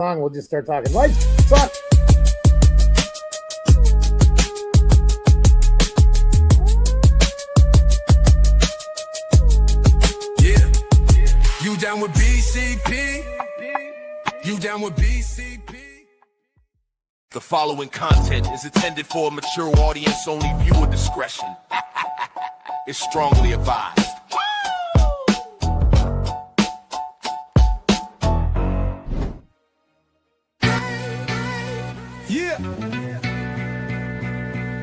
We'll just start talking. Lights, suck. Yeah. You down with BCP? You down with BCP? The following content is intended for a mature audience. Only viewer discretion is strongly advised. Yeah.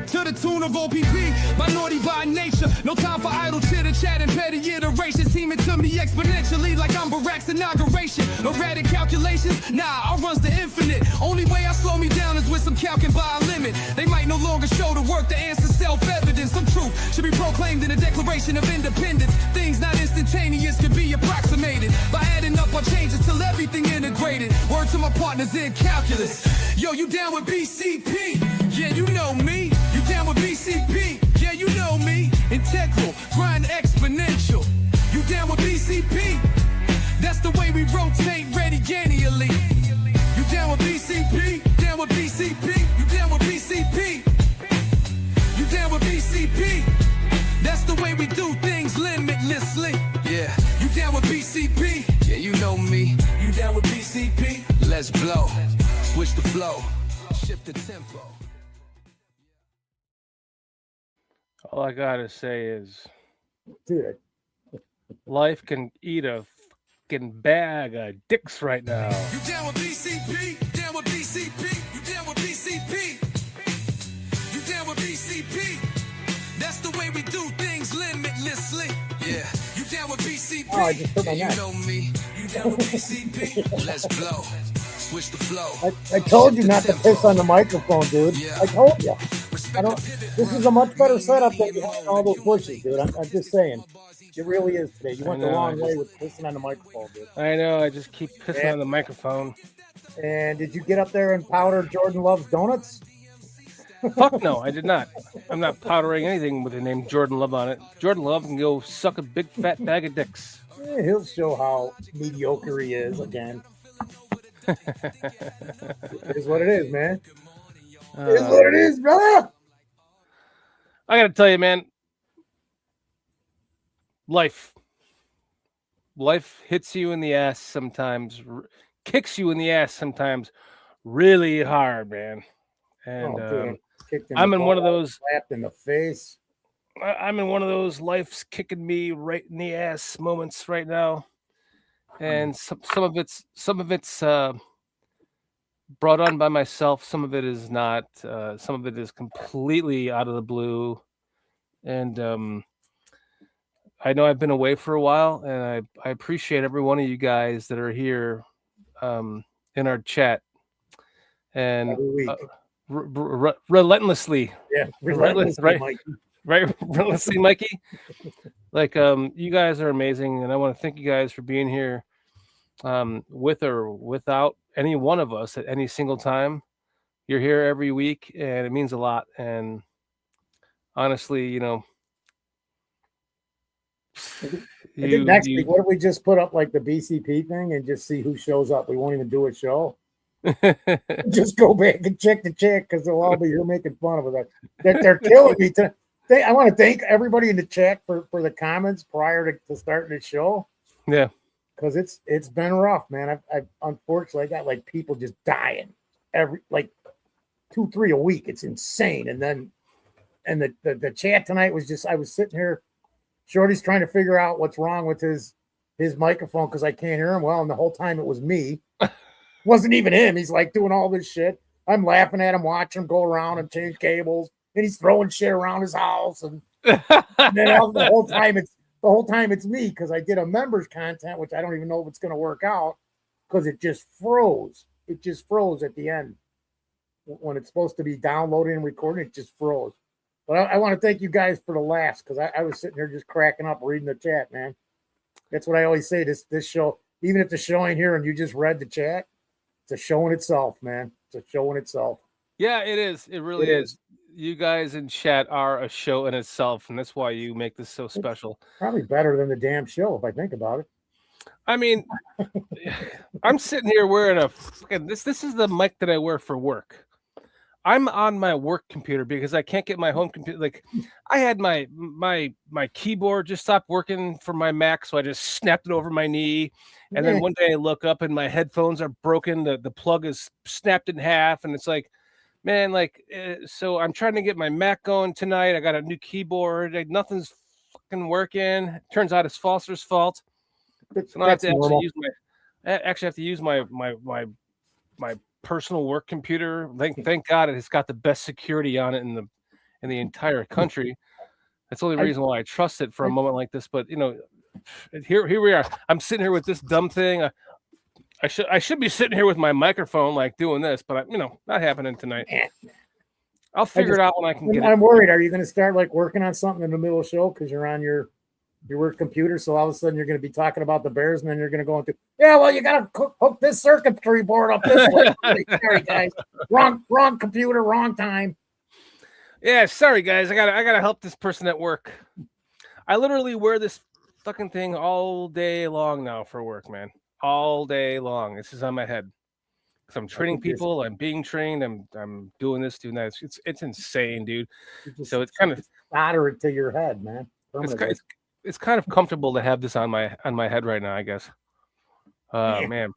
To the tune of OPP, minority by nature. No time for idle chitter chat and petty iterations. Teaming to me exponentially like I'm Barack's inauguration. Erratic calculations, nah, I runs the infinite. Only way I slow me down is with some calcing by a limit. They might no longer show the work, the answer self-evident. Some truth should be proclaimed in the Declaration of Independence. Things not instantaneous can be approximated by adding up our changes till everything integrated. Word to my partners in calculus. Yo, you down with BCP? Yeah, you know me. You down with BCP? Yeah, you know me. Integral, grind exponential. You down with BCP? That's the way we rotate radiannually. You down with BCP? Down with BCP? You down with BCP? You down with BCP? That's the way we do things limitlessly. Yeah. You down with BCP? Yeah, you know me. You down with BCP? Let's blow. Switch the flow. Shift the tempo. All I gotta say is, Dude, life can eat a fucking bag of dicks right now. You down with BCP? Down with BCP? You down with BCP? You down with BCP? That's the way we do things limitlessly. Yeah. You down with BCP? Oh, I just put my Yeah, neck. you know me. You down with BCP? Let's blow. Switch the flow. I told you not to piss on the microphone, dude. I told you. I don't. This is a much better setup than you have in all those bushes, dude. I'm just saying. It really is today. You went the wrong way with pissing on the microphone, dude. I know, I just keep pissing on the microphone. And did you get up there and powder Jordan Love's donuts? Fuck no, I did not. I'm not powdering anything with the name Jordan Love on it. Jordan Love can go suck a big fat bag of dicks. He'll show how mediocre he is again. It is what it is, man. It is what it is, brother. I gotta tell you, man. Life hits you in the ass sometimes, kicks you in the ass sometimes, really hard, man. And I'm in one of those slapped in the face. I'm in one of those life's kicking me right in the ass moments right now, and some of it's brought on by myself. Some of it is not. Some of it is completely out of the blue, and I know I've been away for a while, and I appreciate every one of you guys that are here in our chat, and relentlessly, Relentlessly, right? Right, relentlessly, Mikey. Like, you guys are amazing, and I want to thank you guys for being here, with or without any one of us at any single time. You're here every week, and it means a lot. And honestly, you know, I think next week, what if we just put up like the BCP thing and just see who shows up? We won't even do a show. Just go back and check the chat because they'll all be here making fun of it. They're killing me. I want to thank everybody in the chat for the comments prior to starting the show. Yeah, because it's been rough, man. I've unfortunately got like people just dying every like 2-3 a week. It's insane. And then the chat tonight was just, I was sitting here. Shorty's trying to figure out what's wrong with his microphone because I can't hear him well, and the whole time it was me. Wasn't even him. He's like doing all this shit. I'm laughing at him, watching him go around and change cables, and he's throwing shit around his house, and then the whole time it's me because I did a members content, which I don't even know if it's going to work out because it just froze. It just froze at the end when it's supposed to be downloading and recording. It just froze. But I want to thank you guys for the laughs because I was sitting here just cracking up reading the chat, man. That's what I always say. This show, even if the show ain't here and you just read the chat, it's a show in itself, man. It's a show in itself. Yeah, it is. It really is. You guys in chat are a show in itself, and that's why you make this so special. Probably better than the damn show if I think about it. I mean, I'm sitting here wearing a fucking this is the mic that I wear for work. I'm on my work computer because I can't get my home computer. Like, I had my keyboard just stopped working for my Mac, so I just snapped it over my knee. And then one day I look up and my headphones are broken. The plug is snapped in half, and it's like, man, like, so I'm trying to get my Mac going tonight. I got a new keyboard. Nothing's fucking working. Turns out it's Foster's fault. So now I have to actually have to use my personal work computer. Thank God it's got the best security on it in the entire country. That's the only reason why I trust it for a moment like this. But here we are. I'm sitting here with this dumb thing. I should be sitting here with my microphone, like doing this, but not happening tonight. I'll figure it out when I can get it. I'm worried. Are you going to start like working on something in the middle of the show because you're on your work computer? So all of a sudden you're going to be talking about the Bears, and then you're going to go into, well, you got to hook this circuitry board up this way. Sorry, guys. Wrong computer, wrong time. Yeah, sorry, guys. I gotta help this person at work. I literally wear this fucking thing all day long now for work, man. All day long. This is on my head. Because I'm training people. I'm being trained. I'm doing this, doing that. It's insane, dude. So it's kind of solder it to your head, man. It's kind of comfortable to have this on my head right now, I guess. Man.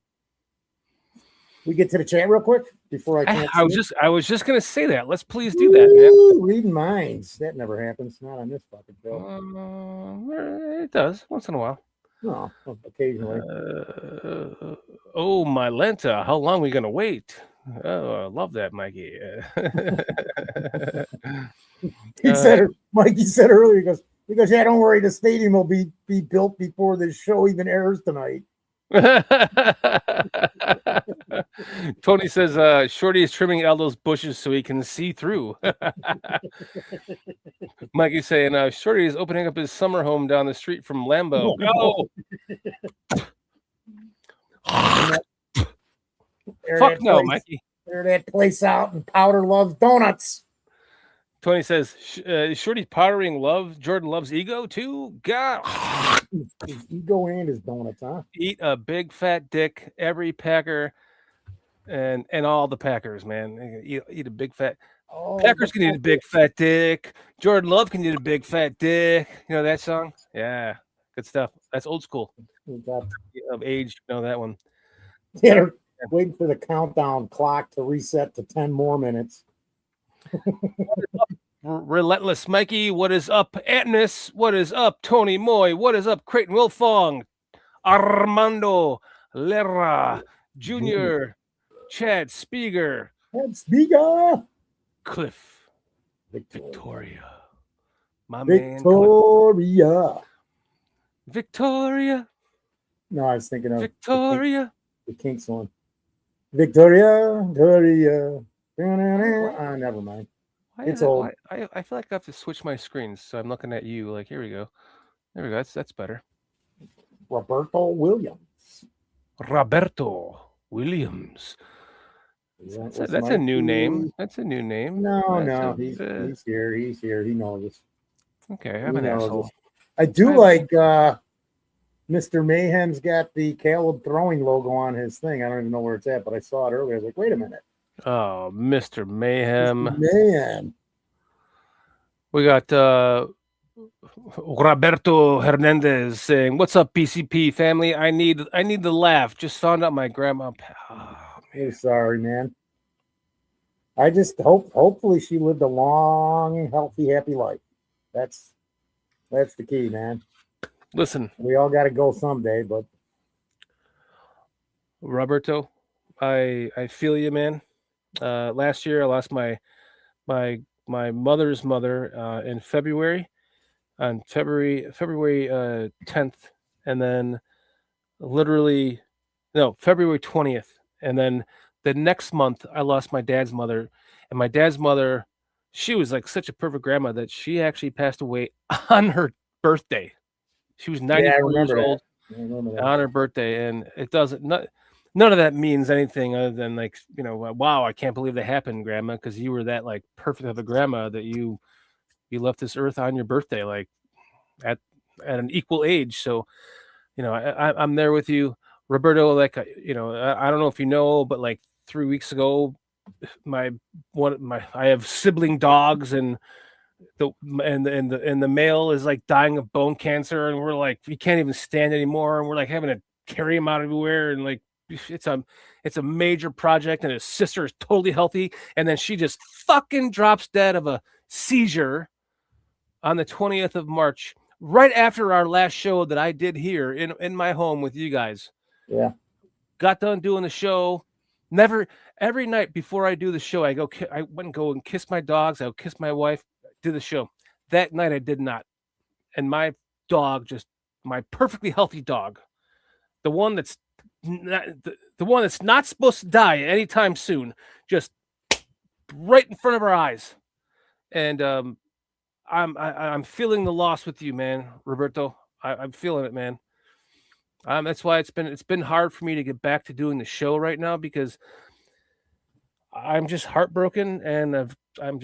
We get to the chat real quick before I was just gonna say that. Let's please do that, man. Reading minds. That never happens. Not on this fucking show. It does once in a while. No, occasionally. Oh, my Lenta, how long are we gonna wait? Oh, I love that, Mikey. Mikey said earlier, he goes, yeah, don't worry, the stadium will be built before this show even airs tonight. Tony says Shorty is trimming Aldo's bushes so he can see through. Mikey's saying Shorty is opening up his summer home down the street from Lambeau. Fuck no, Mikey. Clear that place out, and Powder loves donuts. Tony says Shorty's powdering love. Jordan loves ego too. God. His ego and his donuts, huh? Eat a big fat dick, every Packer, and all the Packers, man. Eat a big fat. Packers can eat a big fat dick. Jordan Love can eat a big fat dick. You know that song? Yeah, good stuff. That's old school. Of age, you know that one. Yeah, waiting for the countdown clock to reset to 10 more minutes. Relentless Mikey, what is up? Atnus, what is up? Tony Moy, what is up? Creighton Wilfong, Armando Lera Jr., Chad Spieger, Cliff, Victoria, my man, Victoria. No, I was thinking of Victoria, the Kinks one. Victoria. Never mind. It's old. I feel like I have to switch my screens, so I'm looking at you. Like, here we go. There we go. That's better. Roberto Williams. That's a new name. That's a new name. No, he's here. He's here. He knows us. Okay, I'm an asshole. I do like Mr. Mayhem's got the Caleb throwing logo on his thing. I don't even know where it's at, but I saw it earlier. I was like, wait a minute. Oh, Mr. Mayhem. Man. We got Roberto Hernandez saying, "What's up, BCP family? I need the laugh. Just found out my grandma." I'm sorry, man. I just hopefully she lived a long, healthy, happy life. That's the key, man. Listen, we all got to go someday, but Roberto, I feel you, man. Last year I lost my mother's mother in February, on February 10th, and then February 20th, and then the next month I lost my dad's mother, and my dad's mother, she was like such a perfect grandma that she actually passed away on her birthday. She was 94 years old on her birthday, and it doesn't. None of that means anything other than like, wow, I can't believe that happened, Grandma, because you were that like perfect of a grandma that you left this earth on your birthday, like at an equal age. So I'm there with you, Roberto. Like, I don't know if you know, but like 3 weeks ago, I have sibling dogs, and the male is like dying of bone cancer, and we're like, he can't even stand anymore, and we're like having to carry him out everywhere, and like it's a major project, and his sister is totally healthy, and then she just fucking drops dead of a seizure on the 20th of March, right after our last show that I did here in my home with you guys. Yeah. Got done doing the show. Every night before I do the show, I went and go and kiss my dogs. I would kiss my wife, do the show. That night I did not. And my dog, just my perfectly healthy dog, the one that's not supposed to die anytime soon, just right in front of our eyes. And I'm feeling the loss with you, man, Roberto. I'm feeling it, man. That's why it's been hard for me to get back to doing the show right now, because I'm just heartbroken, and I'm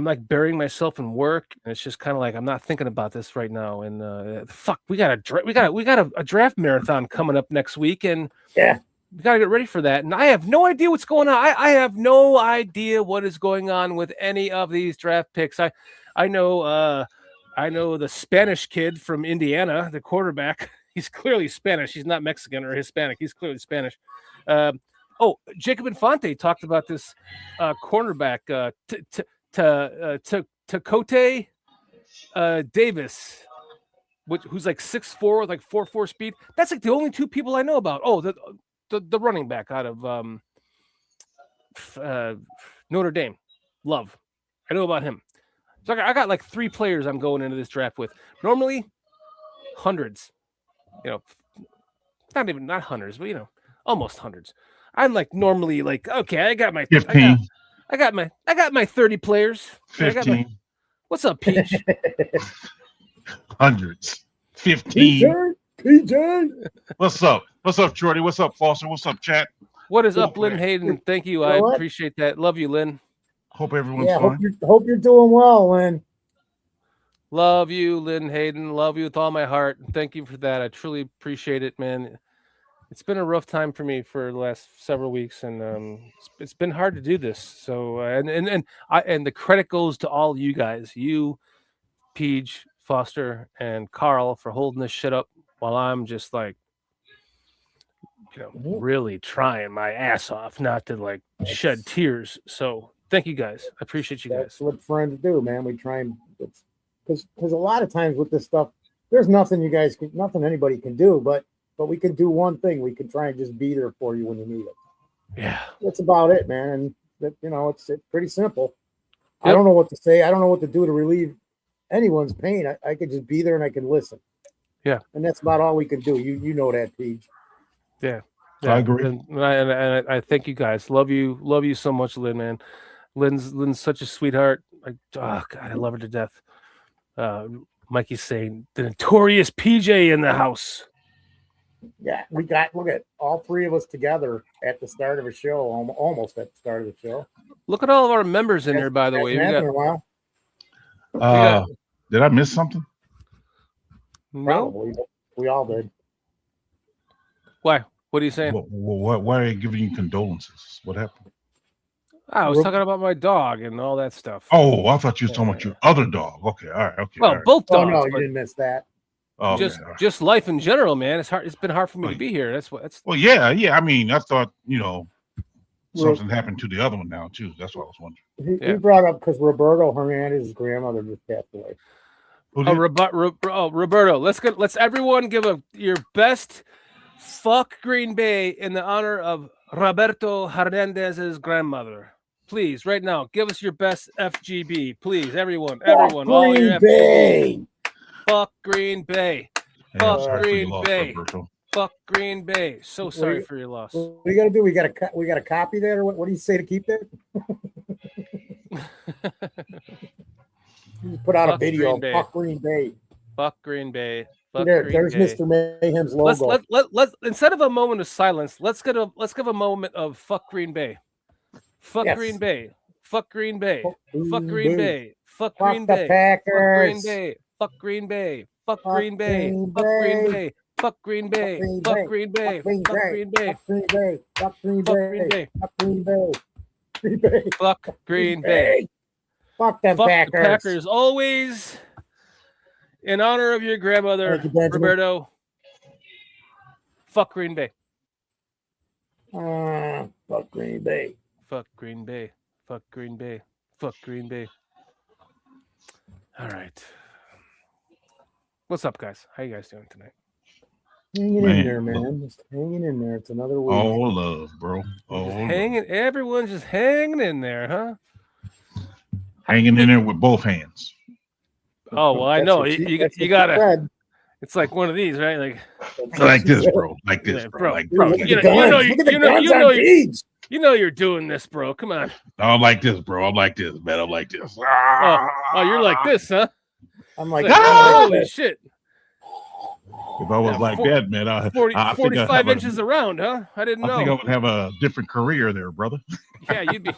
like burying myself in work, and it's just kind of like I'm not thinking about this right now. And fuck, we got a draft marathon coming up next week, and Yeah. we got to get ready for that. And I have no idea what's going on. I have no idea what is going on with any of these draft picks. I know the Spanish kid from Indiana, the quarterback. He's clearly Spanish. He's not Mexican or Hispanic. He's clearly Spanish. Jacob Infante talked about this cornerback, Tacote Davis, who's like 6'4", with like 4.4 speed. That's like the only two people I know about. Oh, the running back out of Notre Dame, Love. I know about him. So I got like 3 players I'm going into this draft with. Normally, hundreds. Not hundreds, but almost hundreds. I'm like normally like, okay, I got my 15. I got my 30 players. 15. What's up, Peach? Hundreds. 15. PJ. What's up? What's up, Jordy? What's up, Foster? What's up, chat? What is up, Lynn Hayden? Thank you. I appreciate that. Love you, Lynn. Hope everyone's fine. Hope you're doing well, Lynn. Love you, Lynn Hayden. Love you with all my heart. Thank you for that. I truly appreciate it, man. It's been a rough time for me for the last several weeks, and it's been hard to do this. So, and the credit goes to all you guys, you, Peach, Foster, and Carl, for holding this shit up while I'm just like, really trying my ass off not to like shed tears. So, thank you guys. I appreciate you guys. That's what friends do, man. We try and because a lot of times with this stuff, there's nothing anybody can do, but we can do one thing. We can try and just be there for you when you need it. Yeah. That's about it, man. And it's pretty simple. Yep. I don't know what to say. I don't know what to do to relieve anyone's pain. I could just be there and I can listen. Yeah. And that's about all we can do. You know that, Peach. Yeah. I agree. And I thank you guys. Love you so much, Lynn, man. Lynn's such a sweetheart. God, I love her to death. Mikey's saying the notorious PJ in the house. Yeah, look at all 3 of us together at the start of a show, almost at the start of the show. Look at all of our members in there, by the way. Did I miss something? No? Probably. We all did. Why? What are you saying? Why are you giving you condolences? What happened? I was talking about my dog and all that stuff. Oh, I thought you were talking about your other dog. Okay, all right. Okay. Well, both dogs. Oh no, you didn't miss that. Oh, just life in general, man. It's hard. It's been hard for me to be here. Well, yeah. I mean, I thought something happened to the other one now too. That's what I was wondering. He brought up because Roberto Hernandez's grandmother just passed away. Roberto, let's everyone give your best fuck Green Bay in the honor of Roberto Hernandez's grandmother. Please, right now, give us your best FGB, please, everyone, all your FGB. Fuck Green Bay. Fuck Green Bay. Fuck Green Bay. So sorry for your loss. What do you got to do? We got to copy that, or what do you say to keep that? Put out a video. Fuck Green Bay. Fuck Green Bay. There's Mr. Mayhem's logo. Let's instead of a moment of silence, let's give a moment of fuck Green Bay. Fuck Green Bay. Fuck Green Bay. Fuck Green Bay. Fuck Green Bay. Packers. Fuck Green Bay. Fuck Green Bay. Fuck Green Bay. Fuck Green Bay. Fuck Green Bay. Fuck Green Bay. Fuck Green Bay. Fuck Green Bay. Fuck Green Fuck Green Bay. Bay. Fuck Green Bay. Green Bay. Fuck Green Bay. Fuck them Fuck Packers. the Packers always. In honor of your grandmother, Thank you, Benjamin. Roberto. Fuck Green Bay. Fuck Green Bay. Fuck Green Bay. Fuck Green Bay. Fuck Green Bay. All right. What's up, guys? How you guys doing tonight? Hanging in there, man. Just hanging in there. It's another week. All love, bro. All love. Hanging. Everyone's just hanging in there, huh? Hanging in there with both hands. Oh well, I That's know what you that's what gotta. said. It's like one of these, right? Like, Like this, bro. Like this, Yeah, bro. bro. Like Bro, Look at you the know- you guns. know- Look at the you know- guns you know on you- Beach. you know you're doing this, bro. Come on. I'm like this, bro. I'm like this, man. I'm like this. Oh, you're like this, huh? I'm like, Like, Ah! holy shit! If I was Yeah, like 40 that, man, I think 45 I'd have inches around, huh? I didn't I think I know. would have a different career there, brother. Yeah, you'd be.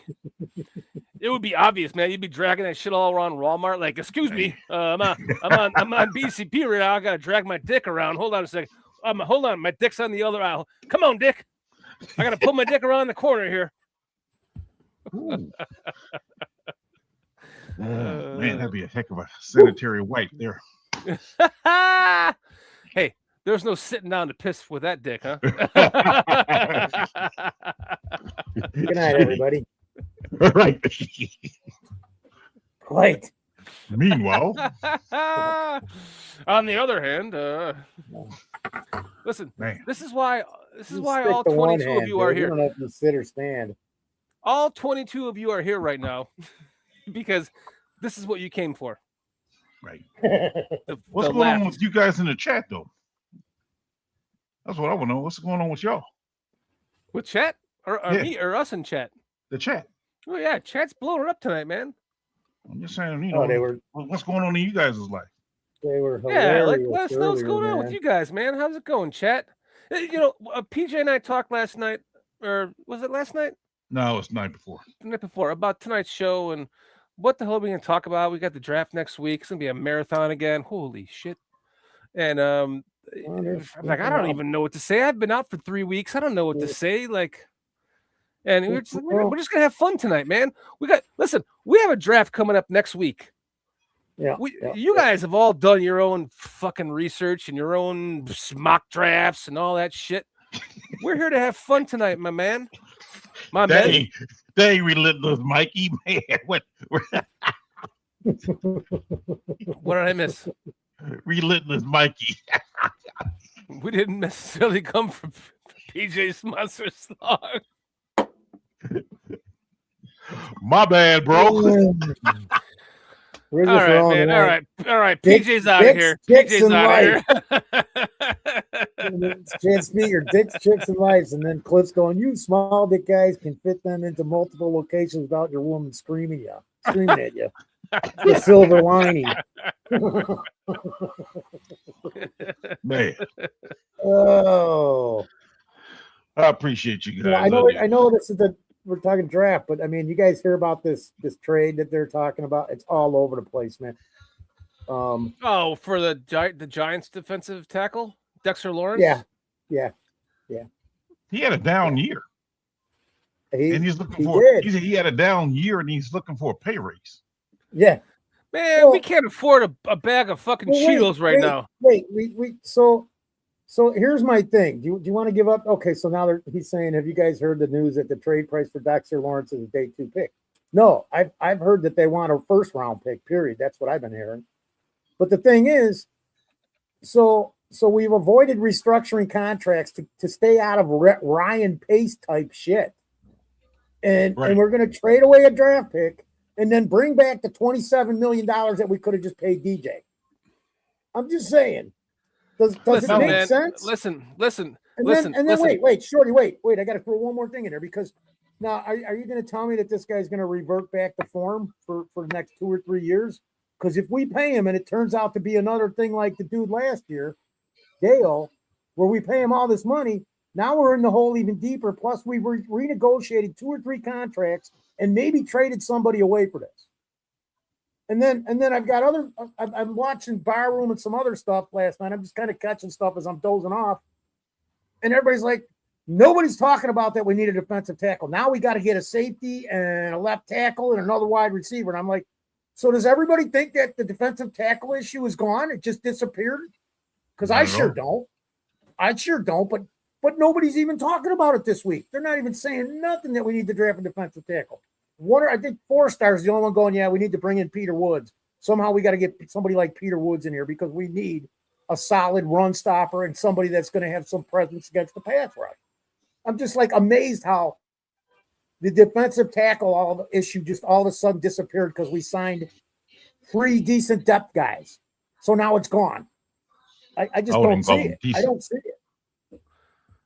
It would be obvious, man. You'd be dragging that shit all around Walmart. Like, excuse me, I'm on BCP right now. I gotta drag my dick around. Hold on a second. Hold on, my dick's on the other aisle. Come on, Dick. I gotta put my dick around the corner here. Ooh. Man, that'd be a heck of a sanitary wipe there. Hey, there's no sitting down to piss with that dick, huh? good night, everybody. Right. Right. Meanwhile, On the other hand, listen, man, this is why You all stick to one 22 of hand, you are dude. You here. don't have to sit or stand. All 22 of you are here right now because this is what you came for. right. The, What's the going on laugh. with you guys in the chat, though? That's what I want to know. What's going on with y'all? With chat or Yeah. me or us in chat? The chat. Oh yeah, chat's blowing up tonight, man. I'm just saying, you know, Oh, they were what's going on in you guys' life? hilarious. Yeah, like let's know what's earlier, going on with man. you guys, man. How's it going, chat? You know, PJ and I talked last night, or was it last night? No, it's night before. The night before, about tonight's show and what the hell are we gonna talk about? We got the draft next week. It's gonna be a marathon again. Holy shit! And Well, there's I'm like, I nothing don't wrong. even know what to say. I've been out for 3 weeks. I don't know what to Yeah. say. Like, and we're just, Well- we're just gonna have fun tonight, man. Listen, we have a draft coming up next week. Yeah, You guys have all done your own fucking research and your own mock drafts and all that shit. We're here to have fun tonight, my man. My man. They relentless Mikey, man. What What did I miss? relentless Mikey? We didn't necessarily come from PJ's Monster Slog. My bad, bro. We're All just right, wrong man. tonight. All right. Dicks- PJ's out of dicks, here. chicks, PJ's and out of here. Chance Speaker, dicks, chicks, and lives, and then Cliff's going, you small dick guys can fit them into multiple locations without your woman screaming at you. The silver lining. Man, Oh. I appreciate you guys. Yeah, I do. know this is we're talking draft, but I mean, you guys hear about this trade that they're talking about? It's all over the place, man. Oh, for the Giants defensive tackle, Dexter Lawrence? Yeah. He had a down year, and he's looking he for. did. He had a down year, and he's looking for a pay raise. Yeah. Man, Well- we can't afford a bag of fucking Well, wait, Cheetos right wait, now. Wait, so here's my thing. Do you want to give up? Okay, so now he's saying, have you guys heard the news that the trade price for Dexter Lawrence is a day 2 pick? No, I've heard that they want a first round pick, period. That's what I've been hearing. But the thing is, so we've avoided restructuring contracts to stay out of Ryan Pace type shit. And Right. we're going to trade away a draft pick and then bring back the $27 million that we could have just paid DJ. I'm just saying. Does Listen, it make man, sense? Listen. And listen, then listen. wait, Shorty, wait. I got to throw one more thing in there because now are you going to tell me that this guy's going to revert back to form for the next 2 or 3 years? Because if we pay him and it turns out to be another thing like the dude last year, Dale, where we pay him all this money, now we're in the hole even deeper. Plus, we've renegotiated 2 or 3 contracts and maybe traded somebody away for this. And then I've got other. I'm watching Barroom and some other stuff last night. I'm just kind of catching stuff as I'm dozing off, and everybody's like, nobody's talking about that. We need a defensive tackle. Now we got to get a safety and a left tackle and another wide receiver. And I'm like, so does everybody think that the defensive tackle issue is gone? It just disappeared? Because I sure don't. I sure don't. But nobody's even talking about it this week. They're not even saying nothing that we need to draft a defensive tackle. I think 4-star is the only one going, yeah, we need to bring in Peter Woods. Somehow we got to get somebody like Peter Woods in here because we need a solid run stopper and somebody that's going to have some presence against the pass rush. I'm just like amazed how the defensive tackle issue just all of a sudden disappeared because we signed 3 decent depth guys. So now it's gone. I just don't see it. I don't see it.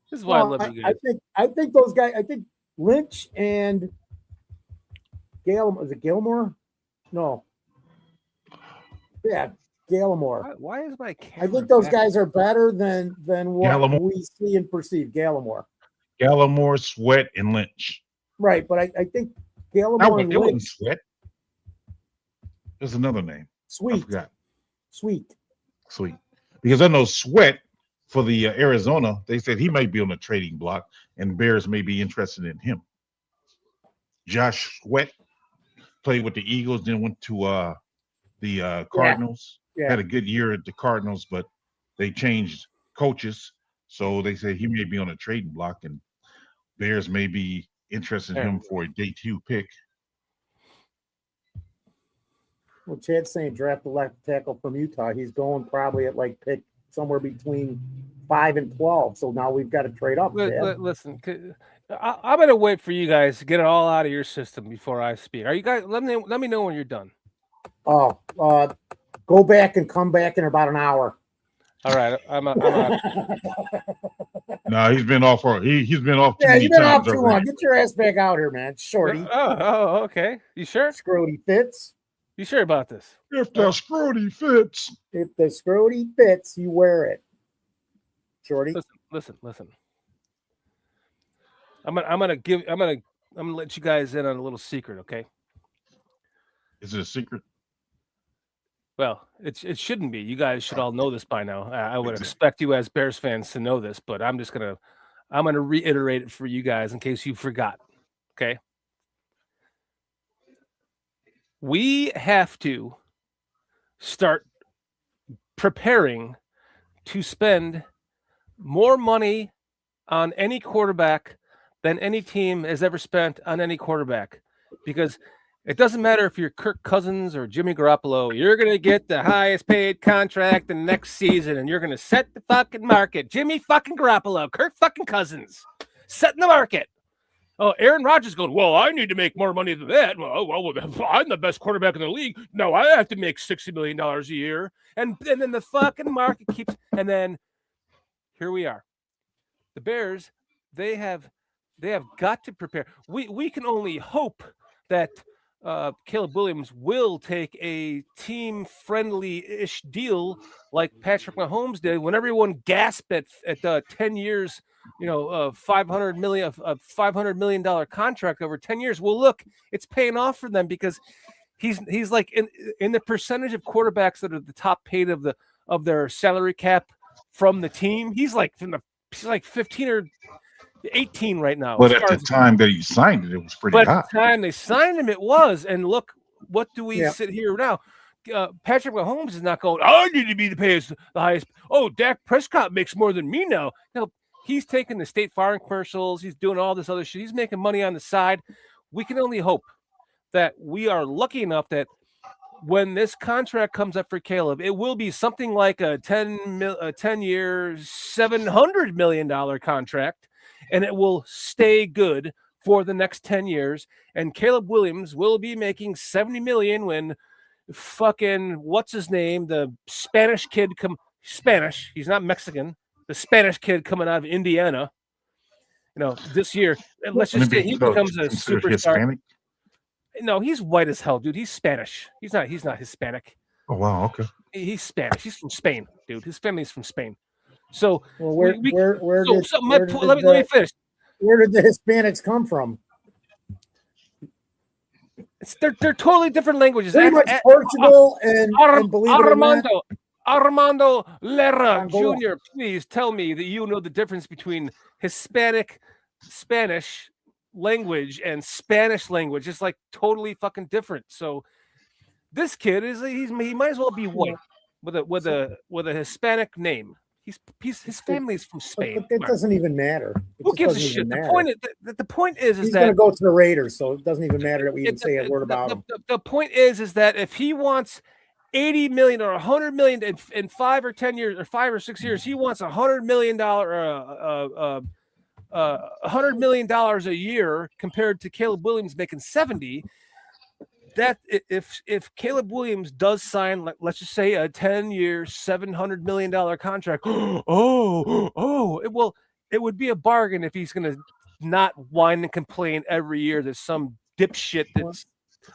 This is why I love you guys. I think those guys, I think Lynch and Gilmore? No. Yeah, Gallimore. Why is my camera? I think those guys are better than what Gallimore. we see and perceive. Gallimore, Sweat, and Lynch. Right, but I think Gallimore and it wasn't Lynch. Sweat. There's another name. Sweet. I forgot. Sweet. Because I know Sweat for the Arizona, they said he might be on the trading block, and Bears may be interested in him. Josh Sweat played with the Eagles, then went to the Cardinals. Yeah. Had a good year at the Cardinals, but they changed coaches, so they say he may be on a trading block, and Bears may be interested in him for a day 2 pick. Well, Chad's saying draft the left tackle from Utah. He's going probably at like pick somewhere between 5 and 12. So now we've got to trade up. Listen, I'm going to wait for you guys to get it all out of your system before I speak. Are you guys? Let me know when you're done. Oh, go back and come back in about an hour. All right, I'm out. No, he's been off he's been off too Yeah, many you've been times off too already. long. Get your ass back out here, man. Shorty. Oh, okay. You sure? Scrody fits. You sure about this? If the Scrody fits. If the Scrody fits, you wear it. Shorty. Listen. I'm gonna let you guys in on a little secret, okay? Is it a secret? Well, it shouldn't be. You guys should all know this by now. I would expect you as Bears fans to know this, but I'm gonna reiterate it for you guys in case you forgot. Okay. We have to start preparing to spend more money on any quarterback than any team has ever spent on any quarterback, because it doesn't matter if you're Kirk Cousins or Jimmy Garoppolo, you're going to get the highest paid contract the next season, and you're going to set the fucking market. Jimmy fucking Garoppolo, Kirk fucking Cousins, setting the market. Oh, Aaron Rodgers going, well, I need to make more money than that. Well, I'm the best quarterback in the league. No, I have to make $60 million a year. And then the fucking market keeps, and then here we are. The Bears, they have got to prepare. We can only hope that Caleb Williams will take a team-friendly-ish deal like Patrick Mahomes did when everyone gasped at 10 years, $500 million contract over 10 years. Well, look, it's paying off for them because he's like in the percentage of quarterbacks that are the top paid of their salary cap from the team. He's like 15 or 18 right now. But at the time that he signed it, it was pretty high. At the time they signed him, it was. And look, what do we sit here now? Patrick Mahomes is not going, I need to be the highest. Oh, Dak Prescott makes more than me now. No, he's taking the State Farm commercials. He's doing all this other shit. He's making money on the side. We can only hope that we are lucky enough that when this contract comes up for Caleb, it will be something like a 10-year, $700 million contract. And it will stay good for the next 10 years. And Caleb Williams will be making $70 million when fucking, what's his name? The Spanish kid Spanish. He's not Mexican. The Spanish kid coming out of Indiana, this year. And let's just say he becomes a superstar. Hispanic? No, he's white as hell, dude. He's Spanish. He's not Hispanic. Oh, wow. Okay. He's Spanish. He's from Spain, dude. His family's from Spain. So let me finish. Where did the Hispanics come from? They're totally different languages. Pretty much Portugal and believe it or not, Armando Lerra Angola. Jr., please tell me that you know the difference between Hispanic Spanish language and Spanish language. It's like totally fucking different. So this kid he might as well be white with a Hispanic name. His family's from Spain. But that doesn't even matter. Who gives a shit? The point is he's that going to go to the Raiders, so it doesn't even matter that we even say a word about him. The point is that if he wants 80 million or 100 million in 5 or 10 years or 5 or 6 years, he wants $100 million $100 million a year compared to Caleb Williams making 70. That if Caleb Williams does sign, let's just say a 10-year, $700 million contract, it would be a bargain if he's going to not whine and complain every year that some dipshit that's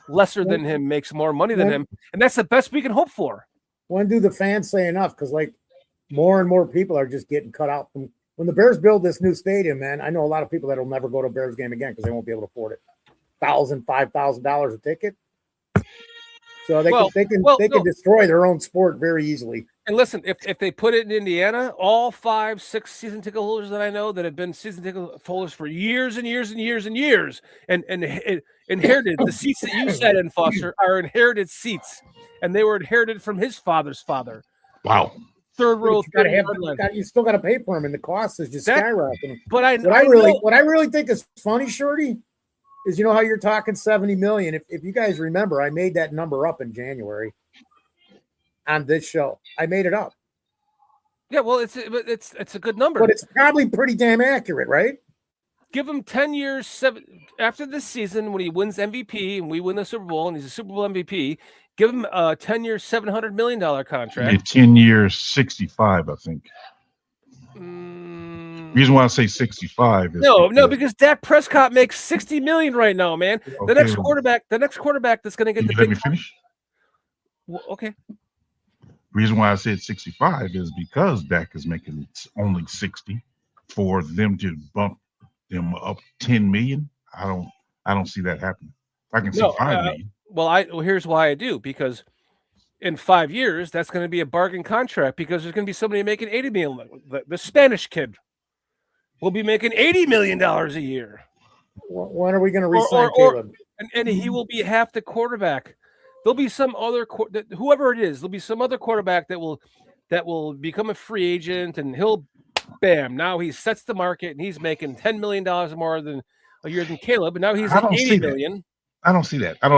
lesser than him makes more money than him, and that's the best we can hope for. When do the fans say enough? Because like more and more people are just getting cut out from when the Bears build this new stadium. Man, I know a lot of people that will never go to a Bears game again because they won't be able to afford it. $5,000 a ticket. So they can destroy their own sport very easily. And listen, if they put it in Indiana, all 5-6 season ticket holders that I know that have been season ticket holders for years and years and years and years, and inherited the seats that you sat in, Foster, are inherited seats, and they were inherited from his father's father. Wow. Third row, you still got to pay for them, and the cost is just skyrocketing. But what I really think is funny, Shorty, is you know how you're talking 70 million. If you guys remember, I made that number up in January on this show. I made it up. Yeah, well, it's a good number, but it's probably pretty damn accurate, right? Give him 10 years, after this season when he wins MVP and we win the Super Bowl and he's a Super Bowl MVP. Give him a 10-year, $700 million contract. 10 years, 65, I think. Reason why I say 65 is no, because Dak Prescott makes $60 million right now, man. Okay. The next quarterback that's going to get the let me finish. Well, okay. Reason why I said 65 is because Dak is making only 60. For them to bump them up 10 million, I don't see that happening. I can see 5 million. Well, here's why I do, because in 5 years that's going to be a bargain contract because there's going to be somebody making 80 million. The Spanish kid will be making $80 million a year. When are we going to resign Caleb? And he will be half the quarterback. There'll be some other whoever it is. There'll be some other quarterback that will become a free agent, and he'll now he sets the market, and he's making $10 million more than a year than Caleb, and now he's at 80 million. I don't see that. I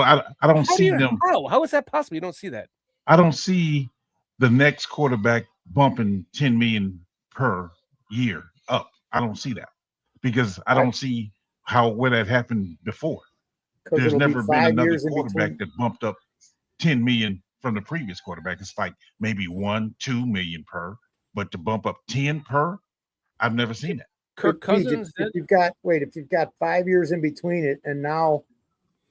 don't see them. How is that possible? You don't see that. I don't see the next quarterback bumping 10 million per year up. I don't see that because I don't see where that happened before. There's never been another quarterback that bumped up 10 million from the previous quarterback. It's like maybe 1-2 million per, but to bump up 10 per, I've never seen that. Kirk Cousins. If you've got 5 years in between it, and now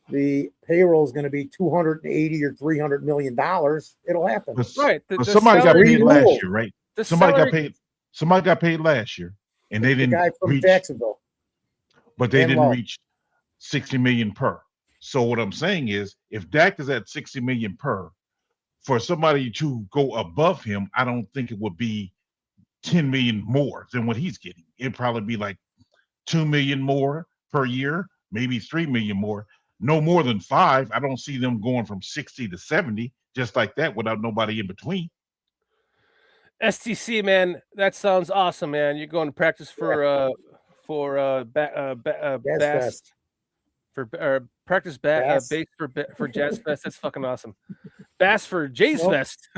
the payroll is going to be $280 or $300 million, it'll happen. Right. But somebody got paid last year, right? Somebody got paid last year, and they didn't. The guy from Jacksonville. But they didn't reach 60 million per. So what I'm saying is, if Dak is at 60 million per, for somebody to go above him, I don't think it would be 10 million more than what he's getting. It'd probably be like 2 million more per year, maybe 3 million more. No more than 5. I don't see them going from 60 to 70 just like that without nobody in between. STC, man, that sounds awesome, man. You're going to practice for bass for practice bass for Jazz Fest. That's fucking awesome. Bass for Jay's Fest.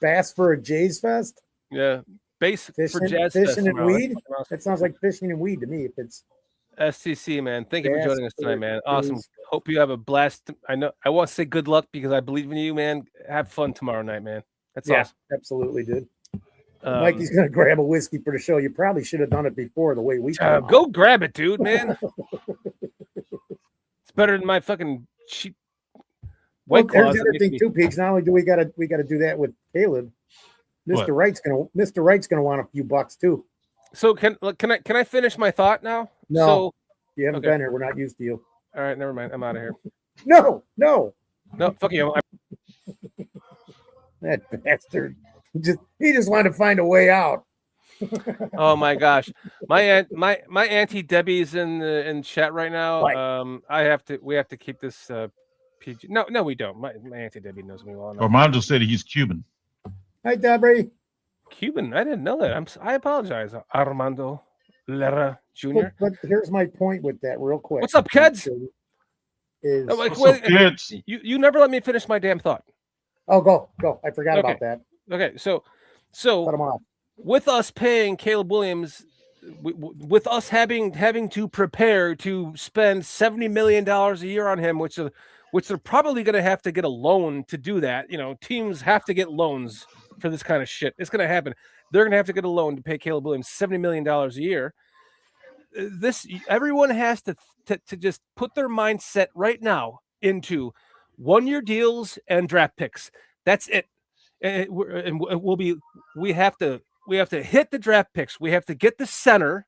Bass for a Jay's Fest. Yeah, bass for Jazz fishing Fest. Fishing and weed. Awesome. That sounds like fishing and weed to me. If it's STC, man, thank you for joining us tonight, man. Awesome. Hope you have a blast. I know I want to say good luck because I believe in you, man. Have fun tomorrow night, man. That's awesome. Absolutely, dude. Mikey's gonna grab a whiskey for the show. You probably should have done it before the way we go grab it, dude, man. It's better than my fucking cheap White Claws. There's the other thing too, Peach. Not only do we gotta do that with Caleb, Mr. Wright's gonna want a few bucks too. So can I finish my thought now? No, you haven't been here. We're not used to you. All right, never mind. I'm out of here. No. No, fuck you. That bastard. He just wanted to find a way out. Oh my gosh, my auntie Debbie's in chat right now. Right. We have to keep this PG. No, we don't. My auntie Debbie knows me well enough. Armando said he's Cuban. Hi, Debbie. Cuban. I didn't know that. I apologize, Armando Lara Jr. But here's my point with that, real quick. What's up, kids? What's up, kids? You never let me finish my damn thought. Oh, go. I forgot about that. Okay, so Cut him off. with us paying Caleb Williams, with us having to prepare to spend $70 million a year on him, which they're probably going to have to get a loan to do that. You know, teams have to get loans for this kind of shit. It's going to happen. They're going to have to get a loan to pay Caleb Williams $70 million a year. Everyone has to just put their mindset right now into 1-year deals and draft picks. That's it. And we have to hit the draft picks. We have to get the center.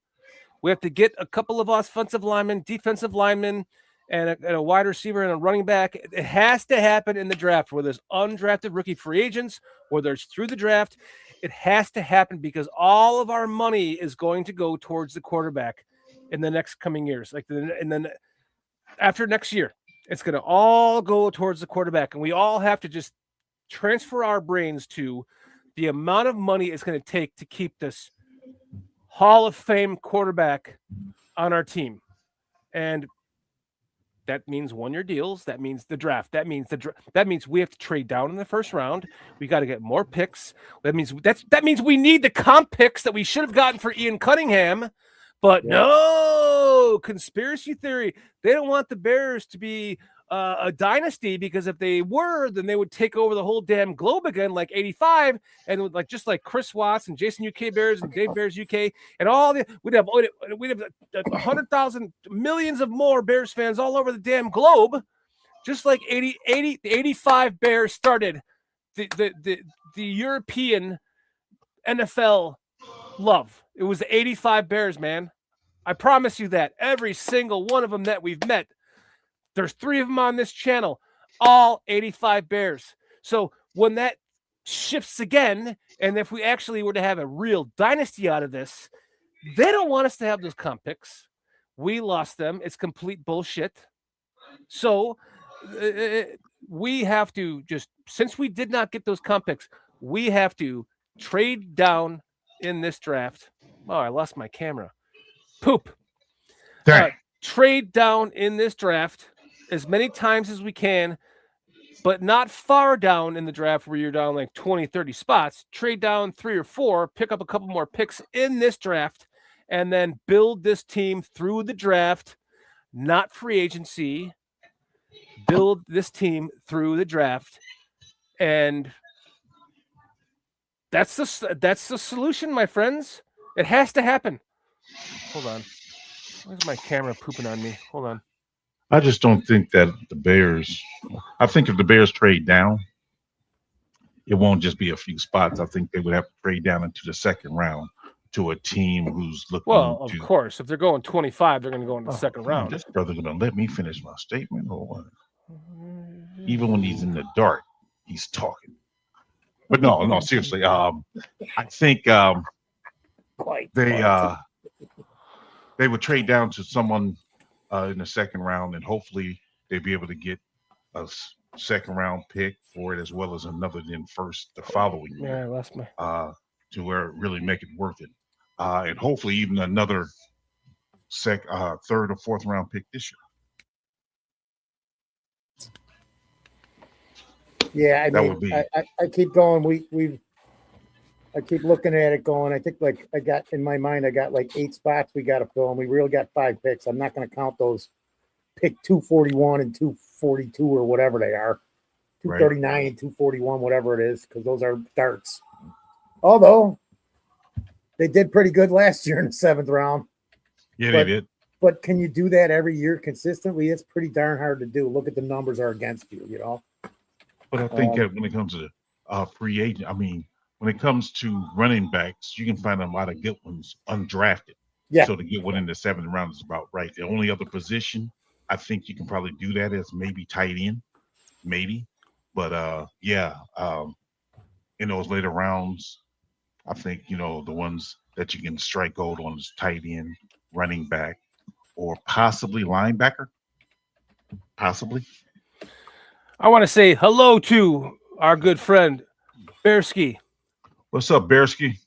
We have to get a couple of offensive linemen, defensive linemen, and a wide receiver and a running back. It has to happen in the draft, whether there's undrafted rookie free agents, whether it's through the draft. It has to happen because all of our money is going to go towards the quarterback in the next coming years. And then after next year, it's going to all go towards the quarterback. And we all have to just transfer our brains to the amount of money it's going to take to keep this Hall of Fame quarterback on our team. And that means 1-year deals. That means the draft. That means we have to trade down in the first round. We got to get more picks. That means we need the comp picks that we should have gotten for Ian Cunningham. But no, conspiracy theory. They don't want the Bears to be a dynasty, because if they were, then they would take over the whole damn globe again, like '85, and just like Chris Watts and Jason UK Bears and Dave Bears UK and all the we'd have 100,000 millions of more Bears fans all over the damn globe, just like the '85 Bears started the European NFL love. It was the '85 Bears, man. I promise you that. Every single one of them that we've met. There's 3 of them on this channel, all '85 Bears. So when that shifts again, and if we actually were to have a real dynasty out of this, they don't want us to have those comp picks. We lost them. It's complete bullshit. So we have to since we did not get those comp picks, we have to trade down in this draft. Oh, I lost my camera. Poop. Trade down in this draft as many times as we can, but not far down in the draft where you're down like 20, 30 spots. Trade down 3 or 4, pick up a couple more picks in this draft, and then build this team through the draft, not free agency. Build this team through the draft, and that's the solution, my friends. It has to happen. Hold on. Where's my camera pooping on me? Hold on. I just don't think that the Bears. I think if the Bears trade down, it won't just be a few spots. I think they would have to trade down into the second round to a team who's looking. Well, of course, if they're going 25, they're going to go in the second round. This brother going to let me finish my statement, or what? Even when he's in the dark, he's talking. But no, seriously. I think they would trade down to someone in the second round, and hopefully they'd be able to get a second round pick for it, as well as another then first the following year. Yeah, I lost my to where it really make it worth it, and hopefully even another third or fourth round pick this year. Yeah, I mean, I keep going. I keep looking at it going. I think like I got in my mind, I got like 8 spots we got to fill, and we really got 5 picks. I'm not going to count those pick 241 and 242 or whatever they are, 239 and 241, whatever it is, because those are darts. Although they did pretty good last year in the 7th round. Yeah, they did. But can you do that every year consistently? It's pretty darn hard to do. Look at the numbers are against you, you know. But I think that when it comes to free agent, I mean, when it comes to running backs, you can find a lot of good ones undrafted. Yeah. So to get one in the 7th round is about right. The only other position I think you can probably do that as maybe tight end, maybe. But in those later rounds, I think the ones that you can strike gold on is tight end, running back, or possibly linebacker. Possibly. I want to say hello to our good friend Bearski. What's up, Bearski?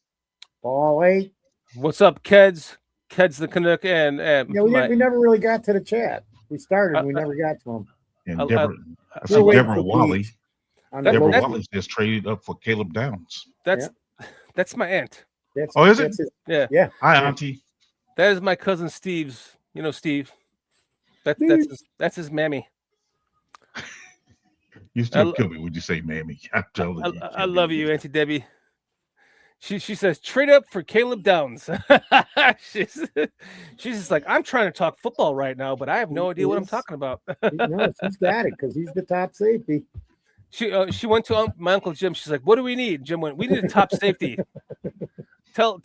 Ball 8. What's up, Keds? Keds the Canuck and Yeah, we never really got to the chat. We started, we never got to him. And Deborah, I see we're waiting Deborah for Wally. Pete. Deborah Wally just traded up for Caleb Downs. That's my aunt. Is it? Yeah. Hi, Auntie. That is my cousin Steve's. You know Steve. That's his mammy. You still kill me when you say mammy. I love you, Auntie Debbie. She says trade up for Caleb Downs. she's just like, I'm trying to talk football right now, but I have no idea what I'm talking about. No, she's got it because he's the top safety. She went to my Uncle Jim. She's like, what do we need? Jim went, we need a top safety. Tell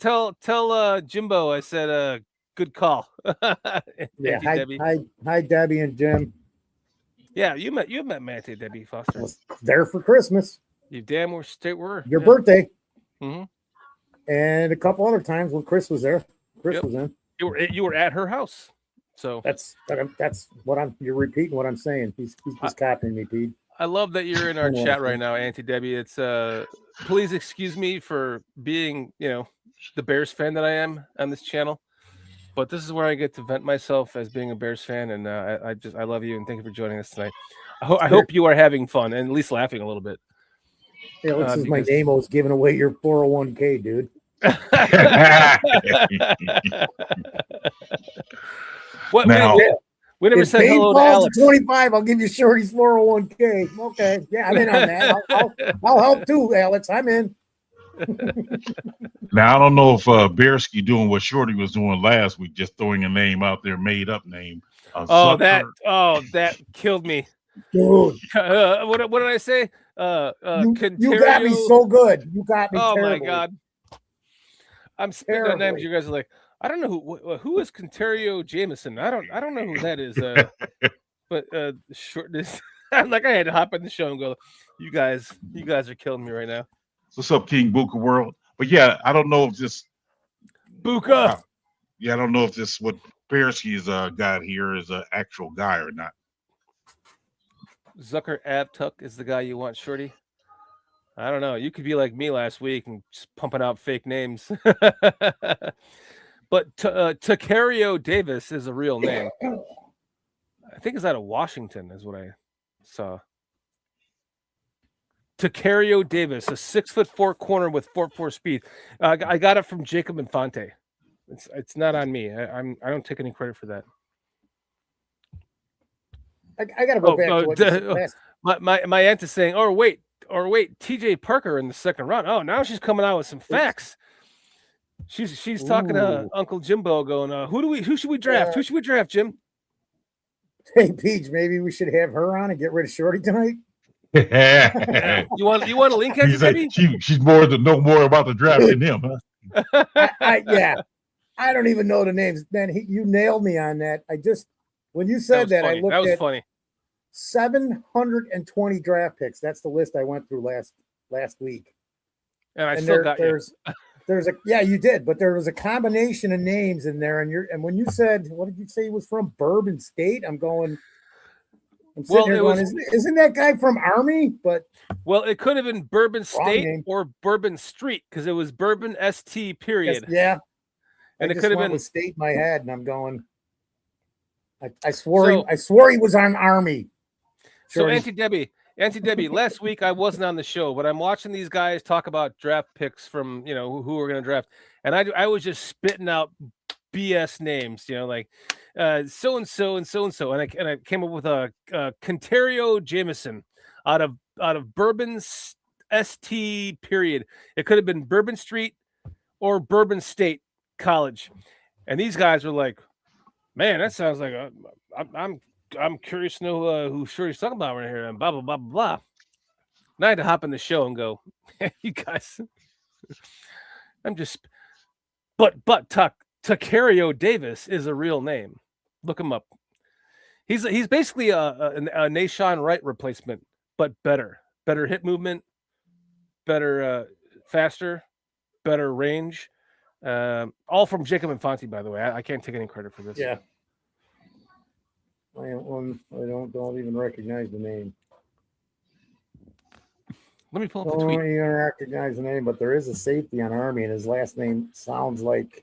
Jimbo I said good call. Yeah, hi Debbie and Jim. Yeah, you met my Auntie Debbie Foster. There for Christmas. You damn straight were. Your birthday. Mm-hmm. And a couple other times when Chris was there. Chris was in. You were at her house. So that's what you're repeating what I'm saying. He's just copying me, Pete. I love that you're in our chat right now, Auntie Debbie. It's please excuse me for being, the Bears fan that I am on this channel. But this is where I get to vent myself as being a Bears fan, and I love you and thank you for joining us tonight. I hope you are having fun and at least laughing a little bit. Yeah, this is my name. I was giving away your 401k, dude. What now? We never said hello to Alex. 25. I'll give you Shorty's 401k. Okay, yeah, I'm in on that. I'll help too, Alex. I'm in. Now I don't know if Bearski doing what Shorty was doing last week, just throwing a name out there, made up name. That killed me, dude. What did I say? You got me so good. You got me. Oh terribly. My god! I'm spitting on names. You guys are like, I don't know who is Contario Jameson. I don't know who that is. But shortness. Like I had to hop in the show and go. You guys are killing me right now. What's up, King Buka World? But yeah, I don't know if this Buka. I don't know if this what Bearski's got here is an actual guy or not. Zucker Avtuck is the guy you want, Shorty. I don't know. You could be like me last week and just pumping out fake names. But Tacario Davis is a real name. I think it's out of Washington, is what I saw. Tacario Davis, a 6'4" corner with 4.4 speed. I got it from Jacob Infante. It's not on me. I don't take any credit for that. I got to go back to what you said last. My aunt is saying, or wait, TJ Parker in the second round. Oh, now she's coming out with some facts. She's talking to Uncle Jimbo, going, who should we draft? Who should we draft, Jim? Hey, Peach, maybe we should have her on and get rid of Shorty tonight. You want to link it? Like, she's more about the draft than him, huh? I don't even know the names. Man, you nailed me on that. When you said that I looked at funny. 720 draft picks. That's the list I went through last week. And still got you did, but there was a combination of names in there, and when you said, what did you say he was from? Bourbon State? I'm sitting here going, isn't that guy from Army? But it could have been Bourbon State or Bourbon Street because it was Bourbon ST period. Yeah. And it could have been with State in my head, and I'm going. I swore he was on Army. So Auntie Debbie, last week I wasn't on the show, but I'm watching these guys talk about draft picks from who we're going to draft, and I was just spitting out BS names, like so and so and so and so, and I came up with a Contario Jameson out of Bourbon ST period. It could have been Bourbon Street or Bourbon State College, and these guys were like, man, that sounds like I'm curious to know who Shorty's talking about right here, and blah blah blah blah. And I had to hop in the show and go, hey, you guys, but Tacario Davis is a real name. Look him up. He's basically a Nashawn Wright replacement, but better hit movement, better faster, better range. All from Jacob Infante, by the way. I can't take any credit for this. Yeah. I don't even recognize the name. Let me pull up the Don't tweet. even recognize the name, but there is a safety on Army, and his last name sounds like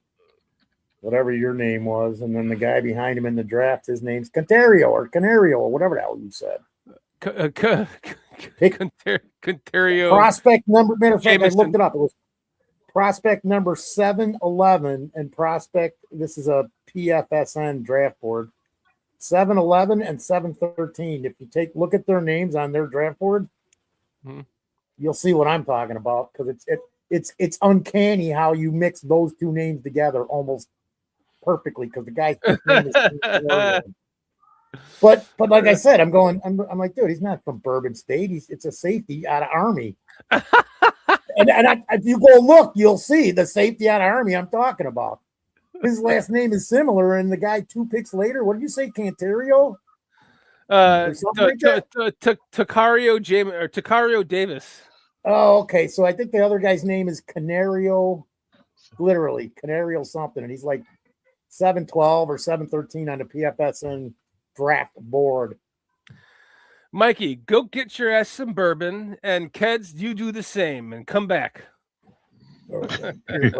whatever your name was. And then the guy behind him in the draft, his name's Canario or whatever the hell you said. Contario. Prospect number, matter of fact, I Jameson. looked it up. It was prospect number 711 and prospect. This is a PFSN draft board. 711 and 713. If you look at their names on their draft board, you'll see what I'm talking about, because it's uncanny how you mix those two names together almost perfectly, because the guy's first name is But like I said, I'm like, dude, he's not from Bourbon State. It's a safety out of Army. and if you go look, you'll see the safety out of Army I'm talking about. His last name is similar, and the guy 2 picks later, what did you say, Cantario? Takario Davis. Oh, okay. So I think the other guy's name is Canario, literally Canario something, and he's like 712 or 713 on the PFSN draft board. Mikey, go get your ass some bourbon, and Keds, you do the same, and come back. Peer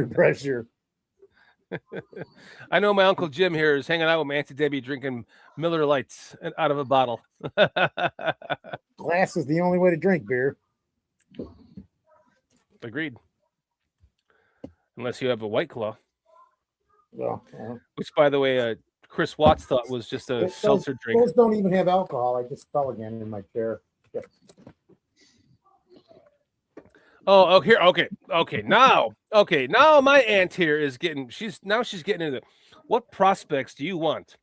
pressure. I know my Uncle Jim here is hanging out with my Auntie Debbie drinking Miller Lights out of a bottle. Glass is the only way to drink beer. Agreed. Unless you have a White Claw. Well, which, by the way, Chris Watts thought was just a seltzer drink. Those don't even have alcohol. I just fell again in my chair. Yeah. Oh, here. Okay. Now my aunt here is she's getting into what prospects do you want?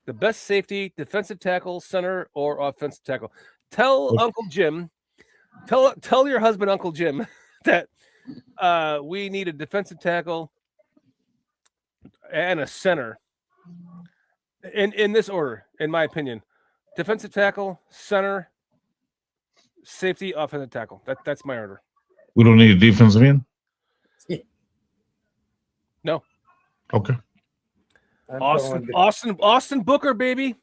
The best safety, defensive tackle, center, or offensive tackle? Tell Uncle Jim, tell your husband, Uncle Jim, that we need a defensive tackle and a center. In this order, in my opinion: defensive tackle, center, safety, offensive tackle. That's my order. We don't need a defensive end? No. Okay. Austin Booker, baby.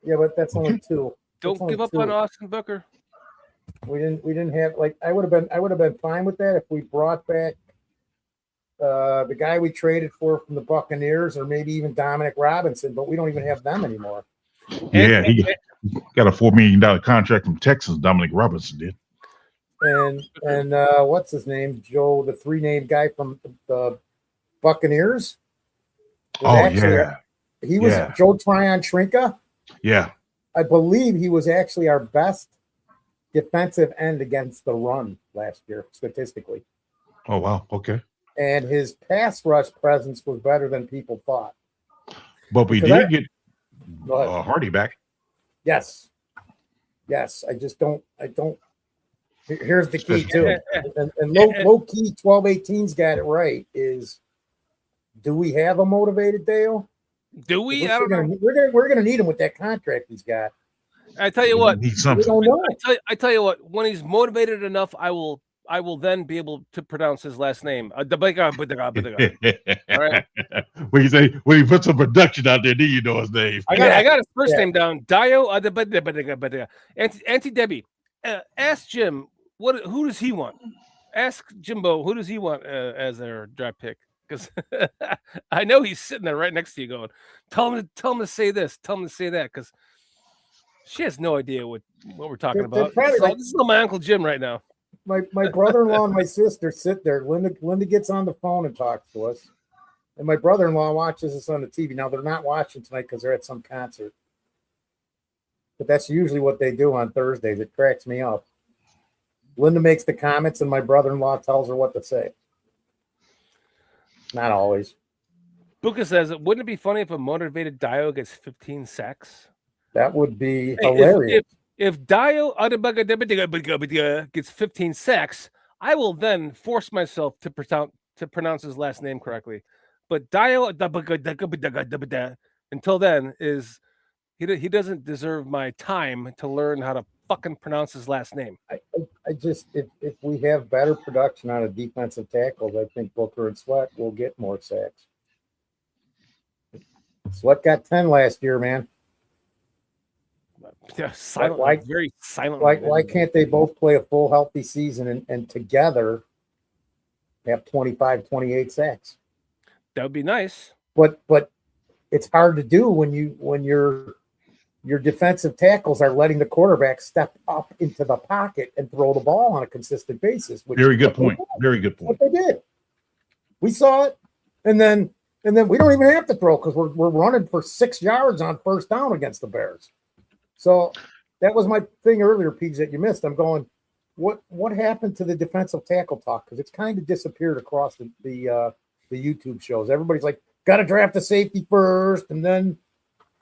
Yeah, but that's only 2. Don't give up on Austin Booker. We didn't have, like, I would have been fine with that if we brought back the guy we traded for from the Buccaneers, or maybe even Dominic Robinson, but we don't even have them anymore. Yeah, he got a $4 million contract from Texas. Dominic Robinson did. And what's his name? Joe, the 3-name guy from the Buccaneers. He was Joe Tryon Trinka. Yeah. I believe he was actually our best defensive end against the run last year, statistically. Oh, wow. Okay. And his pass rush presence was better than people thought. But we did get Hardy back. Yes. I don't. Here's the key too. And low key 12-18's got it right. Is, do we have a motivated Dale? Do we? I don't know. We're gonna need him with that contract he's got. I tell you what. We don't know. I tell you what. When he's motivated enough, I will then be able to pronounce his last name. All right. When you put some production out there, then you know his name. I got his first name down. Dio Auntie Debbie. Ask Jim who does he want? Ask Jimbo who does he want as their draft pick? Because I know he's sitting there right next to you going, tell him to say this, tell him to say that, because she has no idea what we're talking about. This is my Uncle Jim right now. My brother-in-law and my sister sit there. Linda gets on the phone and talks to us, and my brother-in-law watches us on the TV. Now they're not watching tonight because they're at some concert, but that's usually what they do on Thursdays. It cracks me up. Linda makes the comments, and my brother-in-law tells her what to say. Not always. Buka says, wouldn't it be funny if a motivated Dio gets 15 sacks? That would be hilarious. If Dio gets 15 sacks, I will then force myself to pronounce his last name correctly. But Dio until then is he doesn't deserve my time to learn how to fucking pronounce his last name. I just if we have better production out of defensive tackles, I think Booker and Sweat will get more sacks. Sweat got 10 last year, man. Yeah, silent, Why- very silent. Why can't they both play a full healthy season and together have 25, 28 sacks? That would be nice. But it's hard to do when your defensive tackles are letting the quarterback step up into the pocket and throw the ball on a consistent basis. Very good point. Very good point. What they did. We saw it, and then we don't even have to throw because we're running for 6 yards on first down against the Bears. So that was my thing earlier, Peach, that you missed. I'm going, what happened to the defensive tackle talk? Because it's kind of disappeared across the YouTube shows. Everybody's like, got to draft a safety first, and then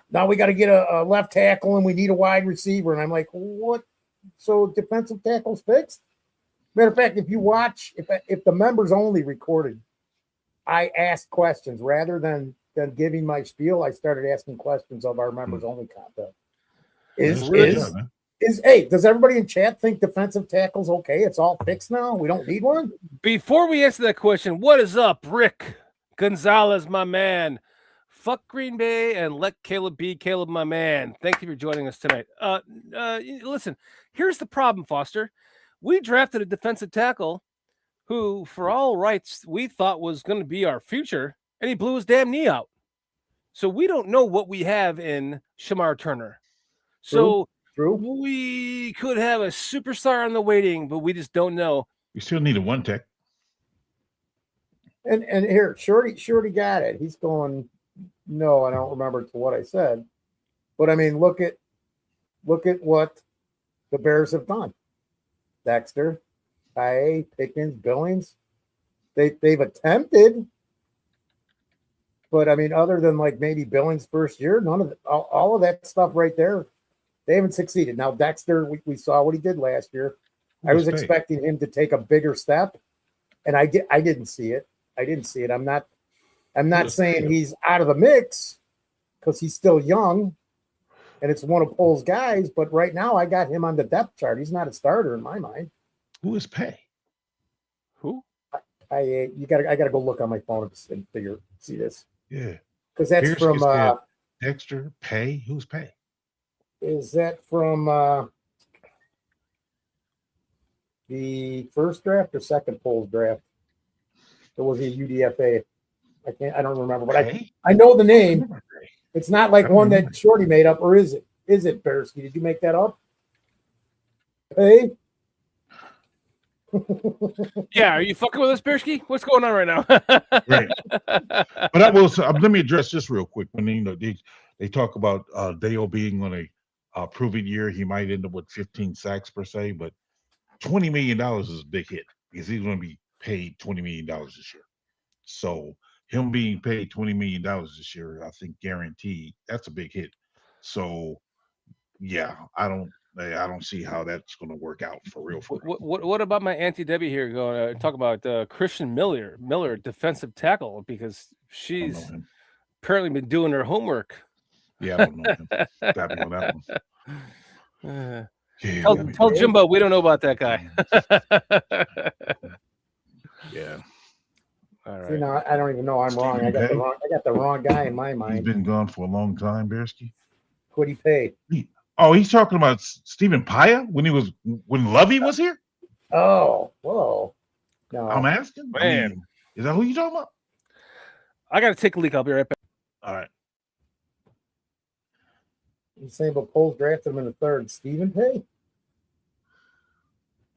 now we got to get a left tackle, and we need a wide receiver. And I'm like, what? So defensive tackle's fixed? Matter of fact, if you watch, if the members only recorded, I asked questions rather than giving my spiel. I started asking questions of our members only content. Does everybody in chat think defensive tackle's okay? It's all fixed now. We don't need one. Before we answer that question, what is up, Rick Gonzalez, my man? Fuck Green Bay and let Caleb be Caleb, my man. Thank you for joining us tonight. Listen, here's the problem, Foster. We drafted a defensive tackle who, for all rights, we thought was going to be our future, and he blew his damn knee out. So we don't know what we have in Shamar Turner. So True. We could have a superstar on the waiting, but we just don't know. We still need a one tech. And here, Shorty got it. He's going, no, I don't remember to what I said. But I mean, look at what the Bears have done. Dexter, IA, Pickens, Billings. They've attempted. But I mean, other than like maybe Billings' first year, none of all of that stuff right there, they haven't succeeded. Now, Dexter, we saw what he did last year. I was expecting him to take a bigger step, and I didn't see it. I'm not saying he's out of the mix because he's still young, and it's one of Pole's guys. But right now, I got him on the depth chart. He's not a starter in my mind. Who is Pay? Who? I gotta go look on my phone and see this. Yeah, because that's Pierce from Dexter Pay. Who's Pay? Is that from the first draft or second Pole's draft? It was a UDFA. I don't remember, but I know the name. It's not like one that Shorty made up, or is it? Is it Bersky? Did you make that up? Hey. Yeah, are you fucking with us, Bersky? What's going on right now? Right. But I will. Let me address this real quick. When they talk about Dale being on a proven year, he might end up with 15 sacks per se, but $20 million is a big hit because he's going to be paid $20 million this year. So him being paid $20 million this year, I think guaranteed, that's a big hit. So yeah, I don't see how that's going to work out for real. What about my Auntie Debbie here going to talk about Christian Miller, defensive tackle, because she's apparently been doing her homework. Yeah, I don't know him. Tapping on that one. Tell Jimbo we don't know about that guy. Yeah. All right. See, now I don't even know I'm wrong. I got the wrong guy in my mind. He's been gone for a long time, Bersky. What he paid? He's talking about Stephen Paya when Lovey was here. Oh, whoa! No, I'm asking. Man, is that who you talking about? I got to take a leak. I'll be right back. All right. You saying about Poles drafted him in the third? Stephen Pay?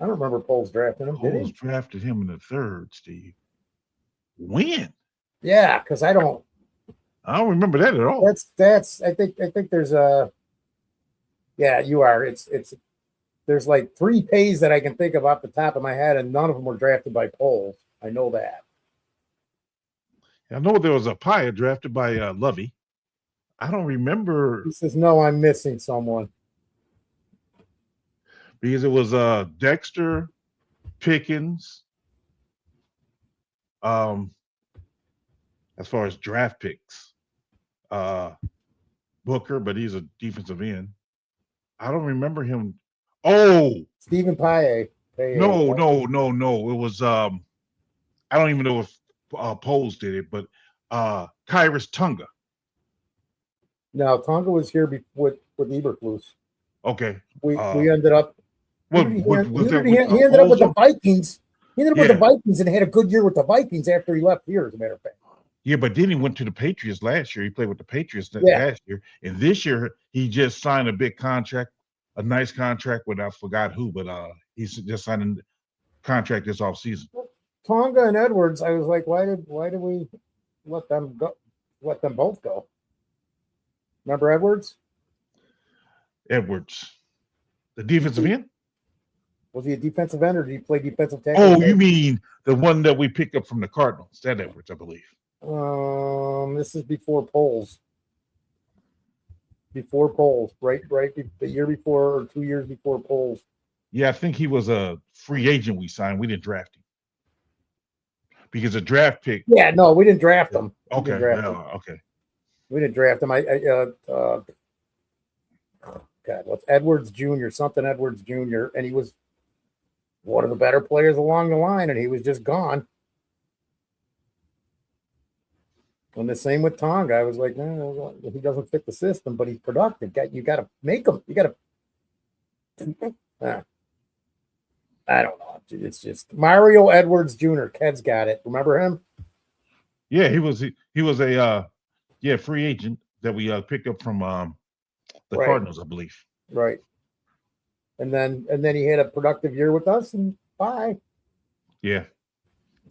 I don't remember Poles drafting him. Poles drafted him in the third, Steve. When? Yeah, because I don't remember that at all. That's I think there's a yeah, you are. There's like 3 Pays that I can think of off the top of my head, and none of them were drafted by Poles. I know that. I know there was a Paya drafted by Lovey. I don't remember. He says, no, I'm missing someone. Because it was Dexter, Pickens, as far as draft picks. Booker, but he's a defensive end. I don't remember him. Oh Stephen Paye. no. It was I don't even know if Poles did it, but Kyrus Tunga. No, Tonga was here with Eberflus. Okay. We ended up. He What ended up with the Poles? Vikings. He ended up with Yeah. the Vikings and had a good year with the Vikings after he left here, as a matter of fact. Yeah, but then he went to the Patriots last year. He played with the Patriots Yeah. last year, and this year he just signed a big contract, a nice contract with I forgot who, but he's just signed a contract this offseason. Tonga and Edwards, I was like, why did we let them go? Let them both go. Remember Edwards? Edwards, the defensive end. Was he a defensive end or did he play defensive tackle? Oh, you mean the one that we picked up from the Cardinals? That Edwards, I believe. This is before polls. Before polls, right? The year before or 2 years before polls. Yeah, I think he was a free agent we signed. We didn't draft him because a draft pick. Yeah, no, we didn't draft him. Okay, okay. We didn't draft him. God, what's Edwards Jr. Something Edwards Jr. And he was one of the better players along the line, and he was just gone. And the same with Tonga. I was like, no, he doesn't fit the system, but he's productive. You got to make him. You got to. I don't know. It's just Mario Edwards Jr. Ked's got it. Remember him? Yeah, he was a free agent that we picked up from the Cardinals, I believe. Right. And then he had a productive year with us, and bye. Yeah.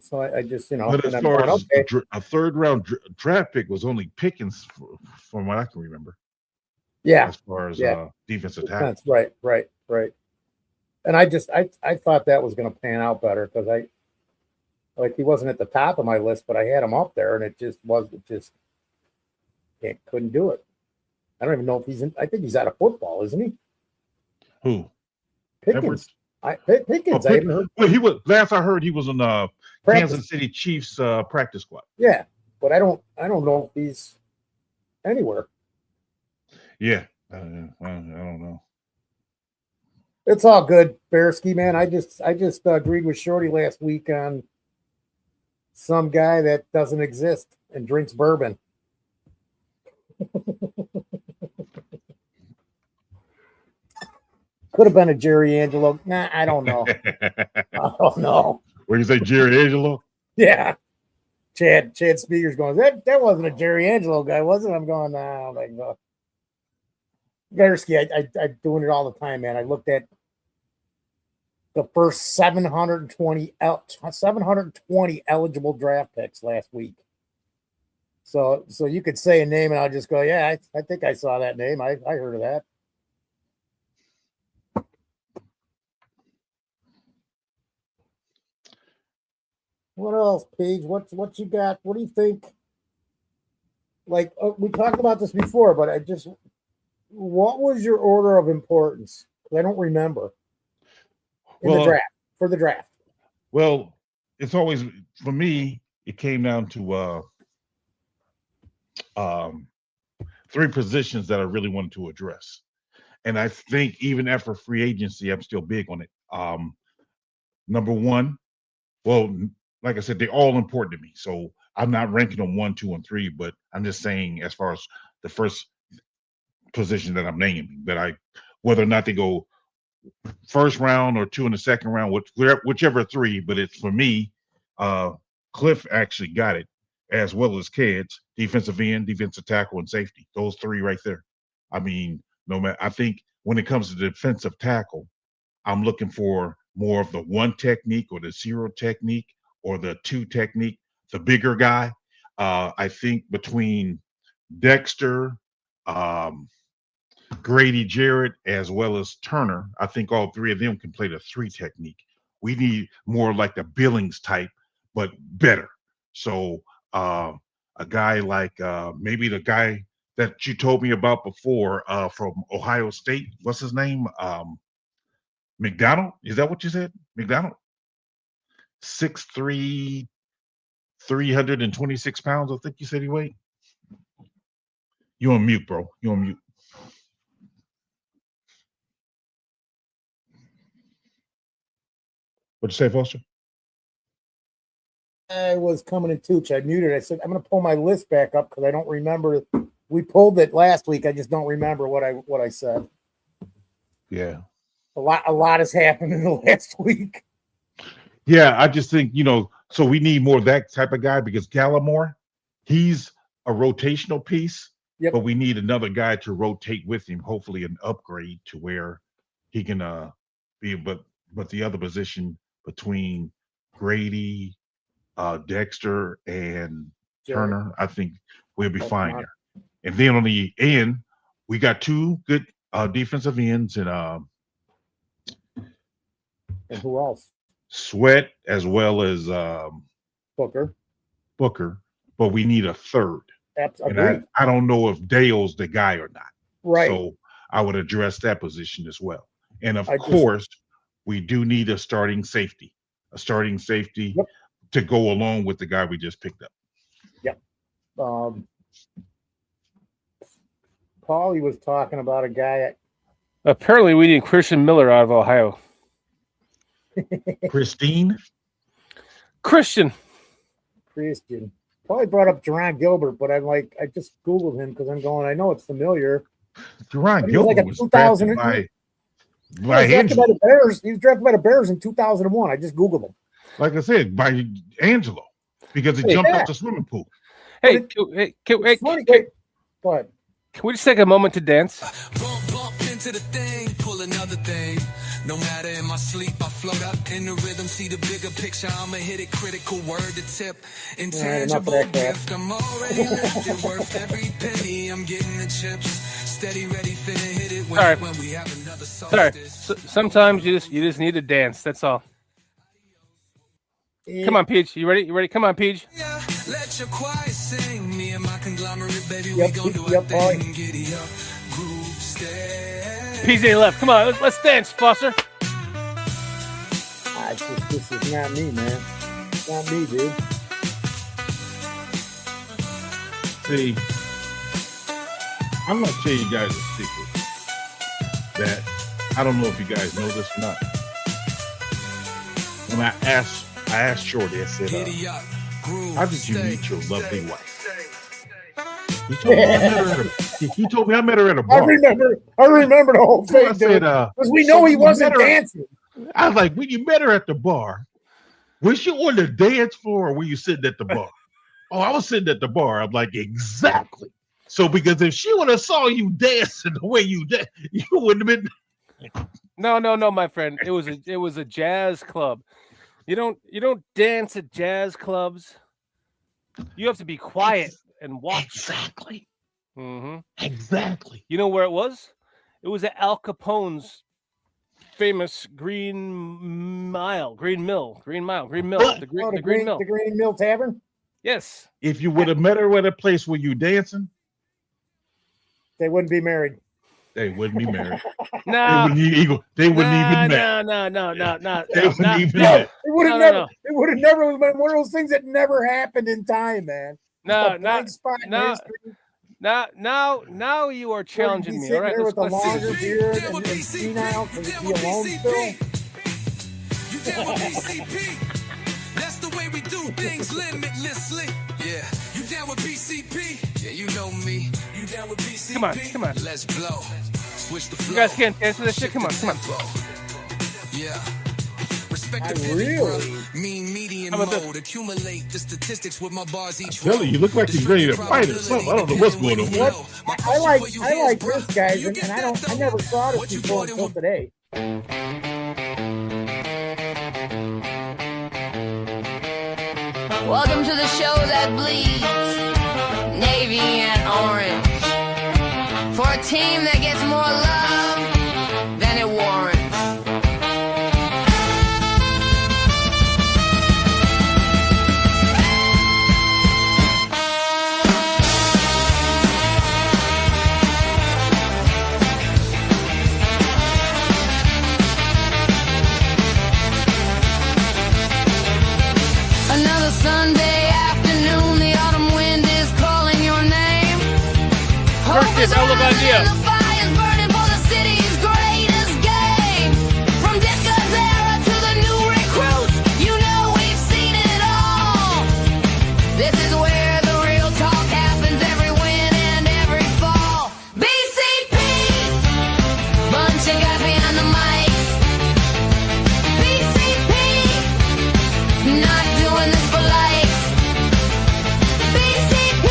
So I just, But as far as a third round draft pick was only Pickens, from what I can remember. Yeah. As far as defensive tackle. Right. And I thought that was going to pan out better because he wasn't at the top of my list, but I had him up there, and couldn't do it. I don't even know if he's in. I think he's out of football, isn't he? Who? Pickens. Pickens. Well, he was. Last I heard, he was on the Kansas City Chiefs practice squad. Yeah, but I don't know if he's anywhere. Yeah, I don't know. It's all good, Bearski, man. I just agreed with Shorty last week on some guy that doesn't exist and drinks bourbon. Could have been a Jerry Angelo. Nah, I don't know. I don't know. What you say, Jerry Angelo? Yeah. Chad Speaker's going, that wasn't a Jerry Angelo guy, was it? I'm going, nah, like, no. Bearski, I'm doing it all the time, man. I looked at the first 720 eligible draft picks last week. So you could say a name and I'll just go, yeah, I think I saw that name. I heard of that. What else, Paige? What you got? What do you think? Like we talked about this before, but what was your order of importance? I don't remember. The draft. Well, it's always for me. It came down to three positions that I really wanted to address, and I think even after free agency, I'm still big on it. Number one, well, like I said, they're all important to me, so I'm not ranking them 1, 2, and 3, but I'm just saying as far as the first position that I'm naming, that whether or not they go first round or 2 in the second round, whichever 3, but it's for me. Cliff actually got it, as well as Keds, defensive end, defensive tackle, and safety. Those 3 right there. I mean, no matter. I think when it comes to defensive tackle, I'm looking for more of the 1 technique or the 0 technique or the 2 technique, the bigger guy. I think between Dexter, Grady Jarrett, as well as Turner, I think all 3 of them can play the 3 technique. We need more like the Billings type, but better. So a guy like maybe the guy that you told me about before from Ohio State, what's his name? McDonald? Is that what you said? McDonald? 6'3", 326 pounds, I think you said he weighed. You on mute, bro. You on mute. What'd you say, Foster? I was coming in Tooch. I muted. I said I'm going to pull my list back up because I don't remember. We pulled it last week. I just don't remember what I said. Yeah. A lot has happened in the last week. Yeah, I just think, so we need more of that type of guy because Gallimore, he's a rotational piece, but we need another guy to rotate with him, hopefully an upgrade to where he can be, but the other position between Grady, Dexter, and Turner, I think we'll be fine there. And then on the end, we got two good defensive ends and who else? Sweat as well as Booker, but we need a third. Absolutely. And I don't know if Dale's the guy or not. Right. So I would address that position as well. And of course, we do need a starting safety to go along with the guy we just picked up. Yep. Paulie was talking about a guy. Apparently, we need Christian Miller out of Ohio. Christian. Probably brought up Jerron Gilbert, but I'm like, I just Googled him because I'm going, I know it's familiar. Jerron Gilbert was drafted by the Bears. He was drafted by the Bears in 2001. I just Googled him. Like I said, by Angelo, because it jumped out the swimming pool. Hey, go ahead. Can we just take a moment to dance? Bump into the thing, pull another thing. No matter in my sleep, I float up in the rhythm, see the bigger picture. I'ma hit it, critical word to tip. Intangible gift, I'm already lifted, worth every penny. I'm getting the chips, steady, ready, finna hit it when we have another solstice. Sometimes you just need to dance. That's all. Come on, Peach. You ready? Come on, Peach. Yeah, let your choir sing. Me and my conglomerate, baby, we gon' do our thing. Giddy up, groove, stay. PJ left. Come on, let's dance, Foster. This is not me, man. It's not me, dude. See, I'm gonna tell you guys a secret that I don't know if you guys know this or not. When I asked Shorty, I said, how did you meet your lovely wife? He told me I met her at a bar. I remember the whole thing, dude. Because we know he wasn't dancing. I was like, when you met her at the bar, was she on the dance floor or were you sitting at the bar? Oh, I was sitting at the bar. I'm like, exactly. So because if she would have saw you dancing the way you did, you wouldn't have been. No, my friend. It was a jazz club. You don't dance at jazz clubs. You have to be quiet and watch. Exactly. Mm-hmm. Exactly. You know where it was? It was at Al Capone's famous Green Mill. The Green Mill. The Green Mill Tavern? Yes. If you would have met her at a place where you dancing, they wouldn't be married. They wouldn't be married. No. They wouldn't even met. No. They wouldn't even met. It would have never. It would have never been one of those things that never happened in time, man. Now you are challenging me. All right, with a longer beard and senile because it's the alone still. You down with BCP? That's the way we do things limitlessly. Yeah, you down with BCP? Yeah, you know me. You down with BCP? Come on. Let's blow. Switch the flow. You guys can't dance to this shit. Come on. Yeah. Respect the really mean median mode. Accumulate the statistics with my bars each Billy, you look like he's ready to fight or something. I don't know what's going on. I like this guys, and I never saw this before until today. Welcome to the show that bleeds navy and orange. For a team that gets more love than it warrants. Another Sunday afternoon, the autumn wind is calling your name. courtesy of El Gandia. The fire's burning for the city's greatest game. From Disco's era to the new recruits, you know we've seen it all. This is where the real talk happens every win and every fall. BCP, bunch of guys behind the mics. BCP, not doing this for likes. BCP,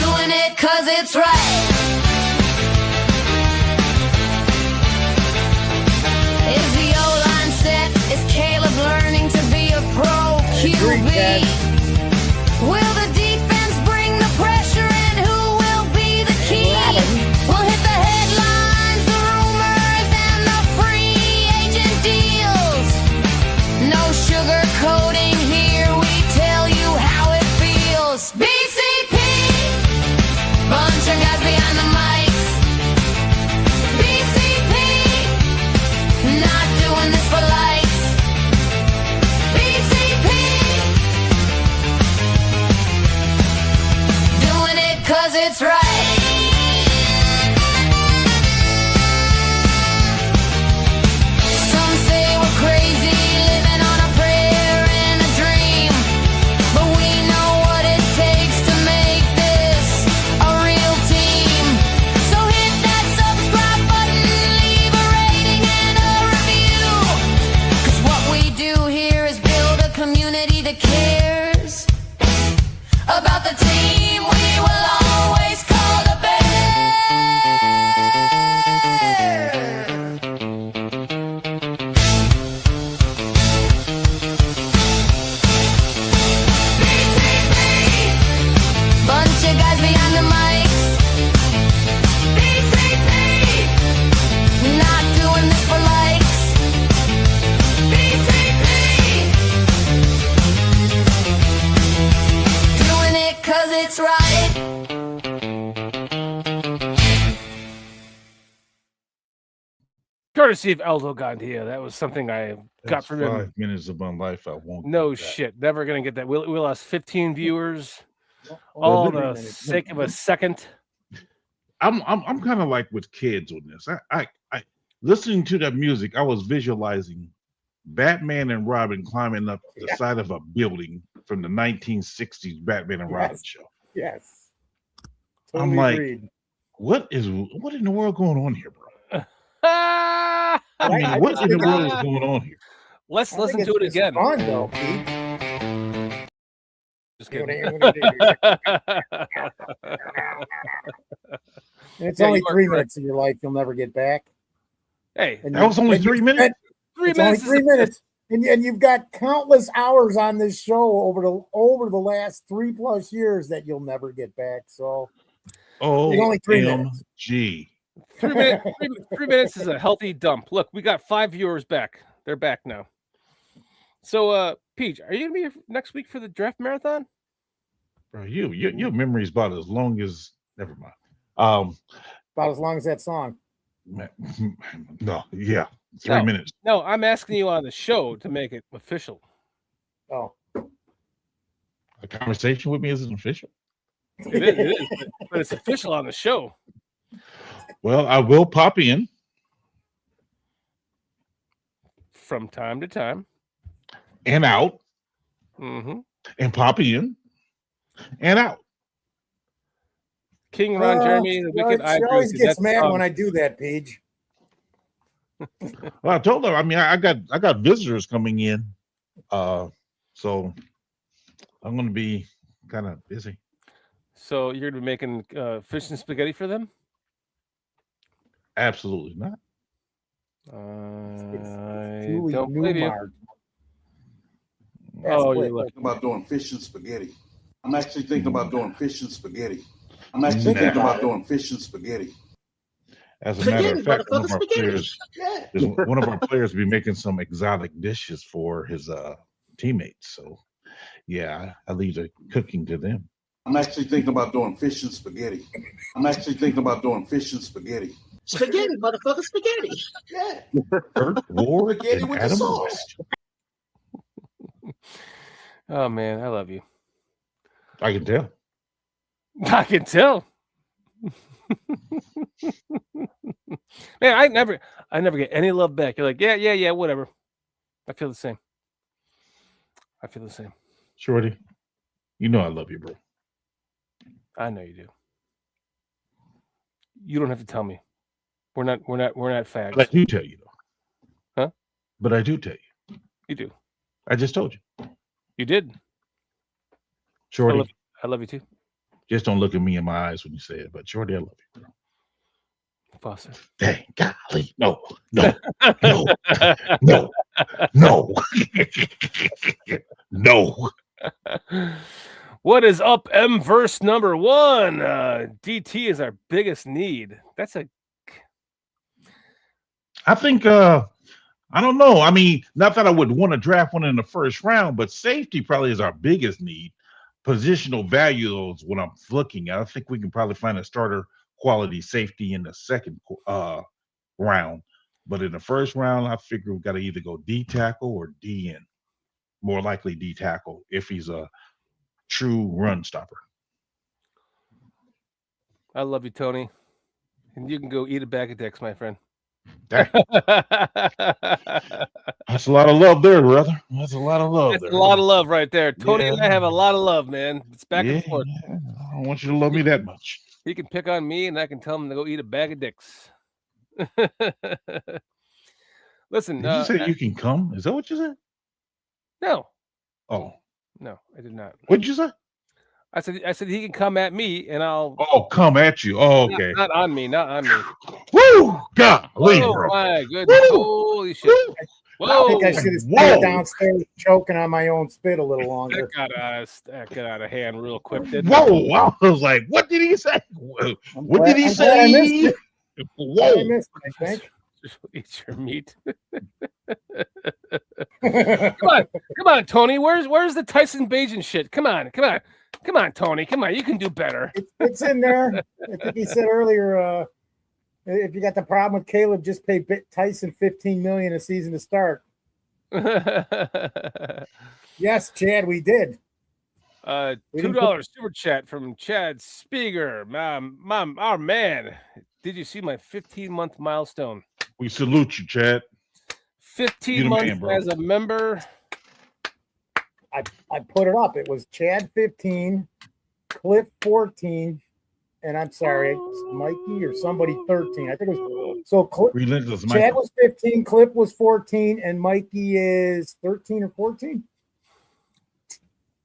doing it 'cause it's right. Is the O-line set? Is Caleb learning to be a pro QB? Ted. Will the defense bring the pressure and who will be the key? We'll hit the headlines, the rumors, and the free agent deals. No sugarcoating here, we tell you how it feels. BCP, bunch of guys behind the mics. BCP, not doing this for likes. BCP, doing it 'cause it's right. Some say we're crazy, living on a prayer and a dream. But we know what it takes to make this a real team. So hit that subscribe button, leave a rating and a review. 'Cause what we do here is build a community that cares about the team we will always call the Bears. BCP, bunch of guys behind the mics. BCP, not doing this for likes. BCP, doing it 'cause it's right. Courtesy of Aldo Gandia. That was something I got That's from him. 5 minutes of my life I won't. No get back. shit. Never going to get that. We lost 15 viewers. Well, All three the minutes. sake of a second. I'm kind of like with kids on this. I listening to that music, I was visualizing Batman and Robin climbing up the side of a building from the 1960s Batman and Robin Yes. show. Yes. I'm Totally like, agreed. what in the world going on here, bro? Ah! I mean, I what just in the think world is going on here? Let's I listen think to it it's again. Fun though, Pete. Just You know kidding. what It's Yeah, only you are 3 correct. minutes of your life you'll never get back. Hey, And That was only and you 3 minutes? spent- 3 it's only minutes. 3 minutes. And you've got countless hours on this show over the last 3+ years that you'll never get back. So It's only 3 minutes. OMG. 3 minutes. 3 minutes is a healthy dump. Look, we got 5 viewers back. They're back now. So, Peach, are you gonna be here next week for the draft marathon? Bro, your memory's about as long as never mind. about as long as that song. No, yeah, 3 No. minutes. No, I'm asking you on the show to make it official. Oh, A conversation with me isn't official. It is, but it's official on the show. Well, I will pop in. From time to time. And out Mm-hmm. and pop in and out. King Ron Jeremy, the Wicked. I She agree always with you. gets That mad song- when I do that, Paige. Well, I told her. I mean, I got visitors coming in, so I'm going to be kind of busy. So you're gonna be making fish and spaghetti for them? Absolutely not. I Julie don't believe you. Newmar. Oh, That's you're lucky. About doing fish and spaghetti. I'm actually thinking about doing fish and spaghetti. I'm Nah. actually thinking about doing fish and spaghetti. As a matter of fact, one of our players, Yeah. one of our players, will be making some exotic dishes for his teammates. So, yeah, I leave the cooking to them. I'm actually thinking about doing fish and spaghetti. I'm actually thinking about doing fish and spaghetti. Spaghetti, motherfucker, spaghetti. Yeah. Kurt Ward Spaghetti and with the Adam sauce. West. Oh man, I love you. I can tell. I can tell. Man, I never get any love back. You're like, yeah, whatever. I feel the same. Shorty, you know I love you, bro. I know you do. You don't have to tell me. We're not fags. But I do tell you, though. Huh? But I do tell you. You do. I just told you. You did. Shorty, I love you too. just don't look at me in my eyes when you say it. But Shorty, I love you, bro. Foster. Dang, golly. No. No. No. What is up, M verse number 1? DT is our biggest need. I think I don't know. I mean, not that I would want to draft one in the first round, but safety probably is our biggest need. Positional value is what I'm looking at. I think we can probably find a starter quality safety in the second round. But in the first round, I figure we've got to either go D tackle or D end. More likely D tackle if he's a true run stopper. I love you, Tony. And you can go eat a bag of dicks, my friend. That's a lot of love there, brother. That's a lot of love. That's a lot of love right there. Tony Yeah. and I have a lot of love, man. It's back and forth. Yeah. I don't want you to love me that much. He can pick on me, and I can tell him to go eat a bag of dicks. Listen, Did you say you can come? Is that what you said? No. Oh, No, I did not. what did you say? I said he can come at me, and I'll. Oh, come at you. Oh, okay. Not on me. Woo! Golly, Oh bro. my goodness! Woo! Holy shit! Woo! I Whoa! think I should have Whoa. stayed downstairs choking on my own spit a little That longer. got out of hand real quick, didn't it? Whoa! I was like, what did he say? What did he I'm glad I missed say? it. I Whoa! missed it, I think. Eat your meat. Come on, Tony. Where's the Tyson Bajan shit? Come on, Tony. Come on, you can do better. It's in there. I think he said earlier, if you got the problem with Caleb, just pay Tyson $15 million a season to start. Yes, Chad, we did. $2 super chat from Chad Spieger. Mom, our man. Did you see my 15-month milestone? We salute you, Chad. 15 You the months man, bro. as a member. I put it up. It was Chad 15, Cliff 14, and I'm sorry, it was Mikey or somebody 13. I think it was so. Relentless Chad Michael. was 15, Cliff was 14, and Mikey is 13 or 14.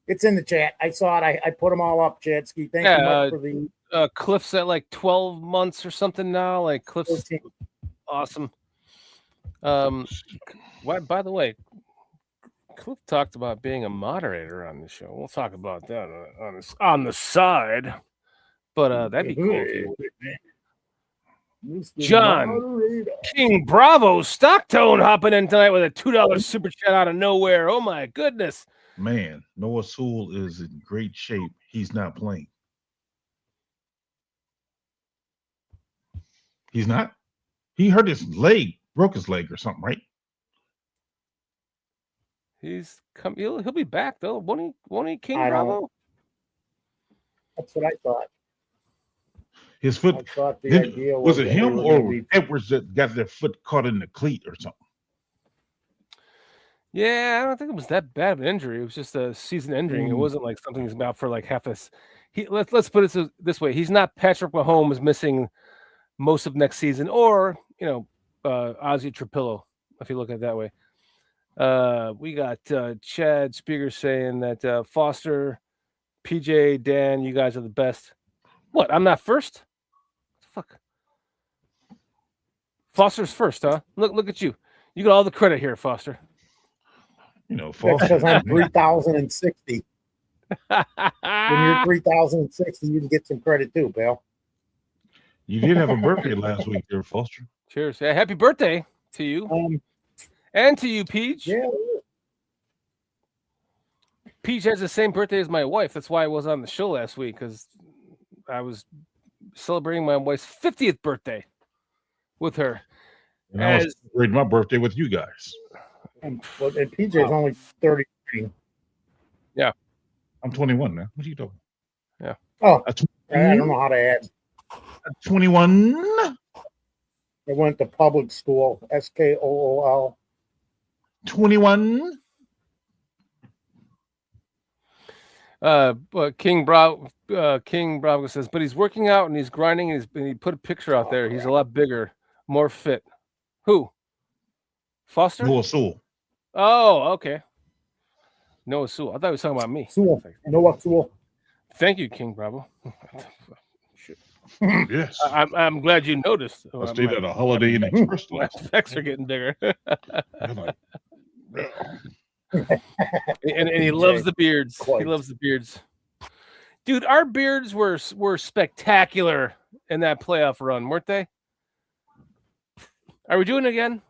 It's in the chat. I saw it. I put them all up, Chadski. Thank you much for the Cliff's at like 12 months or something now. Like Cliff's 14. awesome. By the way, Cliff talked about being a moderator on the show. We'll talk about that on the side. But that'd be cool. If you would. John King Bravo Stocktone hopping in tonight with a $2 super chat out of nowhere. Oh my goodness. Man, Noah Sewell is in great shape. He's not playing. He's not? He hurt his leg, broke his leg or something, right? He'll be back though. Won't he King I don't- Bravo? That's what I thought. His I foot, thought the did- idea was it that him we were gonna or be- Edwards that got their foot caught in the cleat or something? Yeah, I don't think it was that bad of an injury. It was just a season ending. It wasn't like something he's about for like half a. Let's put it this way: he's not Patrick Mahomes missing most of next season, or Ozzie Trapillo, if you look at it that way. We got Chad Spieger saying that Foster, PJ, Dan, you guys are the best. What? I'm not first? Fuck. Foster's first, huh? Look at you. You got all the credit here, Foster. That's Foster. because I'm 3,060. When you're 3,060, you can get some credit too, pal. You did have a birthday last week there, Foster. Cheers. Yeah, happy birthday to you. And to you, Peach. Yeah. Peach has the same birthday as my wife. That's why I was on the show last week, because I was celebrating my wife's 50th birthday with her. And I was celebrating my birthday with you guys. And PJ is only 33. Yeah. I'm 21 now. What are you talking Oh, A I don't know how to add. 21. I went to public school, SKOOL. 21. But King Bravo says, but he's working out and he's grinding and he put a picture out there. He's a lot bigger, more fit. Who? Foster? Noah Sewell. Oh, okay. Noah Sewell. I thought he was talking about me. Sewell. Noah Sewell. Thank you, King Bravo. Shit. Yes. I'm glad you noticed. I stayed at a Holiday Inn Express. My specs are getting bigger. I'm like, and he loves the beards. Quite. He loves the beards. Dude, our beards were spectacular in that playoff run, weren't they? Are we doing it again?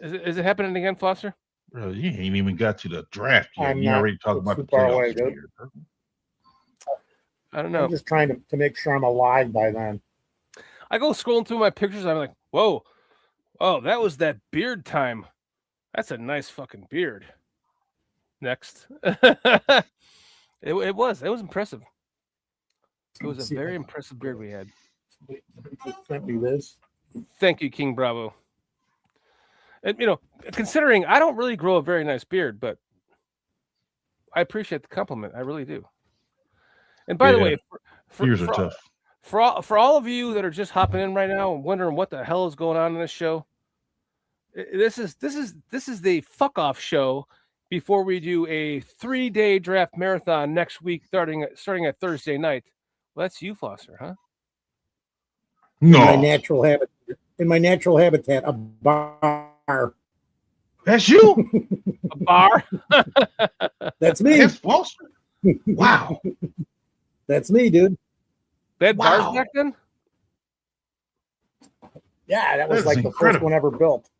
Is it happening again, Foster? bro, you ain't even got to the draft yet. I'm You not already talking about the too far away, playoffs dude. here, bro. I don't know. I'm just trying to make sure I'm alive by then. I go scrolling through my pictures. I'm like, whoa, oh, that was that beard time. That's a nice fucking beard. Next, it was impressive. It was a very impressive beard we had. Sent me this. Thank you, King Bravo. And considering I don't really grow a very nice beard, but I appreciate the compliment. I really do. And by the way, Beards are tough. For all of you that are just hopping in right now and wondering what the hell is going on in this show, this is the fuck off show before we do a 3-day draft marathon next week, starting at Thursday night. Well, that's you, Foster, huh? In my No, natural habitat, a bar. that's you. A bar. That's me. That's Foster. Wow. That's me, dude. They had bars Wow. back then. Yeah, that was That's like the first incredible. one ever built.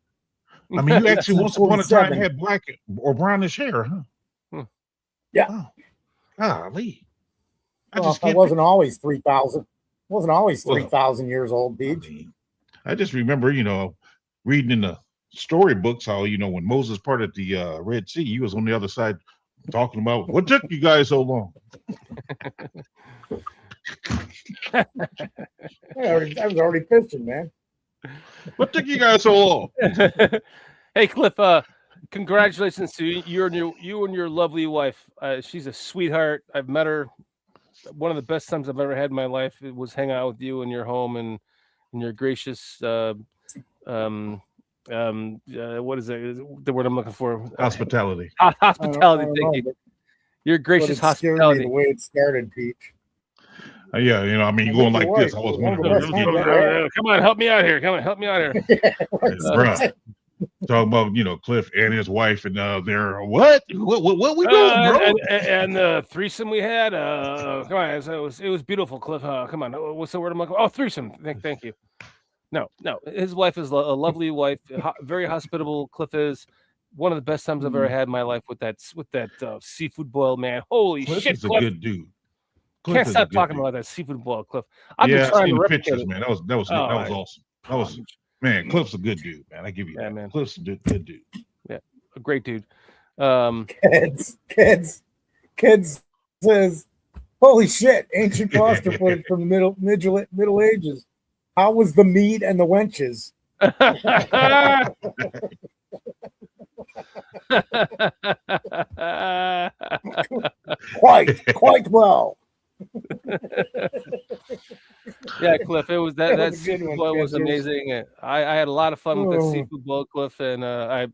I mean, you actually once upon a time 47. had black or brownish hair, huh? Yeah. Wow. Golly. Well, I can't wasn't always 3,000. Wasn't always Well, 3,000 years old, I Beach. mean, I just remember, reading in the storybooks how, when Moses parted the Red Sea, he was on the other side talking about what took you guys so long. I was already fishing, man. What took you guys so long? Hey, Cliff. Congratulations to you and your lovely wife. She's a sweetheart. I've met her. One of the best times I've ever had in my life was hanging out with you in your home and your gracious what is it? The word I'm looking for? Hospitality. Hospitality. I don't Thank you. know, Your but gracious it scared me hospitality. the way it started, Peach. Yeah, I mean, going like this, I was wondering. Come on, help me out here. Come on, help me out here. Bruh. Talking about, Cliff and his wife, and they're what we doing, bro? And the threesome we had. Come on, it was beautiful, Cliff. Come on, what's the word I'm looking for? Oh, threesome. Thank you. No, his wife is a lovely wife, very hospitable. Cliff is one of the best times I've ever had in my life with that seafood boil, man. Holy Cliff shit, is a Cliff! good dude. Cliff Can't is a stop good talking dude. about that seafood boil, Cliff. I've Yeah, been I trying seen to the replicate pictures, it. man. That was awesome. That was man. Cliff's a good dude, man. I give you Yeah, that. man. Cliff's a good dude. A great dude. Kids says, "Holy shit! Ancient Foster footage from the Middle Ages. How was the meat and the wenches? Quite well." Yeah, Cliff. It was that was a good seafood one, boil was Chris. amazing. I had a lot of fun with that Oh. seafood boil, Cliff, and I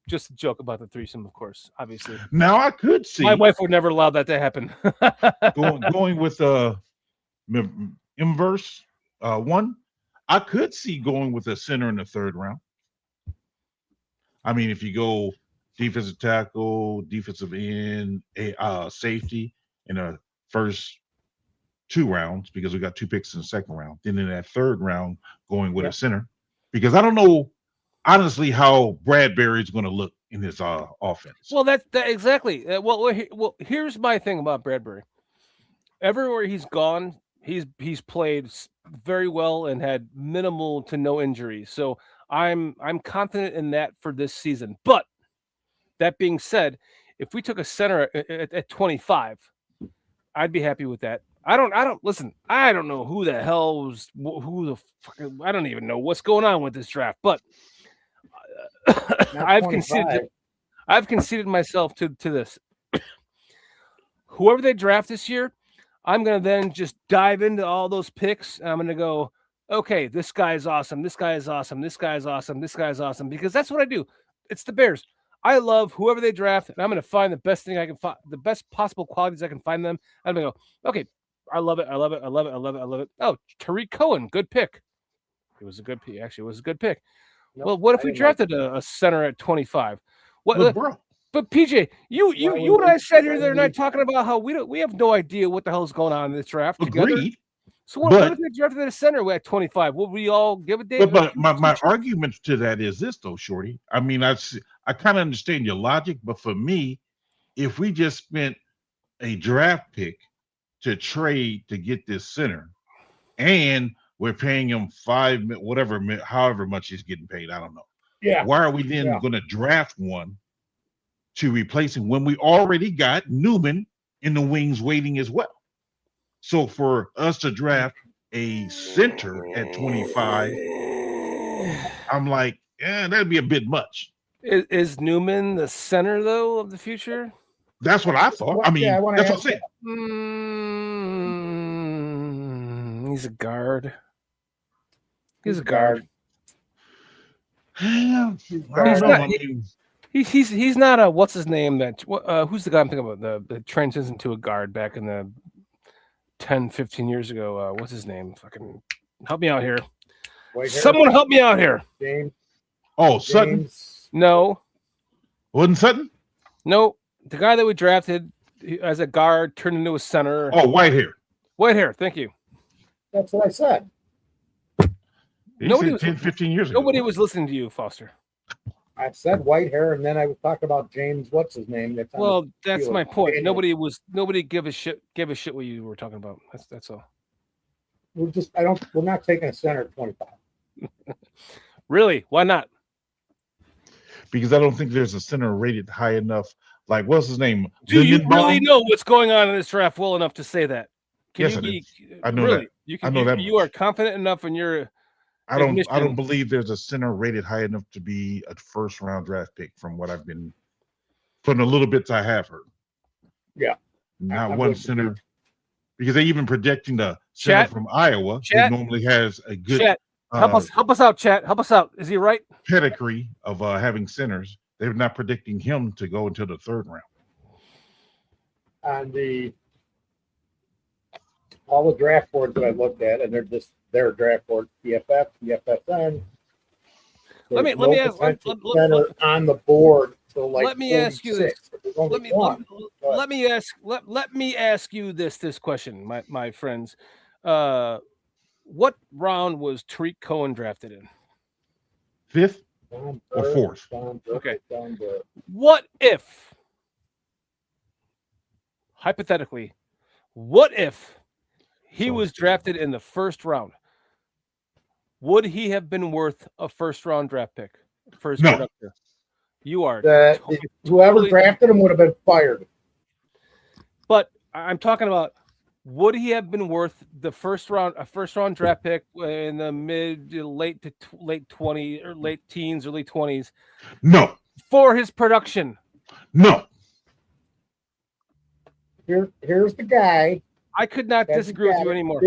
just a joke about the threesome, of course. Obviously, Now I could see my wife would never allow that to happen. going with inverse one. I could see going with a center in the third round. I mean, if you go defensive tackle, defensive end, safety in the first 2 rounds, because we got 2 picks in the second round. Then in that third round, going with a center, because I don't know honestly how Bradbury's going to look in his offense. Well, that exactly. Well, here's my thing about Bradbury. Everywhere he's gone, he's played very well and had minimal to no injuries. So I'm confident in that for this season. But that being said, if we took a center at 25, I'd be happy with that. I don't listen. I don't know who the hell's who the fucking, I don't even know what's going on with this draft, but Not I've 25. conceded myself to this. Whoever they draft this year, I'm gonna then just dive into all those picks. And I'm gonna go, okay, this guy is awesome. This guy is awesome. This guy is awesome. This guy is awesome, because that's what I do. It's the Bears. I love whoever they draft, and I'm going to find the best thing I can find, the best possible qualities I can find them. I'm going to go, okay, I love it. I love it. I love it. I love it. I love it. Oh, Tariq Cohen, good pick. It was a good pick. Actually, it was a good pick. Nope, well, what if I we didn't like drafted a center at 25? What? But bro, But PJ, you would and I we- sat here the why other would night we- talking about how we have no idea what the hell is going on in this draft together. agreed. So what But- if they drafted a center at 25? Would we all give a damn? But my argument to that is this, though, Shorty. I mean, I kind of understand your logic, but for me, if we just spent a draft pick to trade to get this center, and we're paying him however much he's getting paid, I don't know. Yeah. Why are we then Yeah. going to draft one to replace him when we already got Newman in the wings waiting as well? So for us to draft a center at 25, I'm like, yeah, that'd be a bit much. Is Newman the center though of the future? That's what I thought. I mean, Yeah, I wanna that's what I'm ask saying. He's a guard. He's a guard. Yeah, He's I don't know. not- I mean, He's not a, what's his name, that who's the guy I'm thinking about, the transition to a guard back in the 10, 15 years ago. What's his name? Fucking help me out here. Whitehair, Someone help me out here. James. Sutton James. No, wasn't Sutton. no, the guy that we drafted as a guard turned into a center. Oh, Whitehair. White hair. Thank you. That's what I said. He Nobody said was- 10, 15 years ago. Nobody was listening to you, Foster. I said white hair, and then I was talking about James. What's his name? That's on Well, that's field. my point. Daniel. Nobody gave a shit what you were talking about. That's all. We're not taking a center at 25. Really? Why not? Because I don't think there's a center rated high enough. Like, what's his name? Do you Lindenbaum? really know what's going on in this draft well enough to say that? Yes, you I be I know really? that. You I can. know that You much. are confident enough in your. I don't admission. believe there's a center rated high enough to be a first round draft pick from what I've been from the little bits I have heard. Yeah. Not I'm one with you. center, because they even projecting the center Chat. from Iowa, Chat. who normally has a good Chat, help us out, chat. Help us out. Is he right? pedigree of having centers. They're not predicting him to go into the third round. On all the draft boards that I looked at, and their draft board, PFF, PFSN. Let me there's ask- potential let- center on the board till like Let me ask you this. 46. There's only Let me one. let me ask you this question, my friends. What round was Tariq Cohen drafted in? Fifth Don or Burke, fourth? Don Burke, Okay. Don Burke. What if, hypothetically, what if he So- was drafted in the first round? Would he have been worth a first round draft pick for his No. production? You are, That whoever totally- drafted him would have been fired. but I'm talking about, would he have been worth a first round draft pick in the late 20s or late teens, early 20s No, for his production? no. Here's the guy. I could not Has he disagree with got you it? anymore.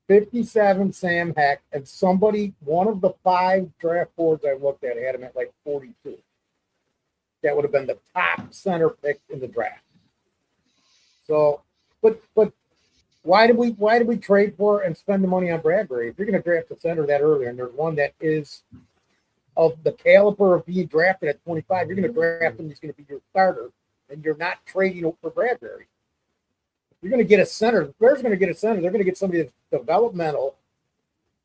57 Sam Heck, and one of the 5 draft boards I looked at had him at like 42. That would have been the top center pick in the draft. So, but why did we trade for and spend the money on Bradbury? If you're going to draft a center that early, and there's one that is of the caliber of being drafted at 25, you're going to draft him. He's going to be your starter, and you're not trading for Bradbury. You're going to get a center. The Bears are going to get a center. They're going to get somebody that's developmental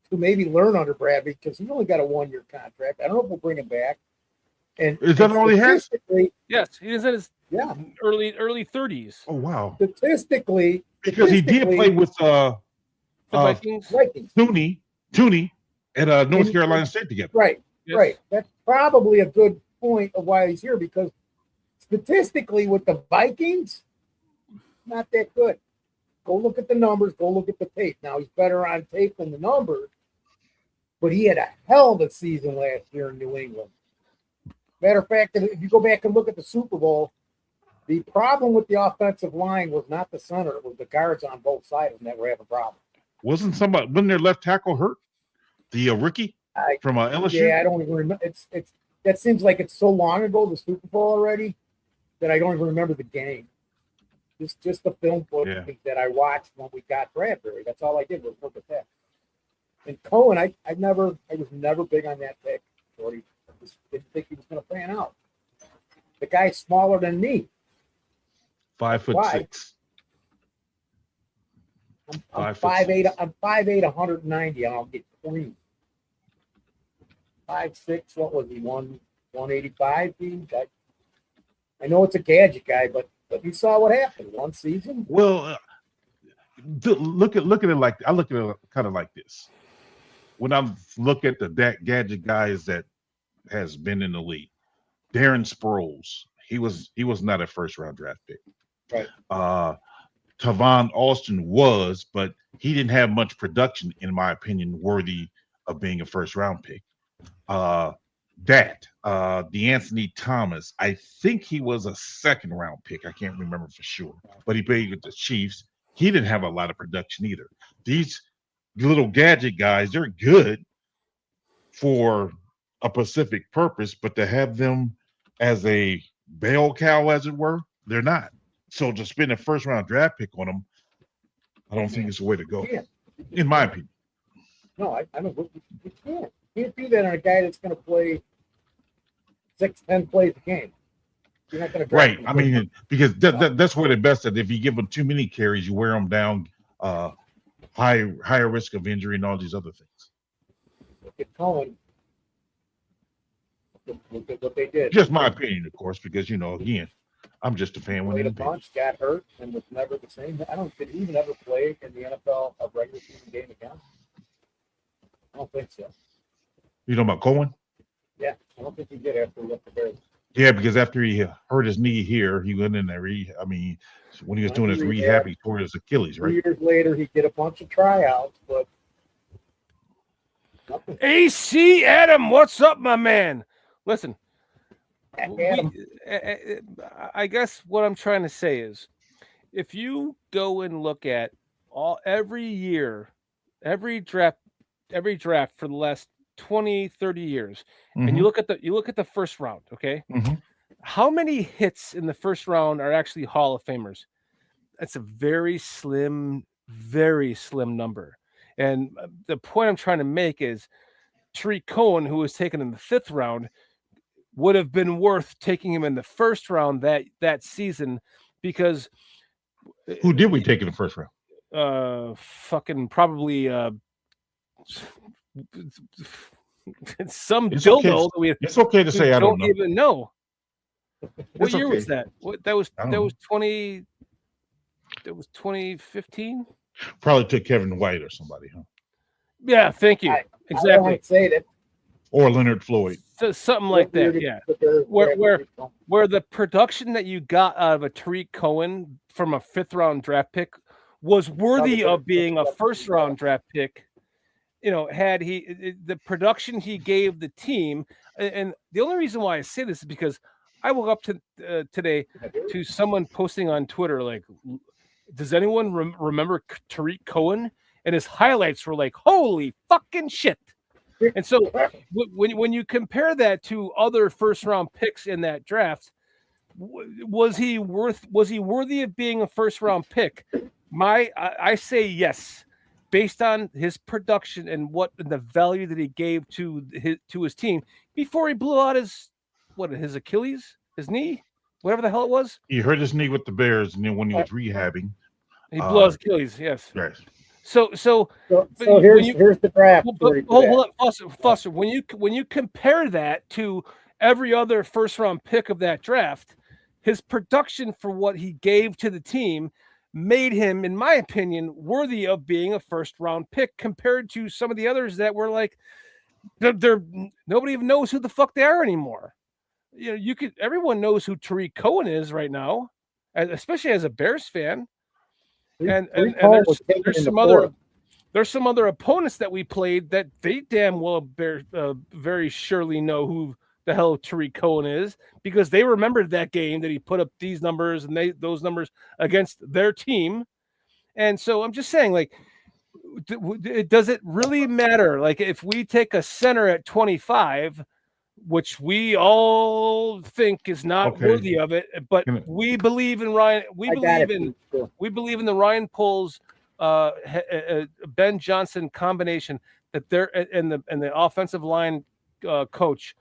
to maybe learn under Bradbury, because he's only got a 1-year contract. I don't know if we'll bring him back. And Is that all he has? statistically, Yes, he is in his yeah, early 30s. Oh wow. statistically, Because he did play with The Vikings. Vikings. Tooney at North And- Carolina State together. Right, Yes. right. That's probably a good point of why he's here, because statistically with the Vikings, not that good. Go look at the numbers. Go look at the tape. Now he's better on tape than the numbers, but he had a hell of a season last year in New England. Matter of fact, if you go back and look at the Super Bowl, the problem with the offensive line was not the center; it was the guards on both sides that were having problems. Wasn't their left tackle hurt? The rookie from LSU. Yeah, I don't even remember. It's that seems like it's so long ago, the Super Bowl already, that I don't even remember the game. Just the film footage that I watched when we got Bradbury. That's all I did was look at that. And Cohen, I was never big on that pick. Jordy, just didn't think he was going to pan out. The guy's smaller than me. 5'6". I'm 5'8". I'm 5'8", 190, and I'll get clean. 5'6". What was he? 185. I know it's a gadget guy, but you saw what happened one season. Well, look at it like I look at it kind of like this. When I look at the gadget guys that has been in the league, Darren Sproles, he was not a first round draft pick. Right. Tavon Austin was, but he didn't have much production, in my opinion, worthy of being a first round pick. DeAnthony Thomas, I think he was a second round pick. I can't remember for sure, but he played with the Chiefs. He didn't have a lot of production either. These little gadget guys, they're good for a specific purpose, but to have them as a bell cow, as it were, they're not. So to spend a first round draft pick on them, I don't think it's the way to go, in my opinion. No, I don't. You can't. You can't do that on a guy that's going to play 6-10 plays a game. You're not going to. Right. I mean, because that's where the best at. If you give them too many carries, you wear them down. Higher risk of injury and all these other things. Look at Cohen. Look at what they did. Just my opinion, of course, because again, I'm just a fan. Played a bunch, got hurt, and was never the same. I don't think he even ever played in the NFL a regular season game again. I don't think so. You know about Cohen? Yeah, I don't think he did after he left the Bears. Yeah, because after he hurt his knee here, he went in there. When he was doing his rehab, he tore his Achilles, right? 3 years later, he did a bunch of tryouts, but nothing. AC Adam, what's up, my man? Listen, I guess what I'm trying to say is, if you go and look at every year, every draft for the last 20, 30 years, and you look at the first round, okay? How many hits in the first round are actually Hall of Famers? That's a very slim number. And the point I'm trying to make is Tariq Cohen, who was taken in the 5th round, would have been worth taking him in the 1st round that season, because who did we take in the 1st round? Fucking probably some it's dildo okay. It's okay to say I don't know. Even know. What year okay. was that? That was 2015. Probably took Kevin White or somebody, huh? Yeah, thank you. Exactly. I don't want to say that. Or Leonard Floyd. So, something like that. Yeah. Where the production that you got out of a Tariq Cohen from a 5th round draft pick was worthy of being a 1st round draft pick. Had the production he gave the team, and the only reason why I say this is because I woke up today to someone posting on Twitter like, does anyone remember Tariq Cohen? And his highlights were like, holy fucking shit. And so when you compare that to other 1st round picks in that draft, was he worthy of being a 1st round pick? I say yes, based on his production and the value that he gave to his team before he blew out his Achilles, his knee, whatever the hell it was. He hurt his knee with the Bears, and then when he was rehabbing, he blew out his Achilles. Yes. Right. So here's the draft. Hold on, Foster. When you compare that to every other 1st round pick of that draft, his production for what he gave to the team made him, in my opinion, worthy of being a 1st round pick compared to some of the others that were like, nobody even knows who the fuck they are anymore. Everyone knows who Tariq Cohen is right now. especially as a Bears fan. And Cole was taken there's in some the other fourth. there's some other opponents that we played that they damn well very surely know who the hell Tariq Cohen is, because they remembered that game that he put up these numbers and those numbers against their team. And so I'm just saying, like, does it really matter? Like, if we take a center at 25, which we all think is not Okay. worthy of it, but we believe in Ryan. We believe in the Ryan Poles, Ben Johnson combination, that they're and the offensive line coach.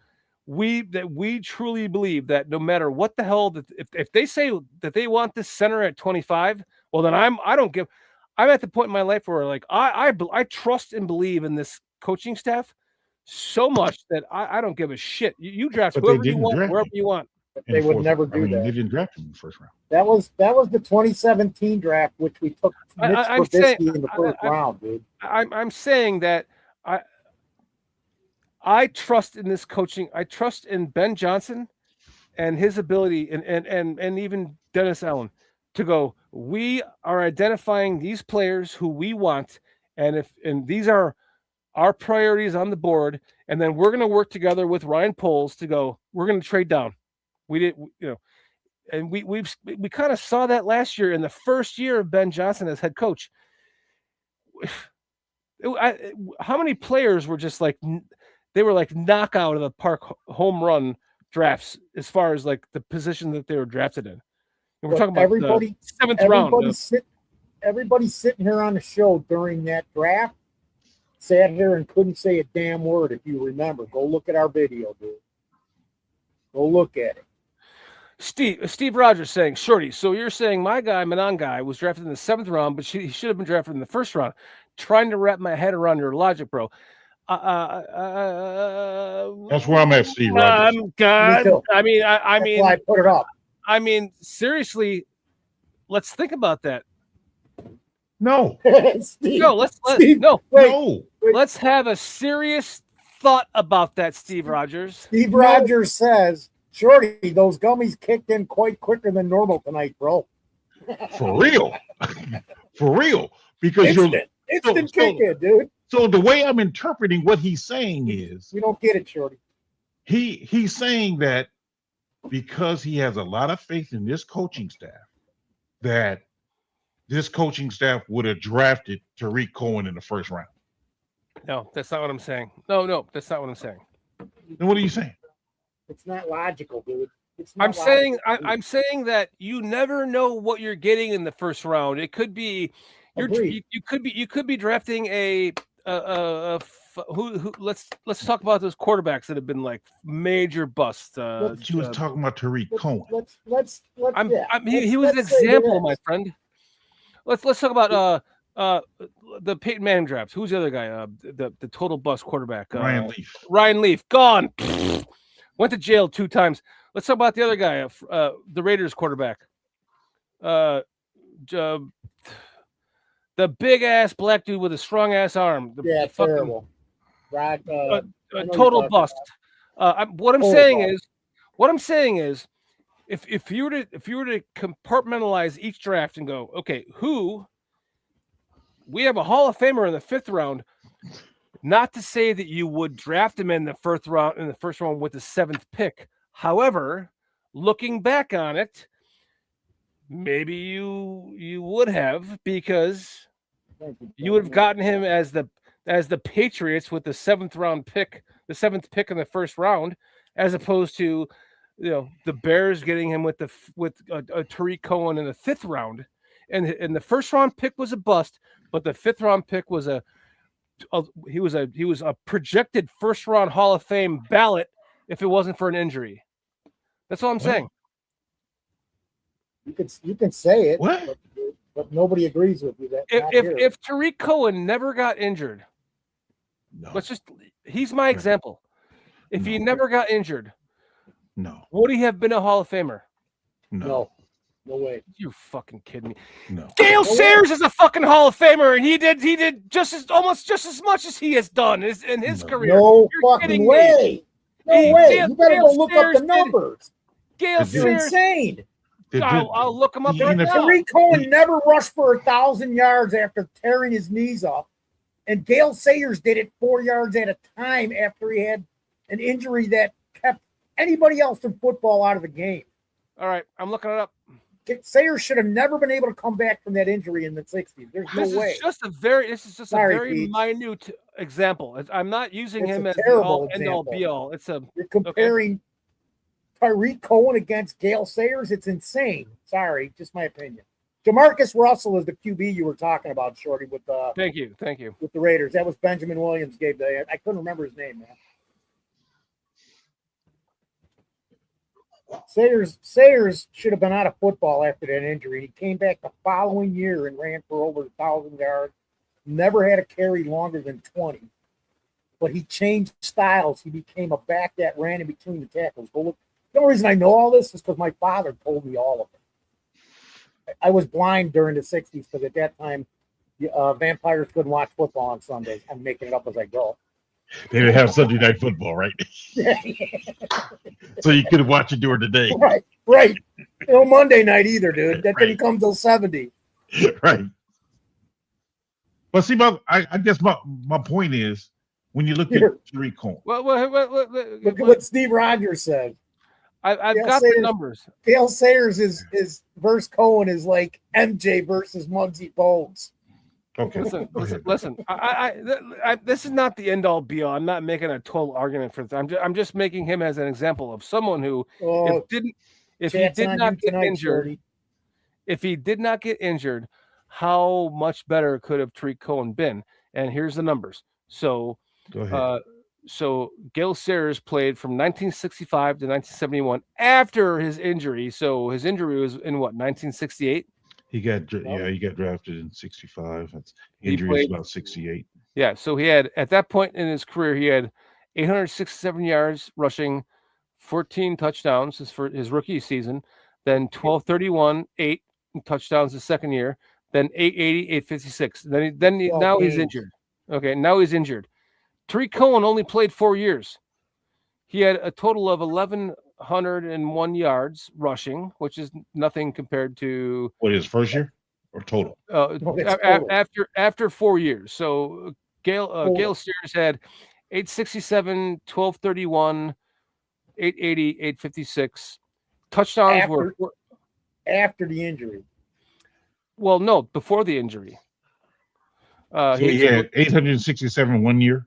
We truly believe that no matter what the hell, that if they say that they want this center at 25, well, then I'm at the point in my life where, like, I trust and believe in this coaching staff so much that I don't give a shit. You draft But whoever they you didn't want, draft wherever him you want. in They the would fourth never round. do that. They didn't draft him in the first round. That was the 2017 draft, which we took Mitch I'm saying- Trubisky in the first round, dude. I'm saying that I trust in this coaching. I trust in Ben Johnson and his ability, and even Dennis Allen, to go, we are identifying these players who we want, and these are our priorities on the board, and then we're going to work together with Ryan Poles to go, we're going to trade down. And we kind of saw that last year in the first year of Ben Johnson as head coach. How many players were just like, they were like knockout of the park home run drafts as far as like the position that they were drafted in? And we're talking about the seventh round. Everybody sitting here on the show during that draft sat here and couldn't say a damn word. If you remember, go look at our video, dude. Go look at it. Steve Rogers saying, Shorty, so you're saying my guy, Manon guy, was drafted in the 7th round, but he should have been drafted in the 1st round. Trying to wrap my head around your logic, bro. That's where I'm at, Steve Rogers. Me too. I mean, That's why I put it up. I mean, seriously, let's think about that. No. Steve, No, let's have a serious thought about that, Steve Rogers. Steve Rogers says, Shorty, those gummies kicked in quite quicker than normal tonight, bro. For real. For real. Because instant kick in, dude. So the way I'm interpreting what he's saying is, you don't get it, Shorty. He's saying that because he has a lot of faith in this coaching staff, that this coaching staff would have drafted Tariq Cohen in the 1st round. No, that's not what I'm saying. No, that's not what I'm saying. Then what are you saying? It's not logical, dude. I'm saying that you never know what you're getting in the 1st round. It could be you could be drafting who let's talk about those quarterbacks that have been like major busts. She was talking about Tariq Cohen. He was an example, my friend. Let's talk about the Peyton Manning draft. Who's the other guy? The total bust quarterback. Ryan Leaf. Ryan Leaf, gone. Went to jail 2 times. Let's talk about the other guy, the Raiders quarterback. The big ass black dude with a strong ass arm. Terrible. Right. Total bust. What I'm saying is, if you were to compartmentalize each draft and go, okay, we have a Hall of Famer in the 5th round. Not to say that you would draft him in the 1st round with the 7th pick. However, looking back on it, maybe you would have, because you would have gotten him as the Patriots with the 7th round pick, the 7th pick in the 1st round, as opposed to the Bears getting him with a Tariq Cohen in the 5th round, and the 1st round pick was a bust, but the 5th round pick was he was a projected 1st round Hall of Fame ballot if it wasn't for an injury. That's all I'm saying. You can say it, What? but nobody agrees with you. That if Tariq Cohen never got injured, he's my example. If he never got injured, would he have been a Hall of Famer? No way. You're fucking kidding me. No. Dale Sayers is a fucking Hall of Famer, and he did almost just as much as he has done in his career. No fucking way. No way. You better go look up the numbers. You're insane. I'll look him up the right NFL now. Tariq Cohen never rushed for 1,000 yards after tearing his knees up, and Gale Sayers did it 4 yards at a time after he had an injury that kept anybody else in football out of the game. All right, I'm looking it up. Sayers should have never been able to come back from that injury in the 60s. There's no This way. is just a very Sorry, very Pete. minute example. I'm not using It's him a as the terrible end all example. be all. It's a You're comparing Tariq Cohen against Gale Sayers. It's insane. Sorry, just my opinion. Jamarcus Russell is the QB you were talking about, Shorty, with the thank you. with the Raiders. That was Benjamin Williams gave the. I couldn't remember his name, man. Sayers should have been out of football after that injury. He came back the following year and ran for over 1,000 yards. Never had a carry longer than 20. But he changed styles. He became a back that ran in between the tackles. The only reason I know all this is because my father told me all of it. I was blind during the 60s because at that time, vampires couldn't watch football on Sundays. I'm making it up as I go. They didn't have Sunday night football, right? So you could watch it during the day. Right. No Monday night either, dude. That Right. didn't come till 70. Right. But see, I guess my point is when you look at Tariq Cohen. Well, Look at what Steve Rogers said. I've Gale got Sayers, the numbers. Gale Sayers is versus Cohen is like MJ versus Muggsy Bogues. Okay. Listen. This is not the end all be all. I'm not making a total argument for this. I'm just making him as an example of someone who, Oh, if he chat's did on not you get tonight, injured, Shorty. if he did not get injured, how much better could have Tariq Cohen been? And here's the numbers. So, Go ahead. so Gale Sayers played from 1965 to 1971 after his injury. So his injury was in what, 1968? He got drafted in 65. That's He injury is played- about 68. Yeah, so he had at that point in his career, he had 867 yards rushing, 14 touchdowns for his rookie season, then 1231, 8 touchdowns the second year, then 880, 856. Now he's games. injured. Okay, now he's injured. Tariq Cohen only played 4 years. He had a total of 1,101 yards rushing, which is nothing compared to What, his first year or total? No, it's total. after 4 years. So Gale Sayers had 867, 1231, 880, 856. Touchdowns were after the injury. well, no, before the injury. So he had 867 1 year.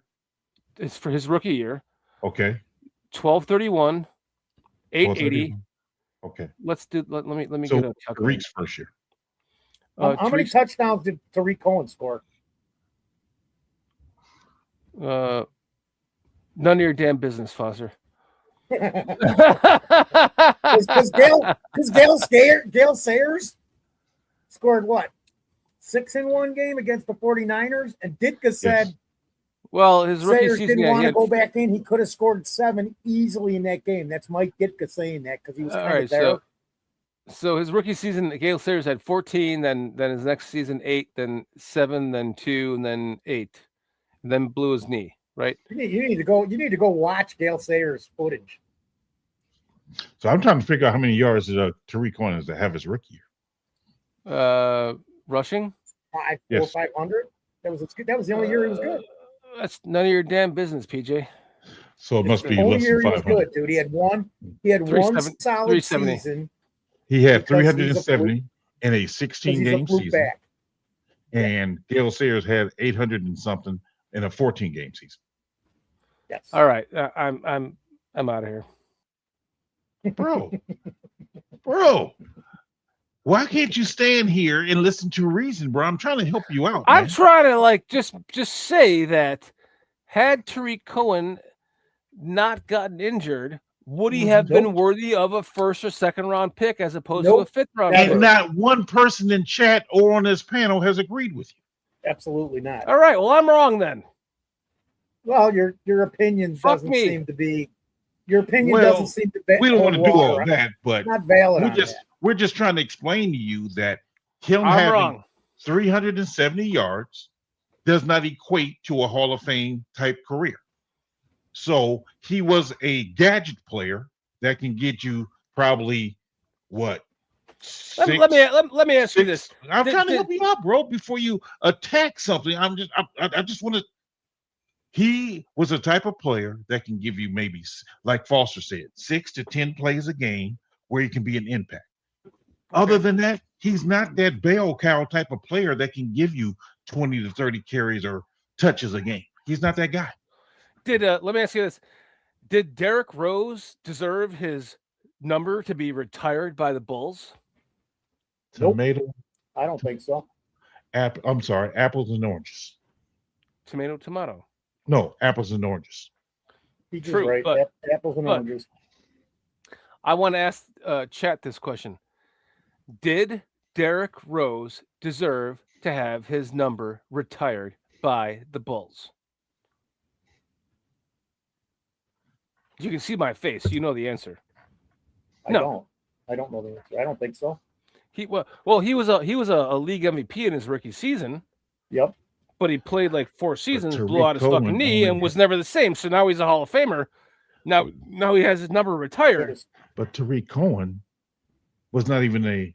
It's for his rookie year. Okay. 1231, 880. Okay. Let me So get a calculator. Tariq's first year. How many touchdowns did Tariq Cohen score? None of your damn business, Foster. Because Gale Sayers scored what? 6 in one game against the 49ers, and Ditka said well, his rookie Sayers season, didn't want he to had, go back in. He could have scored 7 easily in that game. That's Mike Ditka saying that because he was all kind right. of there. So his rookie season, Gale Sayers had 14, then his next season 8, then 7, then 2, and then 8, and then blew his knee. Right. You need to go watch Gale Sayers footage. So I'm trying to figure out how many yards did Tariq Cohen has to have his rookie year. Rushing. 500. That was the only year he was good. That's none of your damn business, PJ. So it must be The only less year than he was 500. good, dude. He had one solid 370. season. He had Because he's a 370 in a 16 He's a game fluke season, back. and Gale Sayers had 800 and something in a 14 game season. Yes. All right, I'm out of here. Bro, why can't you stand here and listen to reason, bro? I'm trying to help you out. I'm man. trying to just say that had Tariq Cohen not gotten injured, would he have been worthy of a first or second round pick as opposed to a fifth round And pick? not one person in chat or on this panel has agreed with you. Absolutely not. All right, well, I'm wrong then. Well, your opinion Fuck doesn't me. seem to be. Your opinion Well, doesn't seem to be. We don't want to do all that, but Not valid. we're just trying to explain to you that him I'm having wrong. 370 yards does not equate to a Hall of Fame type career. So he was a gadget player that can get you probably what Let me ask you this. I'm trying to help you out, bro. Before you attack something, I just want to. He was a type of player that can give you maybe, like Foster said, 6 to 10 plays a game where he can be an impact. Other than that, he's not that bell cow type of player that can give you 20 to 30 carries or touches a game. He's not that guy. Let me ask you this. Did Derrick Rose deserve his number to be retired by the Bulls? Tomato. I don't think so. I'm sorry, apples and oranges. Tomato. No, apples and oranges. He's True, right. but- Apples and oranges. I want to ask chat this question. Did Derrick Rose deserve to have his number retired by the Bulls? You can see my face. You know the answer. No. I don't know the answer. I don't think so. He was a league MVP in his rookie season. Yep. But he played like 4 seasons, Tariq blew out his fucking Cohen knee, only and was never the same. So now he's a Hall of Famer. Now he has his number retired. But Tariq Cohen was not even a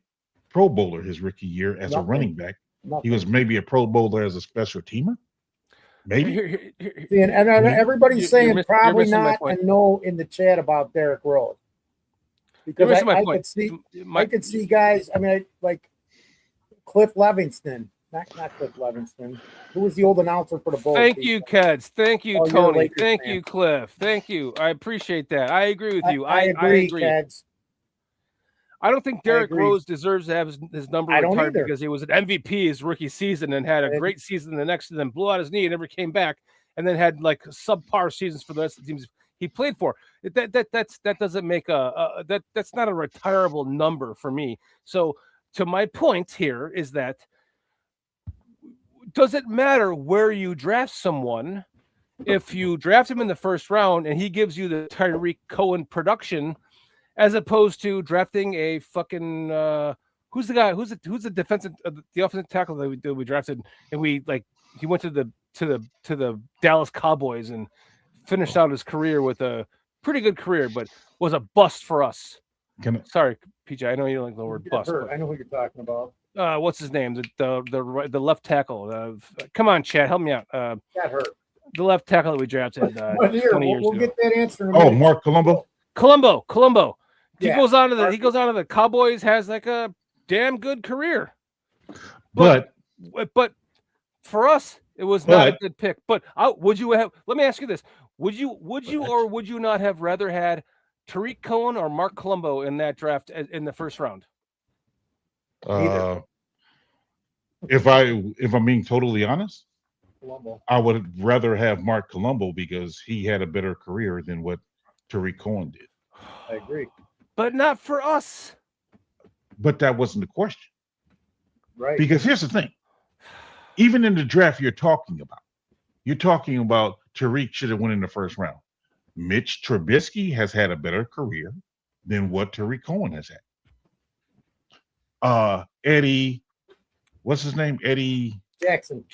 Pro Bowler his rookie year as a running back. He was maybe a Pro Bowler as a special teamer. Maybe. See, and everybody's saying probably not and no in the chat about Derrick Rose. Because I could see guys. I mean, like Cliff Levingston, not Cliff Levingston. Who was the old announcer for the Bulls? Thank you, Keds. Thank you, Tony. Thank fan. you, Cliff. Thank you. I appreciate that. I agree with you. I agree, Keds. I don't think Derrick Rose deserves to have his number retired either. because he was an MVP his rookie season and had a great season the next, and then blew out his knee and never came back, and then had like subpar seasons for the rest of the teams he played for. That doesn't make that's not a retirable number for me. So to my point here is that does it matter where you draft someone? If you draft him in the first round and he gives you the Tariq Cohen production, as opposed to drafting a fucking who's the guy who's the defensive the offensive tackle that we drafted, and he went to the Dallas Cowboys and finished out his career with a pretty good career, but was a bust for us. Sorry, PJ, I know you don't like the word bust. I know who you're talking about. What's his name? The left tackle. Come on, Chad, help me out. Got hurt. The left tackle that we drafted 20 years we'll ago. get that answer in a minute. Mark Colombo. Colombo. He Yeah. goes on to the Cowboys, has like a damn good career. But for us, it was not a good pick. But would you have? Let me ask you this: Would you or would you not have rather had Tariq Cohen or Mark Colombo in that draft in the first round? If I'm being totally honest, Colombo. I would rather have Mark Colombo because he had a better career than what Tariq Cohen did. I agree. But not for us. But that wasn't the question. Right. Because here's the thing. Even in the draft you're talking about Tariq should have won in the first round. Mitch Trubisky has had a better career than what Tariq Cohen has had. Eddie, what's his name? Eddie Jackson.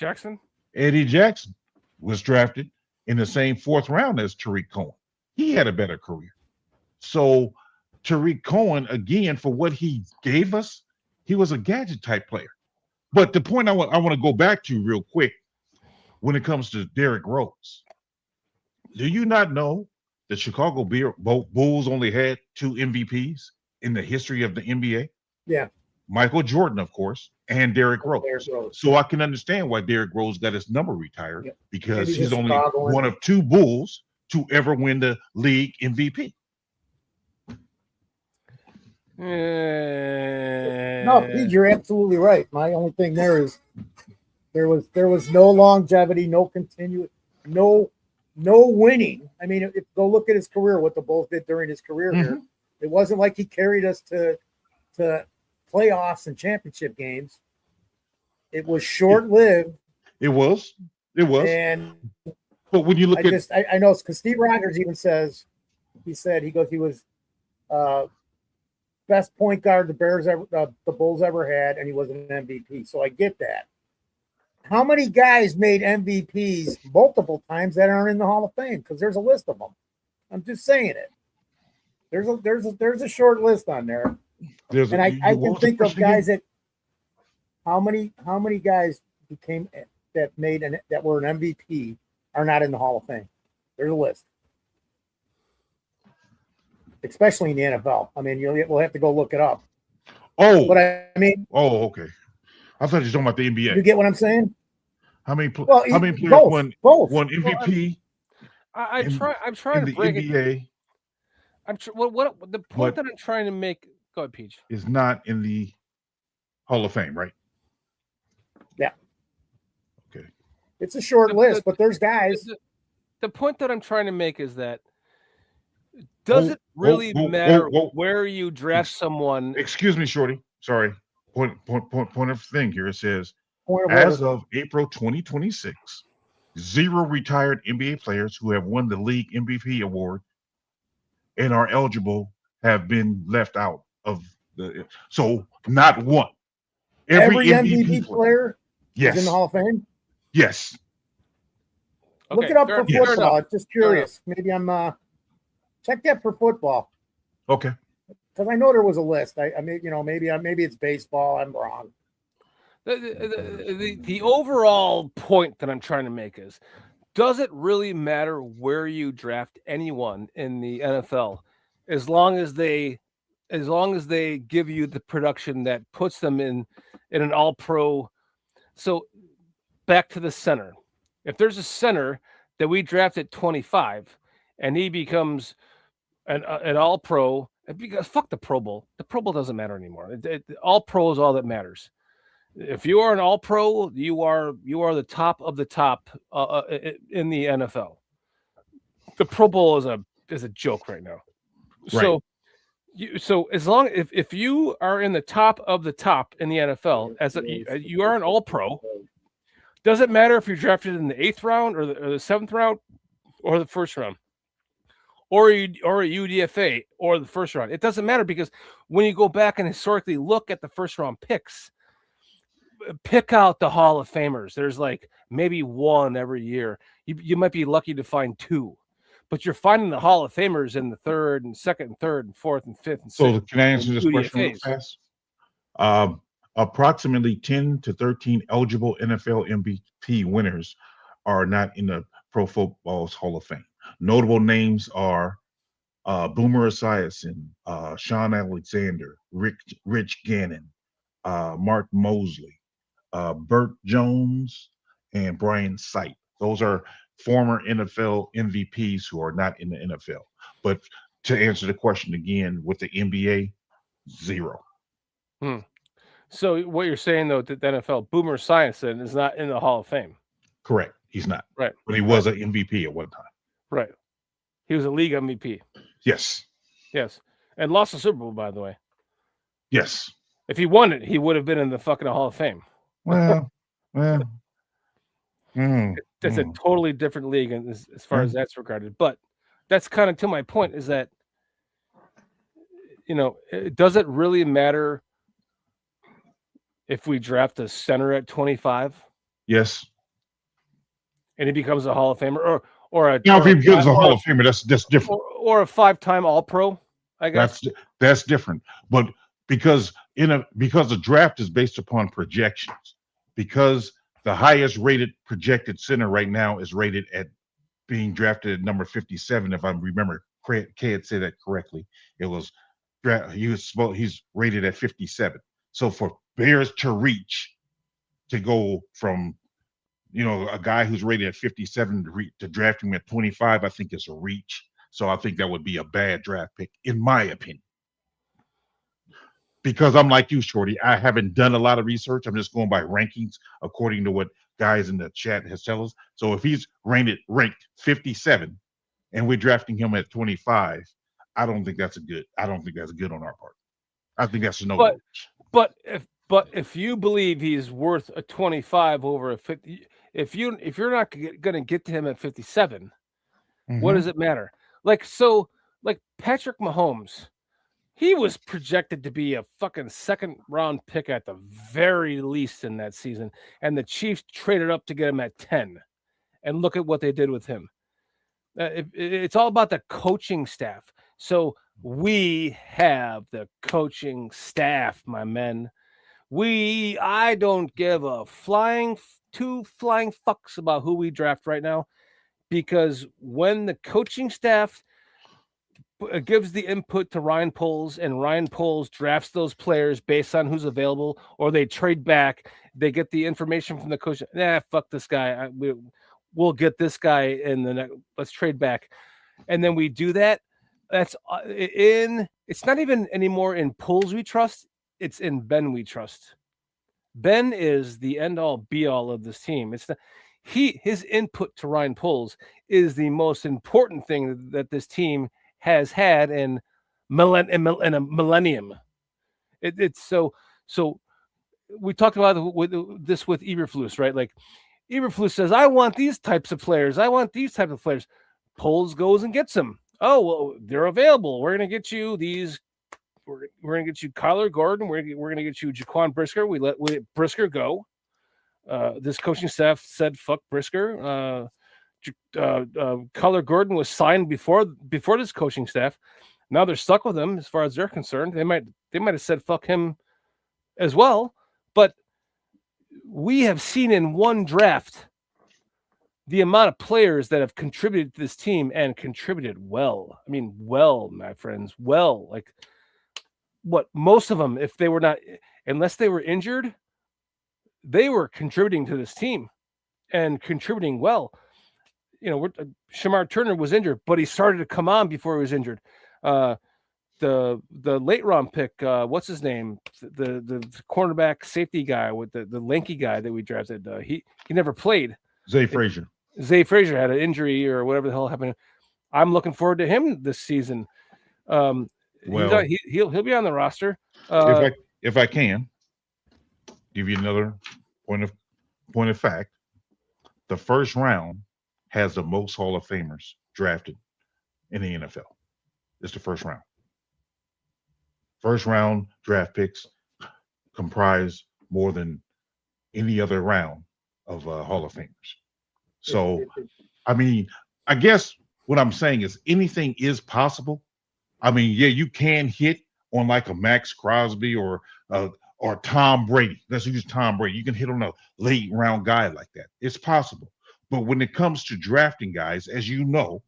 Eddie Jackson was drafted in the same 4th round as Tariq Cohen. He had a better career. So Tariq Cohen, again, for what he gave us, he was a gadget type player. But the point I want to go back to real quick when it comes to Derrick Rose. Do you not know the Chicago Bulls only had 2 MVPs in the history of the NBA? Yeah. Michael Jordan, of course, and Derrick Rose. Derrick Rose. So I can understand why Derrick Rose got his number retired because Maybe he's only Chicago one of 2 Bulls to ever win the league MVP. No, Pete, you're absolutely right. My only thing there is there was no longevity, no continuous, no winning. I mean, if go look at his career, what the Bulls did during his career here, it wasn't like he carried us to playoffs and championship games. It was short-lived. It was. And but when you look I know because Steve Rogers even says he was best point guard the Bulls ever had, and he was an MVP. So I get that. How many guys made MVPs multiple times that aren't in the Hall of Fame? Because there's a list of them. I'm just saying it. There's a short list on there. There's And I what can was the think of question again? guys that how many guys became that were an MVP are not in the Hall of Fame. There's a list, especially in the NFL. I mean, we'll have to go look it up. Oh, But I mean, okay. I thought you were talking about the NBA. you get what I'm saying? How many players both. won MVP I'm trying in to the break it. NBA, What the point But- that I'm trying to make? Go ahead, Peach. is not in the Hall of Fame, right? Yeah. Okay. It's a short The- list, the- but there's guys. The point that I'm trying to make is that does it Whoa, really whoa, matter whoa. where you draft someone? Excuse me, Shorty. Sorry. Point of thing here. It says, Point of as order. of April 2026, 0 retired NBA players who have won the league MVP award and are eligible have been left out of the. So not one. Every MVP player Yes. is in the Hall of Fame. Yes. Look Okay, it up fair- for fair football. enough. Just curious. Maybe I'm check that for football Okay. because I know there was a list. I mean, maybe it's baseball. I'm wrong. The overall point that I'm trying to make is, does it really matter where you draft anyone in the NFL, as long as they give you the production that puts them in an All-Pro? So back to the center. If there's a center that we draft at 25 and he becomes an All-Pro, because fuck the Pro Bowl. The Pro Bowl doesn't matter anymore. All-Pro is all that matters. If you are an All-Pro, you are the top of the top in the NFL. The Pro Bowl is a joke right now. Right. So as long if you are in the top of the top in the NFL you are an All-Pro, doesn't matter if you're drafted in the 8th round or the 7th round or the 1st round, or a UDFA or the 1st round. It doesn't matter, because when you go back and historically look at the 1st round picks, pick out the Hall of Famers. There's like maybe one every year. You might be lucky to find 2, but you're finding the Hall of Famers in the 3rd and 2nd and 3rd and 4th and 5th and 6th. So can I answer this question real UDFAs. fast? Approximately 10 to 13 eligible NFL MVP winners are not in the Pro Football's Hall of Fame. Notable names are Boomer Esiason, Sean Alexander, Rich Gannon, Mark Mosley, Burt Jones, and Brian Sipe. Those are former NFL MVPs who are not in the NFL. But to answer the question again, with the NBA, 0. So what you're saying, though, that the NFL, Boomer Esiason is not in the Hall of Fame. Correct. He's not. Right. But he was an MVP at one time. Right. He was a league MVP. Yes. Yes. And lost the Super Bowl, by the way. Yes. If he won it, he would have been in the fucking Hall of Fame. Well. That's a totally different league as far as that's regarded. But that's kind of to my point, is that, does it really matter if we draft a center at 25 Yes. and he becomes a Hall of Famer, or a Now, if he becomes a Hall of Famer, that's different. or a 5-time All-Pro, I guess. That's different. But because the draft is based upon projections, because the highest rated projected center right now is rated at being drafted at number 57. If I remember, Kay had said that correctly. It was he's rated at 57. So for Bears to go from a guy who's rated at 57 to draft him at 25, I think is a reach. So I think that would be a bad draft pick, in my opinion. Because I'm like you, Shorty. I haven't done a lot of research. I'm just going by rankings according to what guys in the chat has told us. So if he's ranked 57 and we're drafting him at 25, I don't think that's good on our part. I think that's a no. But if you believe he's worth a 25 over a 50, if you're not going to get to him at 57, what does it matter? Like Patrick Mahomes, he was projected to be a fucking 2nd round pick at the very least in that season, and the Chiefs traded up to get him at 10. And look at what they did with him. It's all about the coaching staff. So We have the coaching staff, my men. I don't give a two flying fucks about who we draft right now, because when the coaching staff gives the input to Ryan Poles, and Ryan Poles drafts those players based on who's available, or they trade back, they get the information from the coach. Fuck this guy. We'll get this guy let's trade back. And then we do that. That's it's not even anymore in Poles we trust. It's in Ben we trust. Ben is the end all be all of this team. It's his input to Ryan Poles is the most important thing that this team has had in a millennium. It's so we talked about this with Eberflus, right? Like Eberflus says, I want these types of players. Poles goes and gets them. Oh, well, they're available. We're going to get you these. We're going to get you Kyler Gordon. We're going to get you Jaquan Brisker. We let Brisker go. This coaching staff said, fuck Brisker. Kyler Gordon was signed before this coaching staff. Now they're stuck with him as far as they're concerned. They might have said fuck him as well. But we have seen in one draft the amount of players that have contributed to this team and contributed well. I mean, well, my friends, well, like what most of them, if they were not, unless they were injured, they were contributing to this team and contributing well. You know, Shamar Turner was injured, but he started to come on before he was injured. The late round pick, what's his name? The cornerback safety guy with the lanky guy that we drafted. He never played. Zay Frazier. Zay Frazier had an injury or whatever the hell happened. I'm looking forward to him this season. He'll be on the roster. If I can give you another point of fact, the first round has the most Hall of Famers drafted in the NFL. It's the first round. First round draft picks comprise more than any other round of Hall of Famers. So, I mean, I guess what I'm saying is anything is possible. I mean, yeah, you can hit on like a Max Crosby or Tom Brady. Let's use Tom Brady. You can hit on a late round guy like that. It's possible. But when it comes to drafting guys, as you know,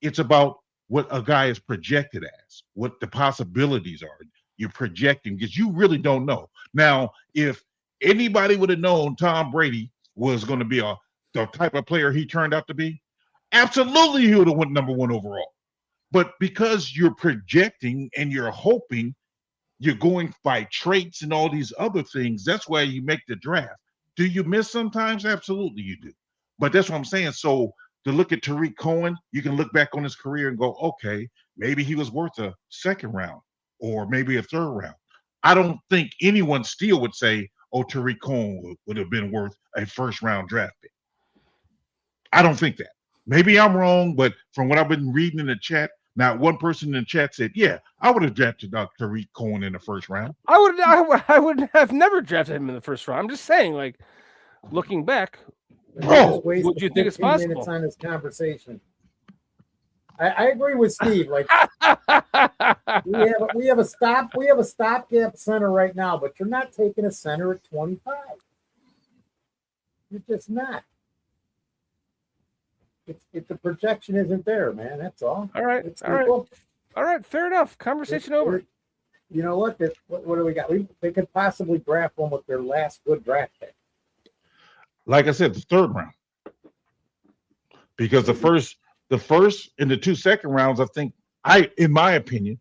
it's about what a guy is projected as, what the possibilities are. You're projecting because you really don't know. Now, if anybody would have known Tom Brady was going to be the type of player he turned out to be, absolutely he would have went number one overall. But because you're projecting and you're hoping, you're going by traits and all these other things, that's why you make the draft. Do you miss sometimes? Absolutely you do. But that's what I'm saying. So to look at Tariq Cohen, you can look back on his career and go, okay, maybe he was worth a second round or maybe a third round. I don't think anyone still would say, oh, Tariq Cohen would have been worth a first round draft pick. I don't think that. Maybe I'm wrong, but from what I've been reading in the chat, not one person in the chat said, yeah, I would have drafted Tariq Cohen in the first round. I would have never drafted him in the first round. I'm just saying, like, looking back, would you think it's possible? On this conversation. I agree with Steve. Like we have a stopgap center right now, but you're not taking a center at 25. You're just not. If the projection isn't there, man, that's all. All right. All right. Fair enough. Conversation over. You know what? What do we got? They could possibly draft one with their last good draft pick. Like I said, the third round. Because the first and the 2 second rounds, I think, in my opinion,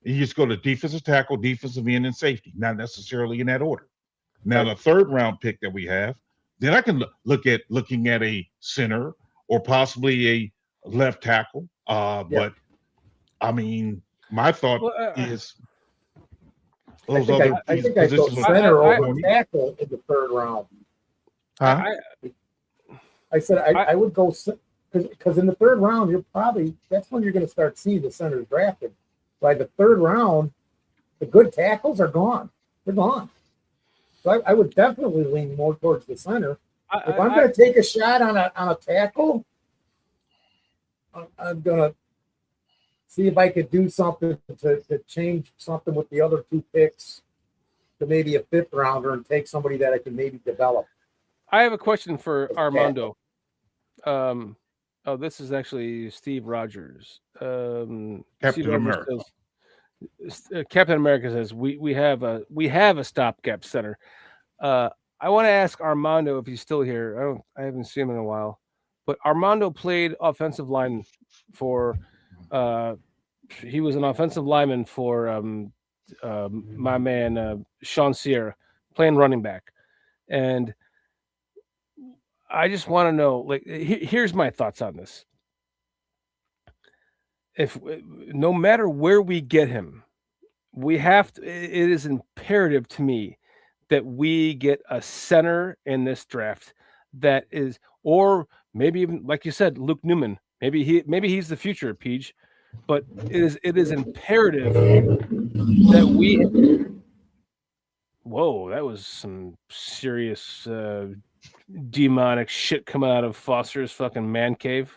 you just go to defensive tackle, defensive end, and safety, not necessarily in that order. Now, the third round pick that we have, then I can looking at a center or possibly a left tackle. But I mean, my thought is those other positions. I go center over tackle in the third round. Huh? I said I would go because in the third round that's when you're going to start seeing the centers drafted. By the third round, the good tackles are gone. They're gone. So I would definitely lean more towards the center. If I'm going to take a shot on a tackle, I'm going to see if I could do something to change something with the other 2 picks to maybe a 5th rounder and take somebody that I can maybe develop. I have a question for Armando. This is actually Steve Rogers. Captain Steve Rogers America. Captain America says we have a stopgap center. I want to ask Armando if he's still here. I haven't seen him in a while, but Armando played offensive line for. He was an offensive lineman for my man Sean Sierra, playing running back, and I just want to know. Like, here's my thoughts on this. If no matter where we get him, we have to. It is imperative to me that we get a center in this draft that is, or maybe even like you said, Luke Newman. Maybe he's the future, Peach. But it is imperative that we. Whoa, that was some serious demonic shit coming out of Foster's fucking man cave.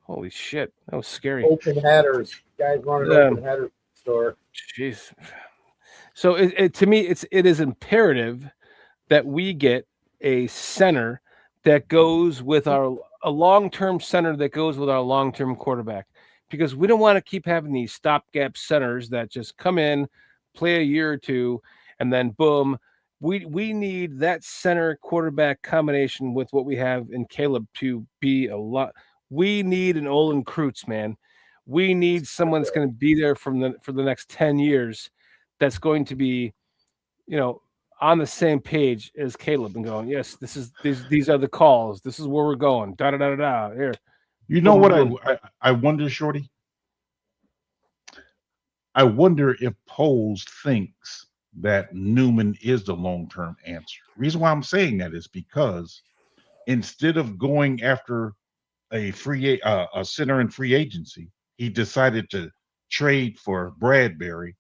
Holy shit, that was scary. Open headers, guys running open headers store. Jeez. So to me, it is imperative that we get a center that goes with a long-term center that goes with our long-term quarterback, because we don't want to keep having these stopgap centers that just come in, play a year or two, and then boom. We need that center quarterback combination with what we have in Caleb to be a lot. We need an Olin Kreutz, man. We need someone that's going to be there for the next 10 years. That's going to be, on the same page as Caleb and going, yes, these are the calls. This is where we're going. Da da da da. Here. You know what I wonder, Shorty? I wonder if Poles thinks that Newman is the long-term answer. The reason why I'm saying that is because instead of going after a center in free agency, he decided to trade for Bradbury,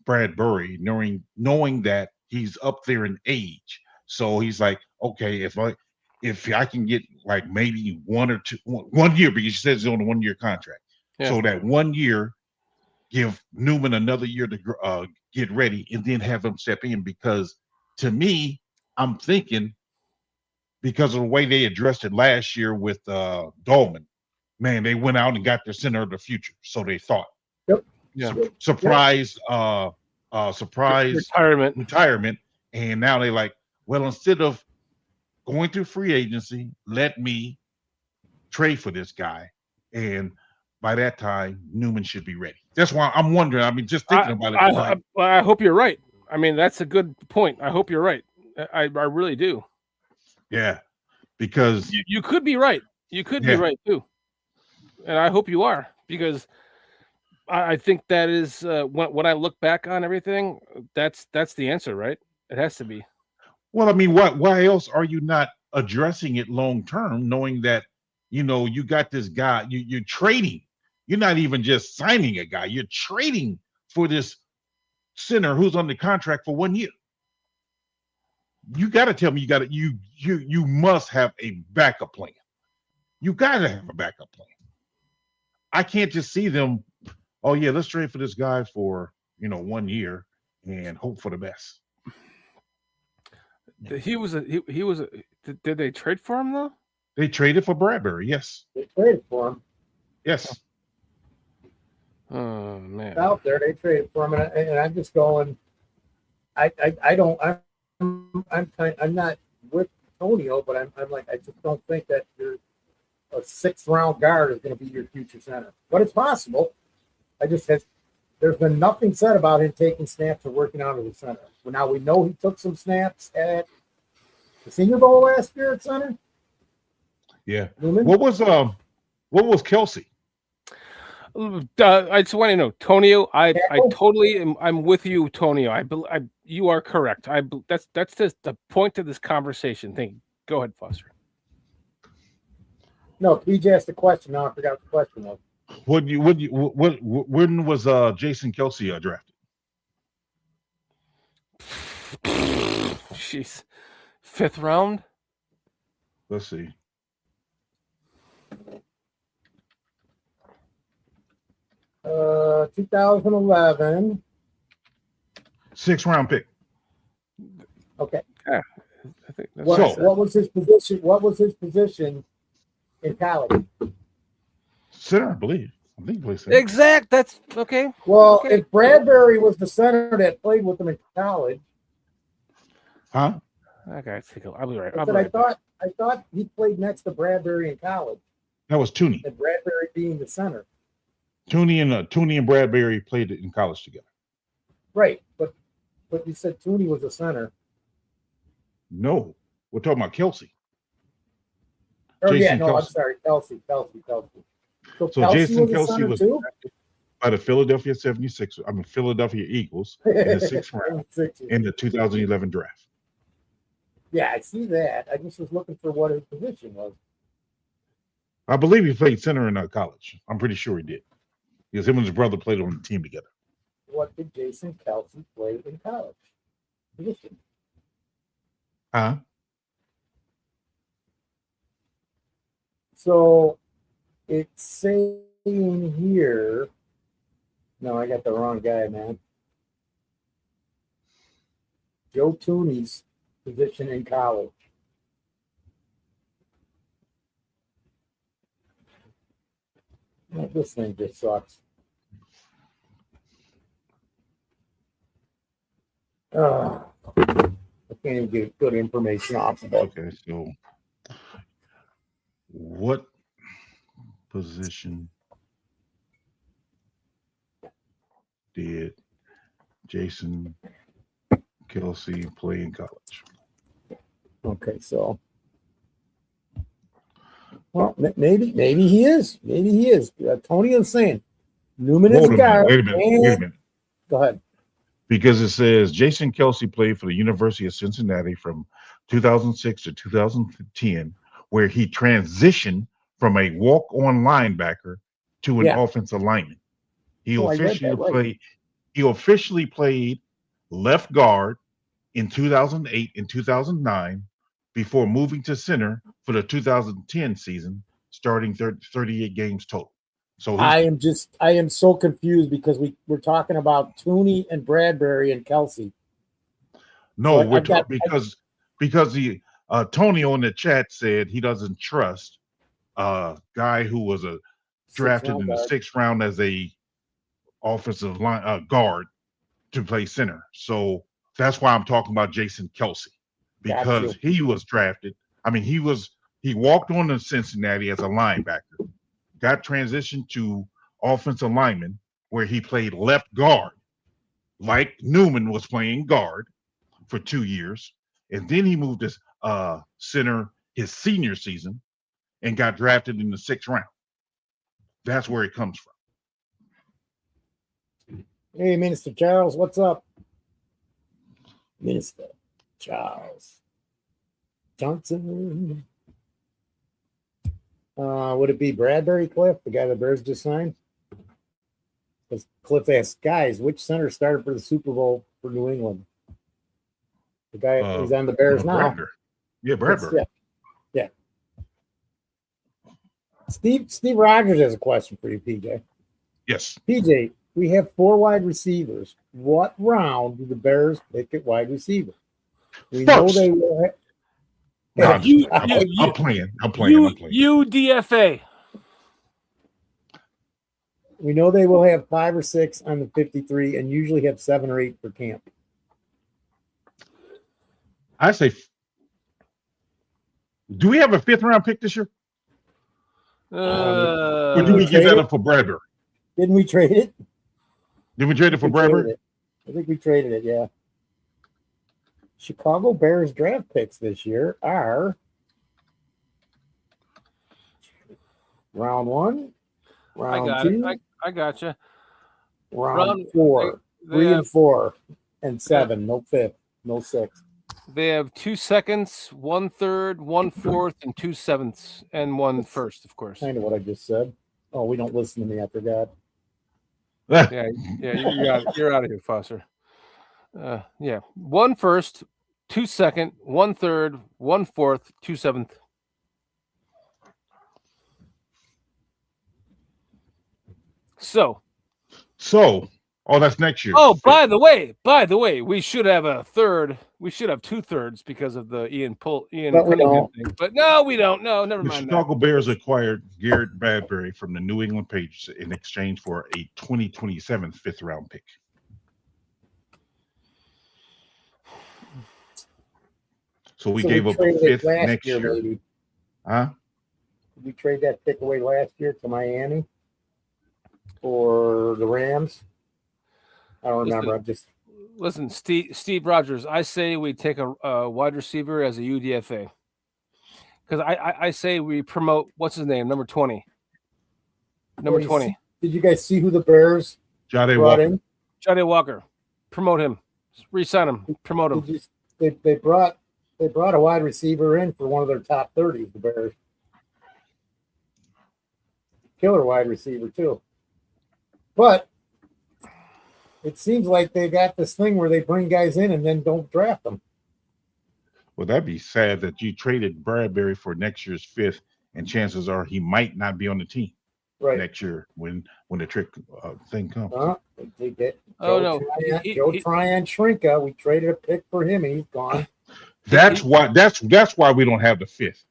knowing that he's up there in age. So he's like, okay, if I can get like maybe 1 year, because he says he's on a 1-year contract. Yeah. So that 1 year, give Newman another year to get ready and then have him step in, because to me, I'm thinking because of the way they addressed it last year with Dolman, man, they went out and got their center of the future. So they thought. Yep. Yeah. Surprise retirement. And now they like, well, instead of going through free agency, let me trade for this guy. And by that time, Newman should be ready. That's why I'm wondering. I mean, just thinking about it. I hope you're right. I mean, that's a good point. I hope you're right. I really do. Yeah, because you could be right. You could be right too. And I hope you are, because I think that is when I look back on everything, that's the answer, right? It has to be. Well, I mean, why else are you not addressing it long term, knowing that you got this guy, you're trading. You're not even just signing a guy, you're trading for this center who's under contract for 1 year. You got to tell me you must have a backup plan. You got to have a backup plan. I can't just see them, oh yeah, let's trade for this guy for 1 year and hope for the best. He was did they trade for him though? They traded for Bradbury, yes. They traded for him. Yes. Oh man. Out there, they traded for him, and I'm just going. I'm not with Antonio, but I'm like, I just don't think that a 6th round guard is going to be your future center. But it's possible. There's been nothing said about him taking snaps or working out of the center. Well, now we know he took some snaps at the Senior Bowl last year at center. Yeah. Newman? What was Kelsey? I just want to know, Tonio. I totally am. I'm with you, Tonio. You are correct. That's just the point of this conversation. Thank you. Go ahead, Foster. No, PJ asked the question. Now I forgot what the question was. When was Jason Kelsey drafted? Jeez, 5th round. Let's see. 2011. 6th round pick. Okay. I think that's What, what I said. what was his position? What was his position in college? Center, I believe. I think he plays center. Exact. That's okay. Well, Okay. if Bradbury was the center that played with him in college, Huh? Okay, I'll be right. I I'll said be right back. I thought he played next to Bradbury in college, That was Tooney. and Bradbury being the center. Tooney and Bradbury played in college together. Right, but you said Tooney was a center. No, we're talking about Kelsey. Oh yeah, Jason no, I'm Kelsey. sorry, Kelsey. So So Kelsey Jason was a Kelsey center was too. drafted by the Philadelphia 76ers. I mean Philadelphia Eagles in the 6th round in the 2011 draft. Yeah, I see that. I just was looking for what his position was. I believe he played center in college. I'm pretty sure he did. Because him and his brother played on the team together. What did Jason Kelsey play in college? Position. Huh? So it's saying here. No, I got the wrong guy, man. Joe Tooney's position in college. This thing just sucks. I can't even get good information off of it. Okay, so what position did Jason Kelsey play in college? Okay, so well, maybe he is. Maybe he is. Tony is saying Newman is Hold a on a guy. minute, wait a minute. Go ahead. Because it says Jason Kelsey played for the University of Cincinnati from 2006 to 2010, where he transitioned from a walk-on linebacker to an offensive lineman. He officially played left guard in 2008 and 2009 before moving to center for the 2010 season, starting 38 games total. So I am so confused because we're talking about Tooney and Bradbury and Kelsey. No, So because the Tony on the chat said he doesn't trust a guy who was drafted in the 6th round as a offensive line guard to play center. So that's why I'm talking about Jason Kelsey, because he was drafted. I mean, he walked on to Cincinnati as a linebacker, got transitioned to offensive lineman where he played left guard, like Newman was playing guard for 2 years. And then he moved to center his senior season and got drafted in the 6th round. That's where it comes from. Hey, Minister Charles, what's up? Minister Charles Johnson. Would it be Bradbury, Cliff, the guy the Bears just signed? Because Cliff asked, guys, which center started for the Super Bowl for New England? The guy who's on the Bears now. Bradbury. Yeah, Bradbury. Yeah. Steve Rogers has a question for you, PJ. Yes. PJ, we have 4 wide receivers. What round do the Bears pick at wide receiver? We know they will have. I'm playing. UDFA. We know they will have 5 or 6 on the 53 and usually have 7 or 8 for camp. I say, do we have a 5th round pick this year? Or do we give that up for Bradbury? Didn't we trade it? Did we trade it for Bradbury? I think we traded it, yeah. Chicago Bears draft picks this year are round 1, round 2. I gotcha. Round 4, 3 and 4, and 7. No 5th, no 6th. They have 2 seconds, 1 third, 1 fourth, and 2 sevenths, and 1 first, of course. Kind of what I just said. Oh, we don't listen to me. I forgot. You're out of here, Foster. 1 first, 2 second, 1 third, 1 fourth, 2 seventh. So, So, that's next year. Oh, by the way, we should have a third. We should have 2/3 because of the Ian But we Cunningham don't. thing. But no, we don't. No, never The mind Chicago Bears acquired Garrett Bradbury from the New England Patriots in exchange for a 2027 fifth-round pick. So we gave up a traded it fifth last next year. Maybe. Huh? Did we trade that pick away last year to Miami or the Rams? I don't remember. I'm just Listen, Steve Rogers. I say we take a wide receiver as a UDFA because I say we promote what's his name, number 20. Number 20. Did you guys see who the Bears Jade brought Walker. in? Jade Walker. Promote him. Re-sign him. Promote him. They brought a wide receiver in for one of their top 30s, the Bears. Killer wide receiver, too. But it seems like they got this thing where they bring guys in and then don't draft them. Well, that'd be sad that you traded Bradbury for next year's fifth, and chances are he might not be on the team next year when the trick thing comes. Joe Tryon Shrinka. We traded a pick for him, and he's gone. That's why we don't have the fifth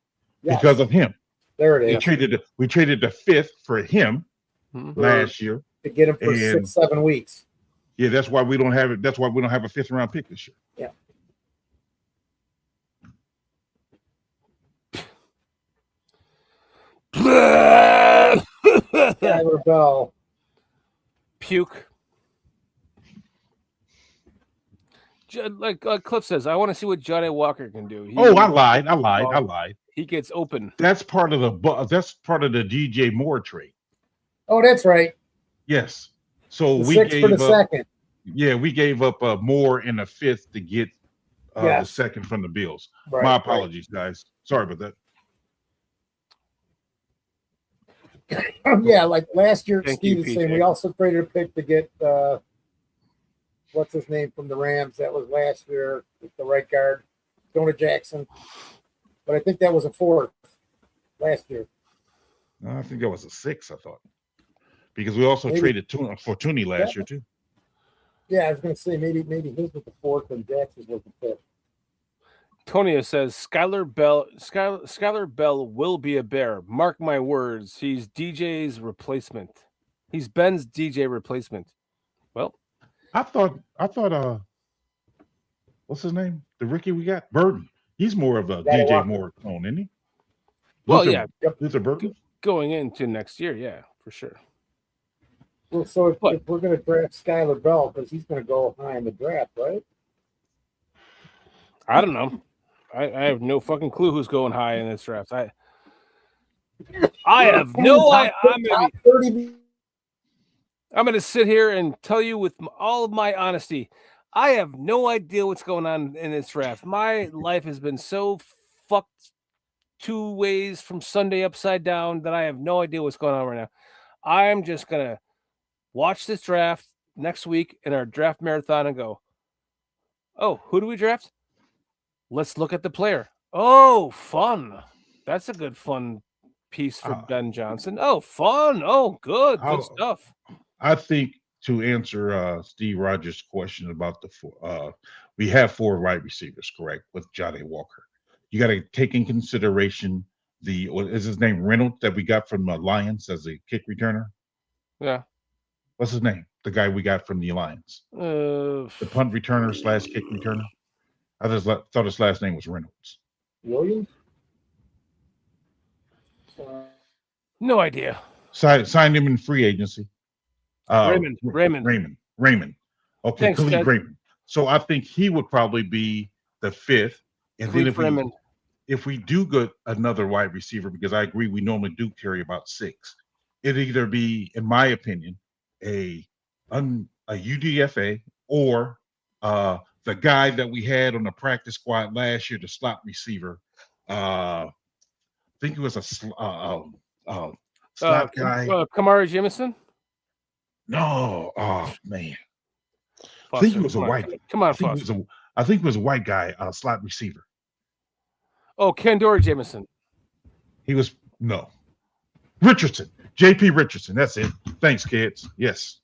because of him. There it is. We traded the fifth for him last year to get him for 6-7 weeks. Yeah, that's why we don't have it. That's why we don't have a fifth-round pick this year. Yeah. Tyler Bell. Puke. Like Cliff says, I want to see what Johnny Walker can do. I lied. He gets open. That's part of the DJ Moore trade. Oh, that's right. Yes. So we gave for the second. Yeah, we gave up Moore in the fifth to get the second from the Bills. Right, My apologies, guys. Sorry about that. Yeah, like last year, Thank Steve you, was saying PJ. we also traded a pick to get what's his name from the Rams. That was last year with the right guard, Jonah Jackson. But I think that was a fourth last year. I think that was a six, I thought. Because we also traded for Tooney last year, too. Yeah, I was going to say maybe his was the fourth and Jackson's was the fifth. Tonya says Skylar Bell will be a Bear. Mark my words. He's DJ's replacement. He's Ben's DJ replacement. Well, I thought what's his name? The rookie we got? Burton. He's more of a DJ Moore clone, isn't he? Well, Luther Burton. Going into next year, yeah, for sure. Well, so if we're going to draft Skylar Bell, because he's going to go high in the draft, right? I don't know. I have no fucking clue who's going high in this draft. I have no idea. I'm going to sit here and tell you with all of my honesty, I have no idea what's going on in this draft. My life has been so fucked two ways from Sunday upside down that I have no idea what's going on right now. I'm just going to watch this draft next week in our draft marathon and go, oh, who do we draft? Let's look at the player. Oh, fun. That's a good fun piece for Ben Johnson. Oh, fun. Oh, good stuff. I think to answer Steve Rogers' question about we have 4 wide receivers, correct, with Johnny Walker. You got to take in consideration what is his name, Reynolds, that we got from the Lions as a kick returner? Yeah. What's his name? The guy we got from the Lions. The punt returner / kick returner. I just thought his last name was Reynolds. Williams? No idea. Signed him in free agency. Raymond. Okay, Thanks, Khalid Ted. Raymond. So I think he would probably be the 5th. And Khalid then if we do get another wide receiver, because I agree we normally do carry about 6, it'd either be, in my opinion, a UDFA or the guy that we had on the practice squad last year, the slot receiver. I think it was a slot guy. Kamari Jamison? No, oh man. Foster, I think he was a white. Come on, I think he was a white guy, slot receiver. Oh, Kendora Jamison. He was Richardson. JP Richardson. That's it. Thanks, kids. Yes.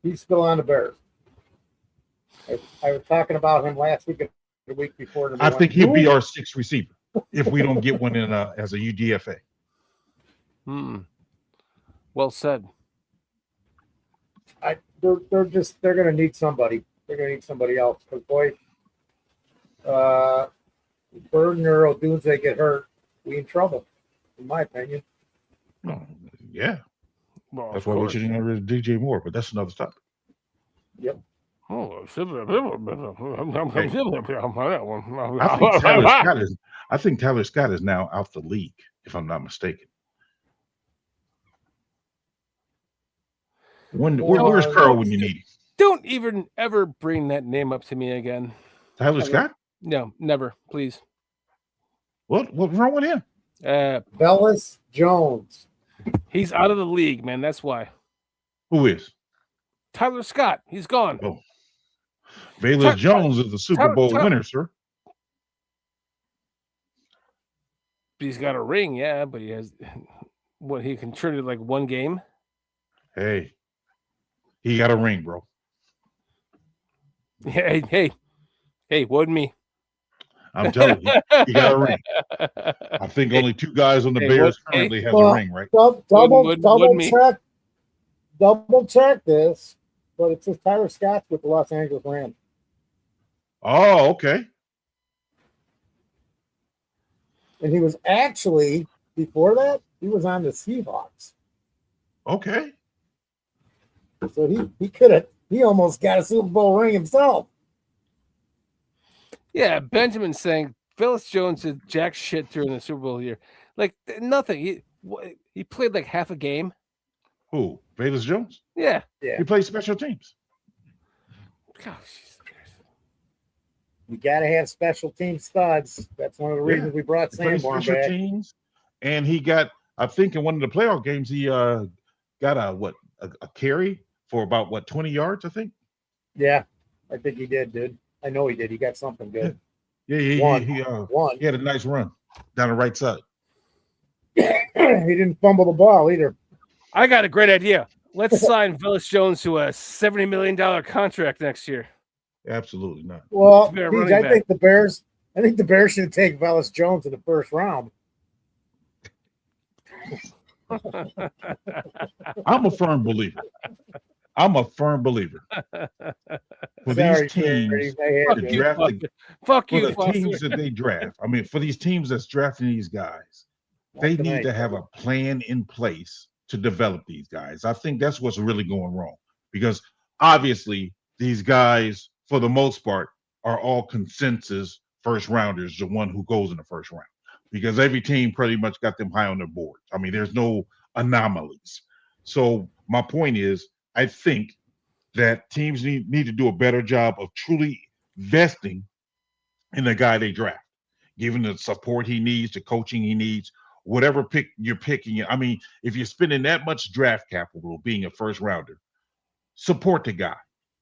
He's still on the Bears. I was talking about him last week and the week before. I think he'll be our sixth receiver if we don't get one in as a UDFA. Well said. They're going to need somebody. They're going to need somebody else because boy, Burden or Odunze get hurt, we in trouble, in my opinion. Oh, yeah, Well, that's why we should get rid of DJ Moore, but that's another topic. Yep. Oh, I think Tyler Scott is now out the league, if I'm not mistaken. Where's Carl when you need him? Don't even ever bring that name up to me again. Tyler Scott? No, never, please. What's wrong with him? Velus Jones. He's out of the league, man. That's why. Who is? Tyler Scott. He's gone. Oh. Velus Jones is the Super Bowl winner, sir. He's got a ring, yeah, but he has what he contributed like one game. Hey, he got a ring, bro. Hey, wasn't me. I'm telling you, he got a ring. I think only two guys on the Bears currently have a ring, right? Double check this, but it says Tyler Scott's with the Los Angeles Rams. Oh, okay. And he was actually, before that, he was on the Seahawks. Okay. So he almost got a Super Bowl ring himself. Yeah, Benjamin saying Phyllis Jones did jack shit during the Super Bowl year. Like nothing. He played like half a game. Who? Velus Jones? Yeah. He played special teams. Gosh. We got to have special team studs. That's one of the reasons we brought Sanborn back. Teams, and he got, I think, in one of the playoff games, he got a carry for about 20 yards, I think. Yeah, I think he did, dude. I know he did. He got something good. Yeah, he had a nice run down the right side. He didn't fumble the ball either. I got a great idea. Let's sign Velus Jones to a $70 million contract next year. Absolutely not. Well, I think the Bears should take Velus Jones in the first round. I'm a firm believer. For these teams that they draft, I mean, for these teams that's drafting these guys, they need to have a plan in place to develop these guys. I think that's what's really going wrong because obviously these guys, for the most part, are all consensus first rounders, the one who goes in the first round, because every team pretty much got them high on their board. I mean, there's no anomalies. So my point is, I think that teams need to do a better job of truly investing in the guy they draft, giving the support he needs, the coaching he needs, whatever pick you're picking. I mean, if you're spending that much draft capital being a first rounder, support the guy.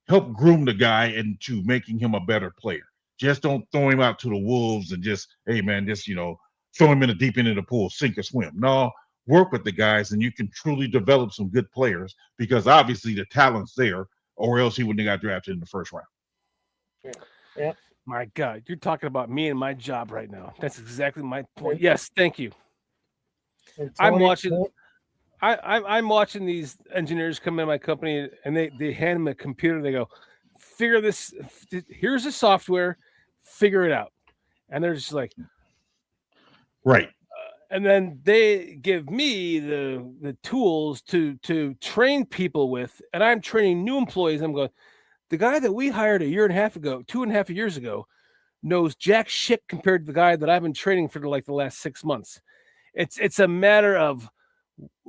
Help groom the guy into making him a better player. Just don't throw him out to the wolves and just, hey, man, just, throw him in the deep end of the pool, sink or swim. No, work with the guys and you can truly develop some good players because obviously the talent's there or else he wouldn't have got drafted in the first round. Yeah. My God, you're talking about me and my job right now. That's exactly my point. Yes, thank you. I'm watching these engineers come in my company and they hand them a computer. They go, figure this. Here's the software. Figure it out. And they're just like, right. And then they give me the tools to train people with, and I'm training new employees. I'm going, the guy that we hired 2.5 years ago, knows jack shit compared to the guy that I've been training for the last 6 months. It's a matter of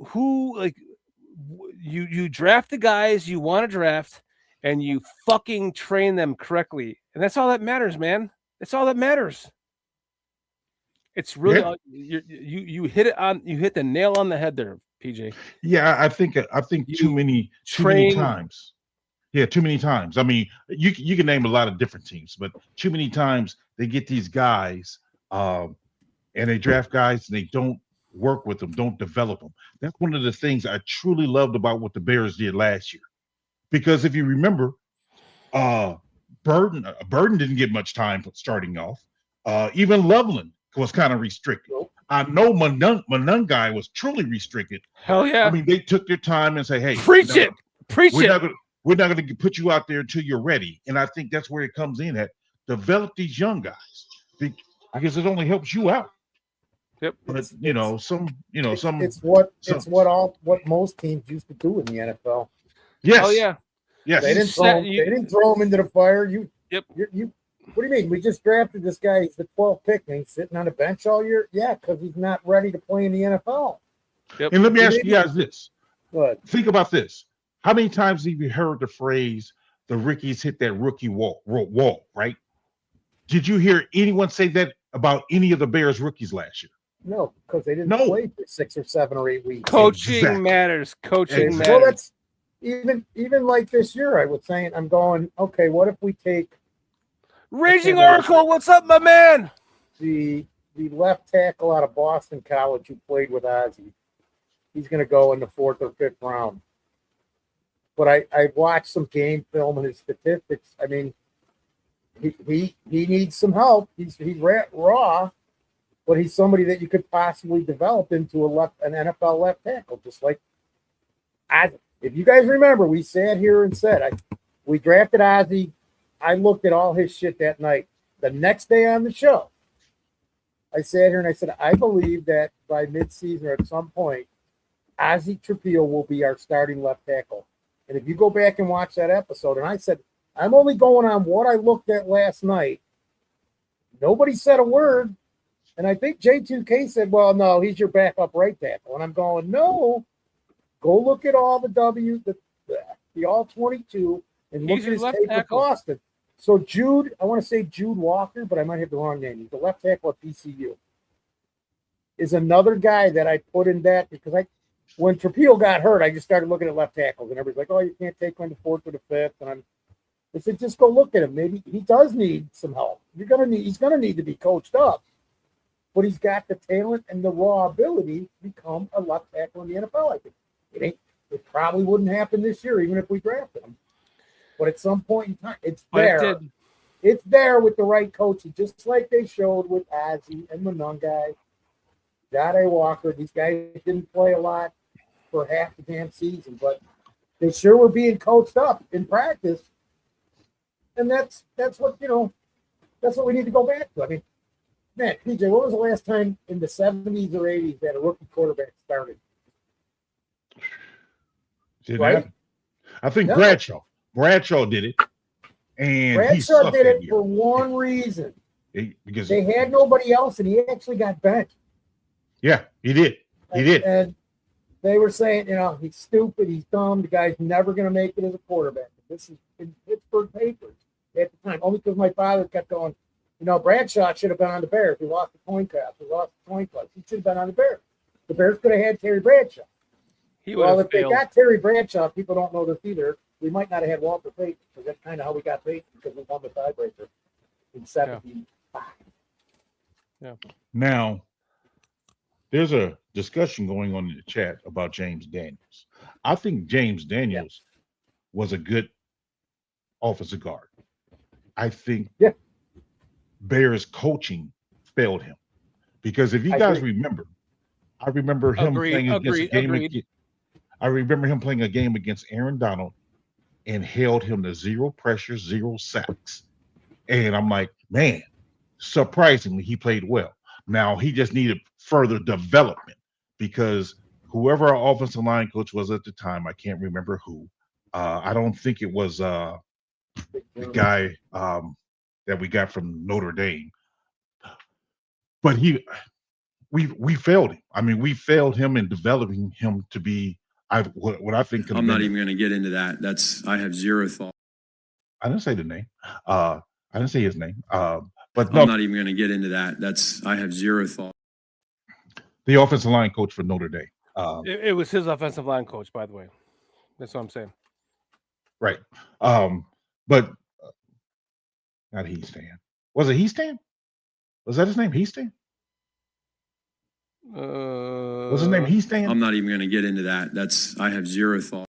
who you draft the guys you want to draft and you fucking train them correctly. And that's all that matters, man. That's all that matters. It's really you hit the nail on the head there, PJ. Yeah, I think too many times. Yeah, too many times. I mean, you can name a lot of different teams, but too many times they get these guys and they draft guys and they don't work with them, don't develop them. That's one of the things I truly loved about what the Bears did last year. because if you remember, Burden didn't get much time starting off. Even Loveland was kind of restricted. Nope. I know Monungai was truly restricted. Hell yeah. I mean, they took their time and say, "Hey, Preach it. We're not going to put you out there until you're ready." And I think that's where it comes in at develop these young guys because it only helps you out. Yep. But It's what most teams used to do in the NFL. Yes. Oh yeah. Yes. They didn't throw him into the fire. You what do you mean? We just drafted this guy. He's the 12th pick, and he's sitting on the bench all year. Yeah, because he's not ready to play in the NFL. Yep. And let me ask you guys this. But Think about this. How many times have you heard the phrase the rookies hit that rookie wall, right? Did you hear anyone say that about any of the Bears rookies last year? no, because they didn't play for 6 or 7 or 8 weeks. Coaching Exactly. matters. Coaching Exactly. Well, matters. that's even like this year. I was saying, I'm going, okay. What if we take Raging Oracle, what's up, my man? the left tackle out of Boston College who played with Ozzie? He's going to go in the 4th or 5th round. But I watched some game film and his statistics. I mean, he needs some help. He's raw, but he's somebody that you could possibly develop into an NFL left tackle. Just like if you guys remember, we sat here and said we drafted Ozzie. I looked at all his shit that night. The next day on the show, I sat here and I said, I believe that by midseason or at some point, Ozzie Trapeel will be our starting left tackle. And if you go back and watch that episode, and I said, I'm only going on what I looked at last night. Nobody said a word. And I think J2K said, well, no, he's your backup right tackle. And I'm going, no, go look at all the all 22 and look He's at his your left tape with tackle. Boston. So Jude, I want to say Jude Walker, but I might have the wrong name. He's the left tackle at BCU. Is another guy that I put in that because when Trapeel got hurt, I just started looking at left tackles, and everybody's like, "Oh, you can't take him to 4th or the 5th." And I said, "Just go look at him. Maybe he does need some help. He's gonna need to be coached up, but he's got the talent and the raw ability to become a left tackle in the NFL. I think it probably wouldn't happen this year, even if we drafted him. But at some point in time, it's there. It's there with the right coaching, just like they showed with Ozzie and Monungai, Jade Walker. These guys didn't play a lot for half the damn season, but they sure were being coached up in practice. And that's what we need to go back to. I mean, man, PJ, what was the last time in the 70s or 80s that a rookie quarterback started? Didn't Right? happen. I think No. Bradshaw did it. And Bradshaw did it for one reason. Because They had nobody else, and he actually got benched. yeah, he did. He did. And they were saying, he's stupid, he's dumb, the guy's never going to make it as a quarterback. This is in Pittsburgh papers at the time, only because my father kept going, Bradshaw should have been on the Bears. We lost the coin toss. He should have been on the Bears. The Bears could have had Terry Bradshaw. Well, if they got Terry Bradshaw, people don't know this either. We might not have had Walter Payton, because that's kind of how we got Payton, because we won the tiebreaker in 75. Yeah. Now, there's a discussion going on in the chat about James Daniels. I think James Daniels was a good offensive guard. I think Bears coaching failed him. Because if you guys remember, I remember him playing against a game. I remember him playing a game against Aaron Donald and held him to 0 pressure, 0 sacks. And I'm like, man, surprisingly, he played well. Now, he just needed further development because whoever our offensive line coach was at the time, I can't remember who. I don't think it was the guy that we got from Notre Dame. But we failed him. I mean, we failed him in developing him to be what I think. I'm not even going to get into that. I have zero thought. I didn't say the name. I didn't say his name. But no, I'm not even going to get into that. I have zero thought. The offensive line coach for Notre Dame. It was his offensive line coach, by the way. That's what I'm saying. Right. But not Heastan. Was it Heastan? Was that his name? Heastan? Was his name Heastan? I'm not even going to get into that. I have zero thought.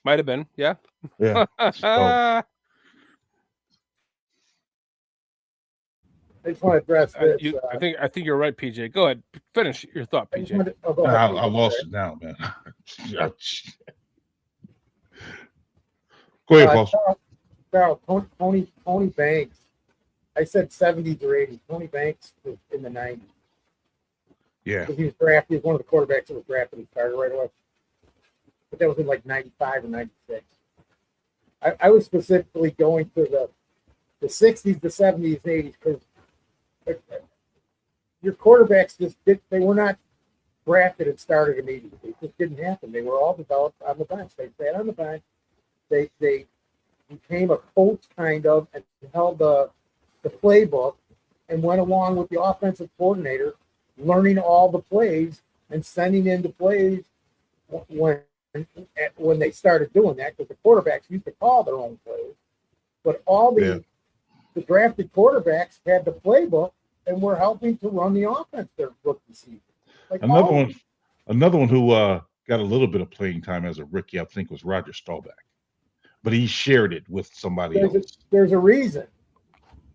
Might have been, yeah. Yeah. So, I just want to address this. I think you're right, PJ. Go ahead, finish your thought, I just PJ. wanted- oh, go ahead, I PJ. lost it now, man. Go ahead, Foster. Tony Banks. I said 70s or 80s. Tony Banks was in the 90s. Yeah. Because he was drafted. He was one of the quarterbacks that was drafted and started right away. But that was in like 95 or 96. I was specifically going to the 60s, the 70s, 80s because your quarterbacks they were not drafted and started immediately. It just didn't happen. They were all developed on the bench. They sat on the bench. They became a coach kind of and held the playbook and went along with the offensive coordinator, learning all the plays and sending in the plays when they started doing that, because the quarterbacks used to call their own plays. But all the drafted quarterbacks had the playbook and were helping to run the offense their rookie season. Like another one who got a little bit of playing time as a rookie, I think, was Roger Staubach. But he shared it with somebody else. There's a reason.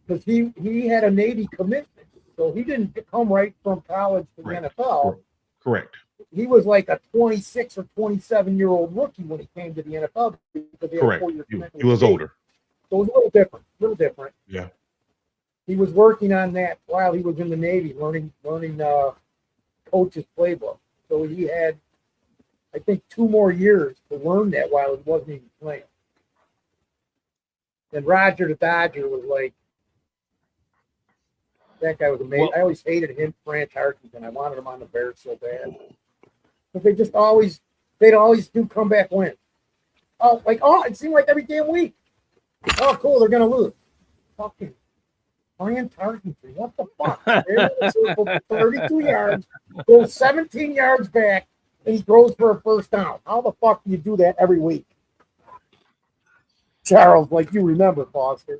Because he had a Navy commitment. So he didn't come right from college to the NFL. Correct. He was like a 26 or 27-year-old rookie when he came to the NFL. Because he had a 4-year commitment. He was older. So it was a little different. Yeah. He was working on that while he was in the Navy, learning coach's playbook. So he had, I think, 2 more years to learn that while he wasn't even playing. And Roger the Dodger was like, that guy was amazing. Well, I always hated him, Branch Harkington. I wanted him on the Bears so bad. But they'd always do comeback wins. It seemed like every damn week. Oh, cool, they're going to lose. Fucking Branch Harkington, what the fuck? They're in the circle for 32 yards, goes 17 yards back, and he throws for a first down. How the fuck do you do that every week? Charles, like you remember, Foster.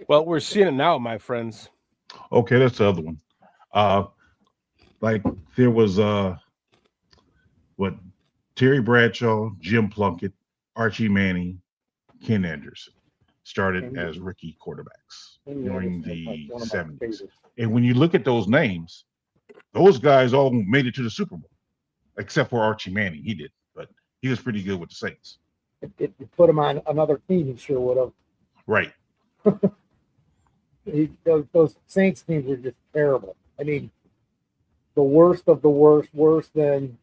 Well, we're seeing it now, my friends. Okay, that's the other one. Like there was Terry Bradshaw, Jim Plunkett, Archie Manning, Ken Anderson started as rookie quarterbacks during the 70s. And when you look at those names, those guys all made it to the Super Bowl, except for Archie Manning. He did, but he was pretty good with the Saints. If you put him on another team, he sure would have. Right. Those Saints teams were just terrible. I mean, the worst of the worst, worse than.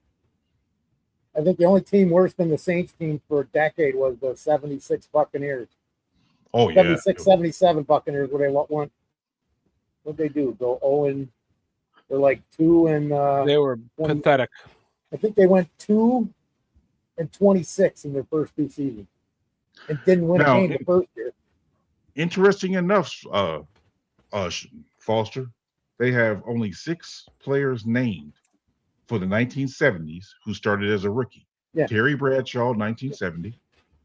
I think the only team worse than the Saints team for a decade was the 76 Buccaneers. Oh, yeah. 76, 77 Buccaneers, where they won. What'd they do? Go 0 they're like 2 and. They were pathetic. I think they went 2-26 in their first 2 seasons and didn't win a game the first year. Interesting enough, Foster, they have only 6 players named for the 1970s who started as a rookie. Yeah. Terry Bradshaw, 1970.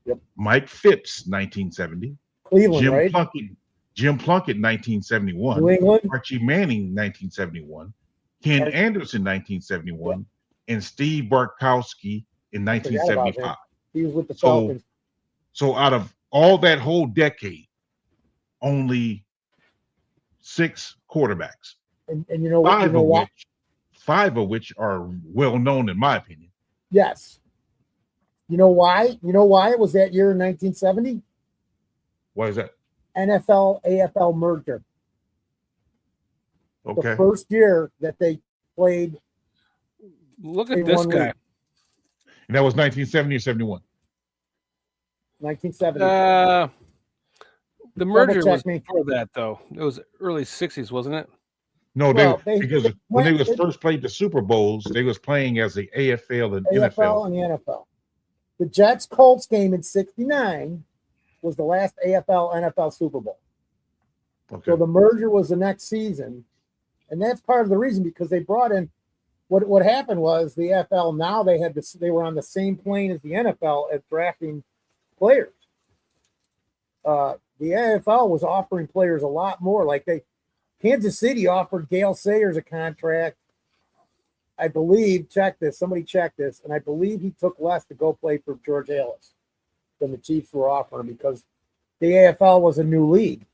Yep. Mike Phipps, 1970. Cleveland, Jim right? Plunkett, 1971. New England. Archie Manning, 1971. Ken Anderson, 1971. And Steve Bartkowski in 1975. He was with the Falcons. So out of all that whole decade, only 6 quarterbacks. And you know what? 5 of which are well known in my opinion. Yes. You know why? You know why it was that year in 1970? Why is that? NFL AFL merger. Okay. The first year that they played. Look at this guy. And that was 1970 or 71? 1970. The merger was before that, though. It was early 60s, wasn't it? No, because when they first played the Super Bowls, they was playing as the AFL and NFL. And the NFL. The Jets-Colts game in 69 was the last AFL-NFL Super Bowl. Okay. So the merger was the next season. And that's part of the reason, because they brought in what happened was the NFL, now they were on the same plane as the NFL at drafting players. The AFL was offering players a lot more. Like Kansas City offered Gale Sayers a contract I believe, somebody check this, and I believe he took less to go play for George Halas than the Chiefs were offering because the AFL was a new league.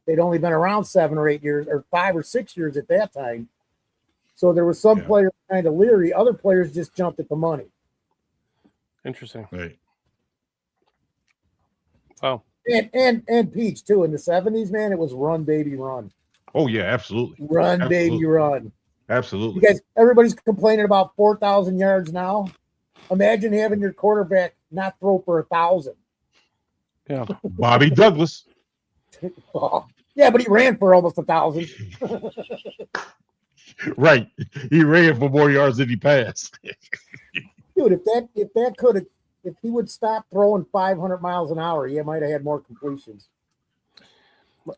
They'd only been around 7 or 8 years, or 5 or 6 years at that time. So there were some players kind of leery. Other players just jumped at the money. Interesting. Right. Wow. And Peach too. In the 70s, man, it was run, baby, run. Oh yeah, absolutely. Run, Absolutely. baby, run. Absolutely. You guys, everybody's complaining about 4,000 yards now. Imagine having your quarterback not throw for 1,000. Yeah. Bobby Douglas. Oh, yeah, but he ran for almost 1,000. Right. He ran for more yards than he passed. Dude, if he would stop throwing 500 miles an hour, he might have had more completions.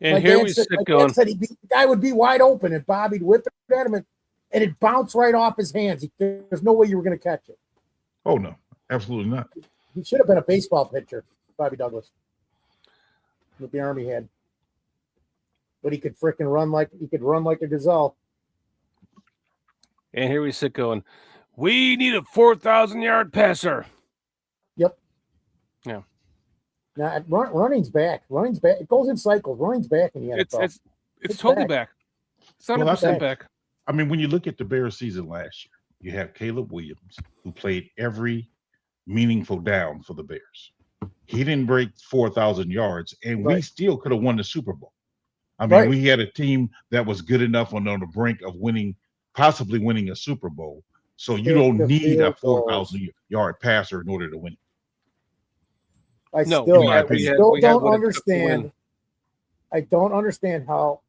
And here we sit going. The guy would be wide open, and Bobby'd whip it at him, and it'd bounce right off his hands. There's no way you were going to catch it. Oh no, absolutely not. He should have been a baseball pitcher, Bobby Douglas, with the Army had. But he could freaking run like a gazelle. And here we sit going, we need a 4,000-yard passer. Yep. Yeah. Now running's back. Running's back. It goes in cycles. Running's back in the NFL. It's totally back. It's 100% back. I mean, when you look at the Bears season last year, you have Caleb Williams, who played every meaningful down for the Bears. He didn't break 4,000 yards, and we still could have won the Super Bowl. I mean, we had a team that was good enough on the brink of possibly winning a Super Bowl. So you don't need a 4,000-yard passer in order to win. I still don't understand. I don't understand how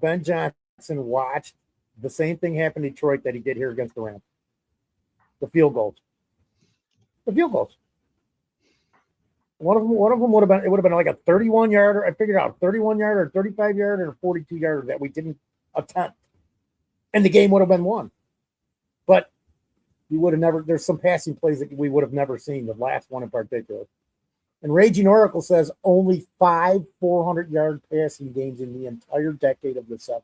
Ben Johnson watched the same thing happen in Detroit that he did here against the Rams. The field goals. One of them would have been like a 31-yarder. I figured out 31-yarder, 35-yarder, and a 42-yarder that we didn't attempt, and the game would have been won. But we would have never. There's some passing plays that we would have never seen. The last one in particular. And Raging Oracle says only 5 400-yard passing games in the entire decade of the 70s.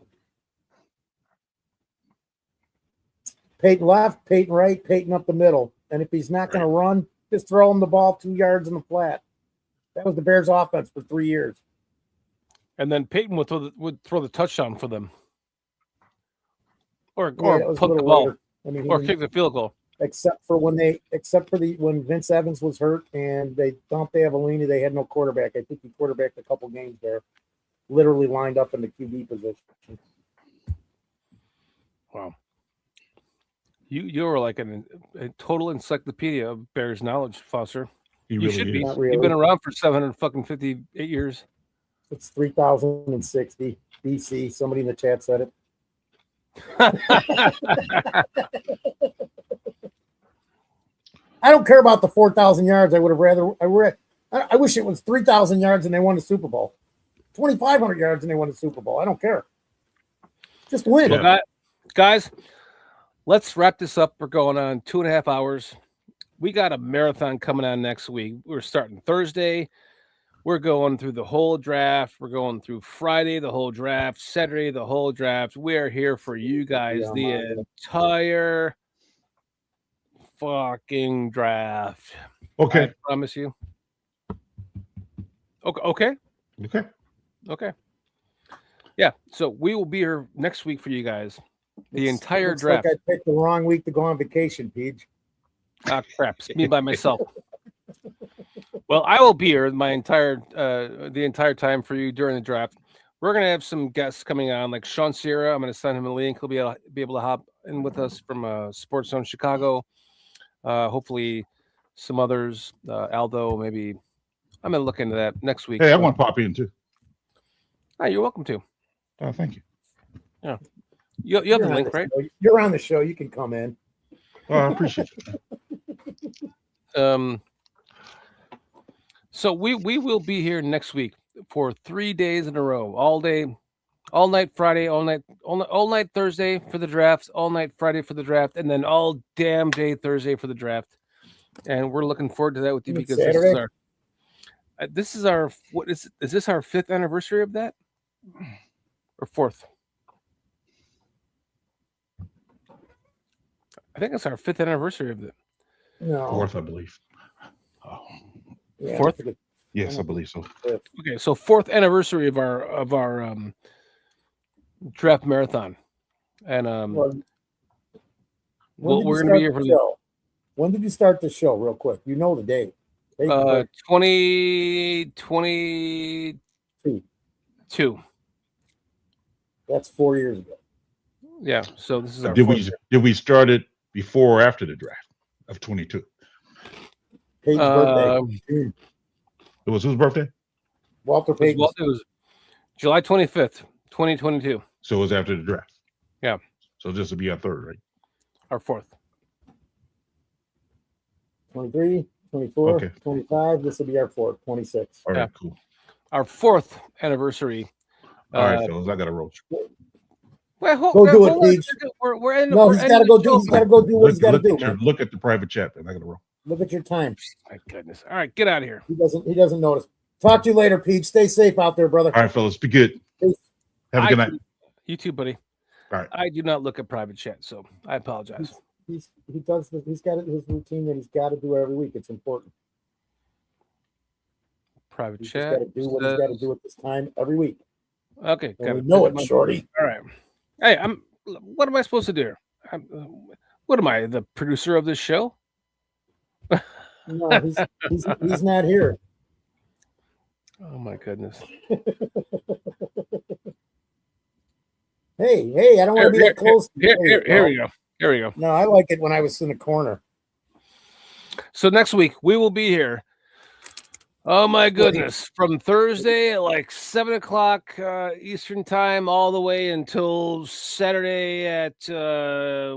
Peyton left, Peyton right, Peyton up the middle. And if he's not going to run, just throw him the ball 2 yards in the flat. That was the Bears' offense for 3 years. And then Peyton would throw the touchdown for them, or punt the ball, or kick the field goal. Except for when Vince Evans was hurt and they dumped Avellini, they had no quarterback. I think he quarterbacked a couple games there, literally lined up in the QB position. Wow. You were like a total encyclopedia of Bears knowledge, Foster. You should be. Really. You've been around for 758 years. It's 3060 BC. Somebody in the chat said it. I don't care about the 4,000 yards. I wish it was 3,000 yards and they won the Super Bowl. 2,500 yards and they won the Super Bowl. I don't care. Just win. Well, guys, let's wrap this up. We're going on 2.5 hours. We got a marathon coming on next week. We're starting Thursday. We're going through the whole draft. We're going through Friday, the whole draft, Saturday, the whole draft. We are here for you guys the entire fucking draft. Okay. I promise you. Okay. Yeah. So we will be here next week for you guys. The entire draft. Like I picked the wrong week to go on vacation, Peach. Ah, crap. It's me by myself. Well, I will be here the entire time for you during the draft. We're going to have some guests coming on, like Sean Sierra. I'm going to send him a link. He'll be able to hop in with us from Sports Zone Chicago. Hopefully some others, Aldo, maybe. I'm going to look into that next week. Hey, I want to pop in too. You're welcome to. Thank you. Yeah. You have the link, right? You're on the show. You can come in. Oh, I appreciate it. So we will be here next week for 3 days in a row, all day, all night Friday, all night Thursday for the draft, all night Friday for the draft, and then all damn day Thursday for the draft. And we're looking forward to that with you because this is our is this our 5th anniversary of that or 4th? I think it's our 5th anniversary of it. No. 4th, I believe. Oh, Yeah, 4th? yes, I believe so. Okay, so 4th anniversary of our draft marathon, and When we're did you going to start be here the for show? When did you start the show? Real quick, you know the date. Date and birth. 2022. That's 4 years ago. Yeah, so this is our Did 4th. we start it before or after the draft of 22? Peyton's birthday. June. It was whose birthday? Walter Payton. It was July 25th, 2022. So it was after the draft. Yeah. So this will be our 3rd, right? Our 4th. 23, 24, Okay. 25. This will be our 4th, 26. All right, Yeah. cool. Our 4th anniversary. All right, fellas, I got to roll. Well, Go do it, Peach. We're in. No, we're he's ending got to the go do. show. He's got to go do what he's got to do, man. Look at the private chat, man. I got to roll. Look at your time. My goodness. All right, get out of here. He doesn't notice. Talk to you later, Peach. Stay safe out there, brother. All right, fellas, be good. Peace. Have a good night. You too, buddy. All right. I do not look at private chat, so I apologize. He does. He's got his routine that he's got to do every week. It's important. Private He's chat. got to do what he's got to do at this time every week. Okay, And got we it. know it, Shorty. All right. Hey, what am I supposed to do? What am I, the producer of this show? No, he's not here. Oh my goodness. Hey, I don't want to be that close. Here we go. Here we go. No, I like it when I was in the corner. So next week we will be here. Oh my goodness! From Thursday at like 7:00 Eastern time, all the way until Saturday at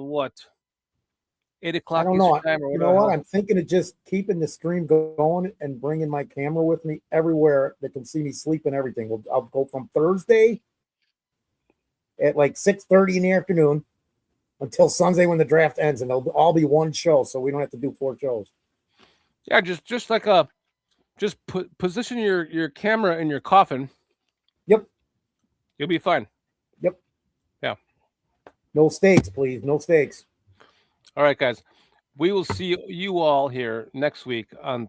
what? 8:00 I don't know. Eastern time, or You know what? I'm thinking of just keeping the stream going and bringing my camera with me everywhere that can see me sleep and everything. I'll go from Thursday at like 6:30 in the afternoon until Sunday when the draft ends, and they'll all be one show, so we don't have to do 4 shows. Yeah, just like a. Just position your camera in your coffin. Yep. You'll be fine. Yep. Yeah. No stakes, please. No stakes. All right, guys. We will see you all here next week on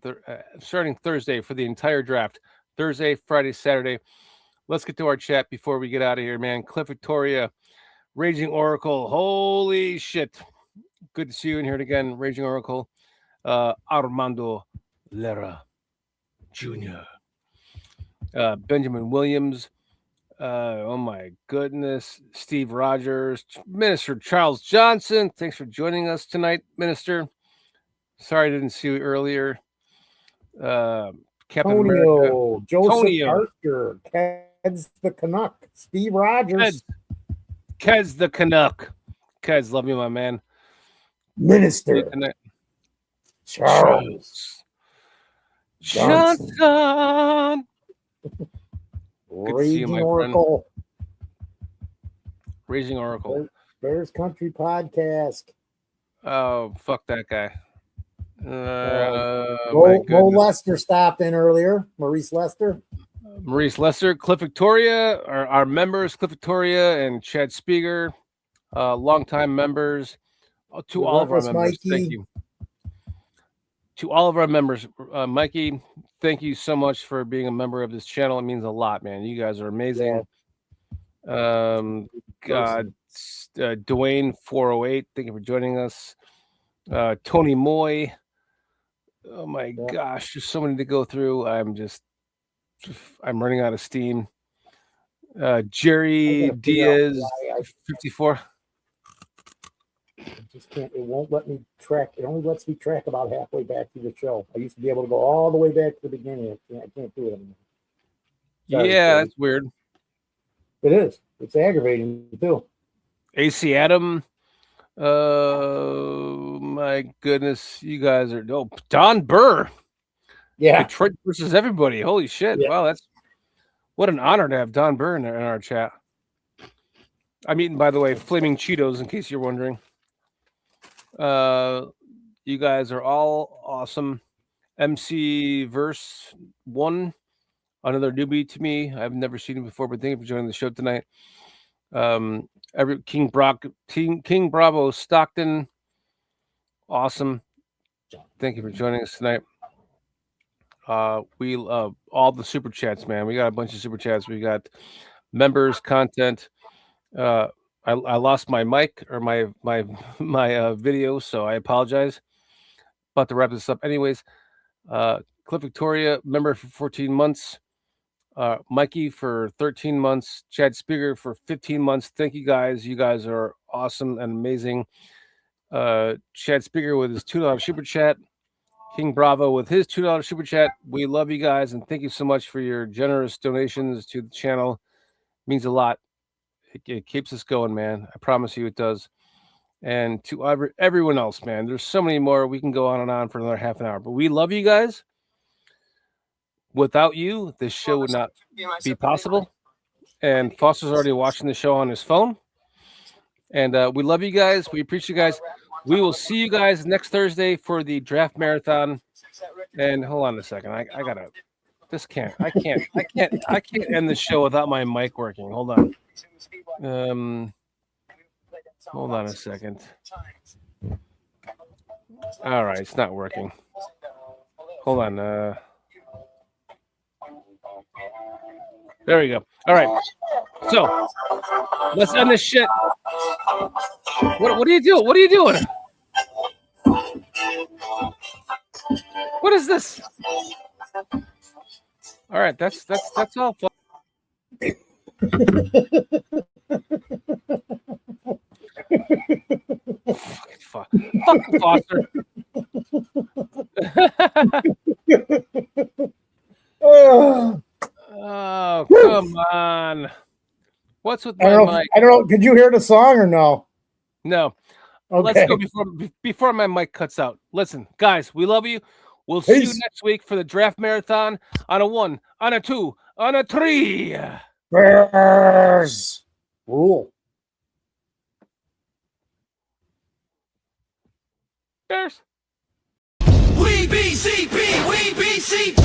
starting Thursday for the entire draft. Thursday, Friday, Saturday. Let's get to our chat before we get out of here, man. Cliff Victoria, Raging Oracle. Holy shit. Good to see you in here again, Raging Oracle. Armando Lera Jr. Benjamin Williams. Oh my goodness. Steve Rogers. Minister Charles Johnson. Thanks for joining us tonight, Minister. Sorry I didn't see you earlier. Captain America. Joseph Tonio. Archer. Keds the Canuck. Steve Rogers. Kez the Canuck. Kez, love you, my man. Minister. Charles Johnson. Raging Oracle. Raging Oracle. Bears Country Podcast. Oh, fuck that guy. Mo Lester stopped in earlier. Maurice Lester. Cliff Victoria, our members, Cliff Victoria and Chad Spieger, longtime members. To all of our members, Mikey. thank you. To all of our members, Mikey, thank you so much for being a member of this channel. It means a lot, man. You guys are amazing. God, Dwayne 408, thank you for joining us. Tony Moy. Oh my gosh, there's so many to go through. I'm running out of steam. Jerry Diaz, 54. Just can't. It won't let me track. It only lets me track about halfway back through the show. I used to be able to go all the way back to the beginning. I can't do it anymore. Sorry, Yeah, that's weird. It is. It's aggravating too. AC Adam. My goodness, you guys are dope. Don Burr. Yeah. Detroit versus everybody. Holy shit. Yeah. Wow, what an honor to have Don Burr in our chat. I'm eating, by the way, Flaming Cheetos, in case you're wondering. You guys are all awesome. MC Verse 1, another newbie to me. I've never seen him before, but thank you for joining the show tonight. King Bravo Stockton, awesome. Thank you for joining us tonight. We all the super chats, man. We got a bunch of super chats. We got members, content. I lost my mic or my video, so I apologize. About to wrap this up, anyways. Cliff Victoria, member for 14 months. Mikey for 13 months. Chad Speaker for 15 months. Thank you guys. You guys are awesome and amazing. Chad Speaker with his $2 super chat. King Bravo with his $2 super chat. We love you guys and thank you so much for your generous donations to the channel. It means a lot. It keeps us going, man. I promise you it does. And to everyone else, man, there's so many more. We can go on and on for another half an hour, but we love you guys. Without you, this show would not be possible. And Foster's already watching the show on his phone. And we love you guys. We appreciate you guys. We will see you guys next Thursday for the draft marathon. And hold on a second. I gotta. This can't. I can't end the show without my mic working. Hold on. Hold on a second. All right, it's not working. Hold on. There we go. All right. So let's end this shit. What are you doing? What are you doing? What is this? All right, that's all. Fuck Foster. Oh, come on. What's with my mic? I don't know. Did you hear the song or no? No. Okay. Let's go before my mic cuts out. Listen, guys, we love you. We'll see you next week for the draft marathon on a 1, on a 2, on a 3. Bears rule. Bears. We BCP, we BCP.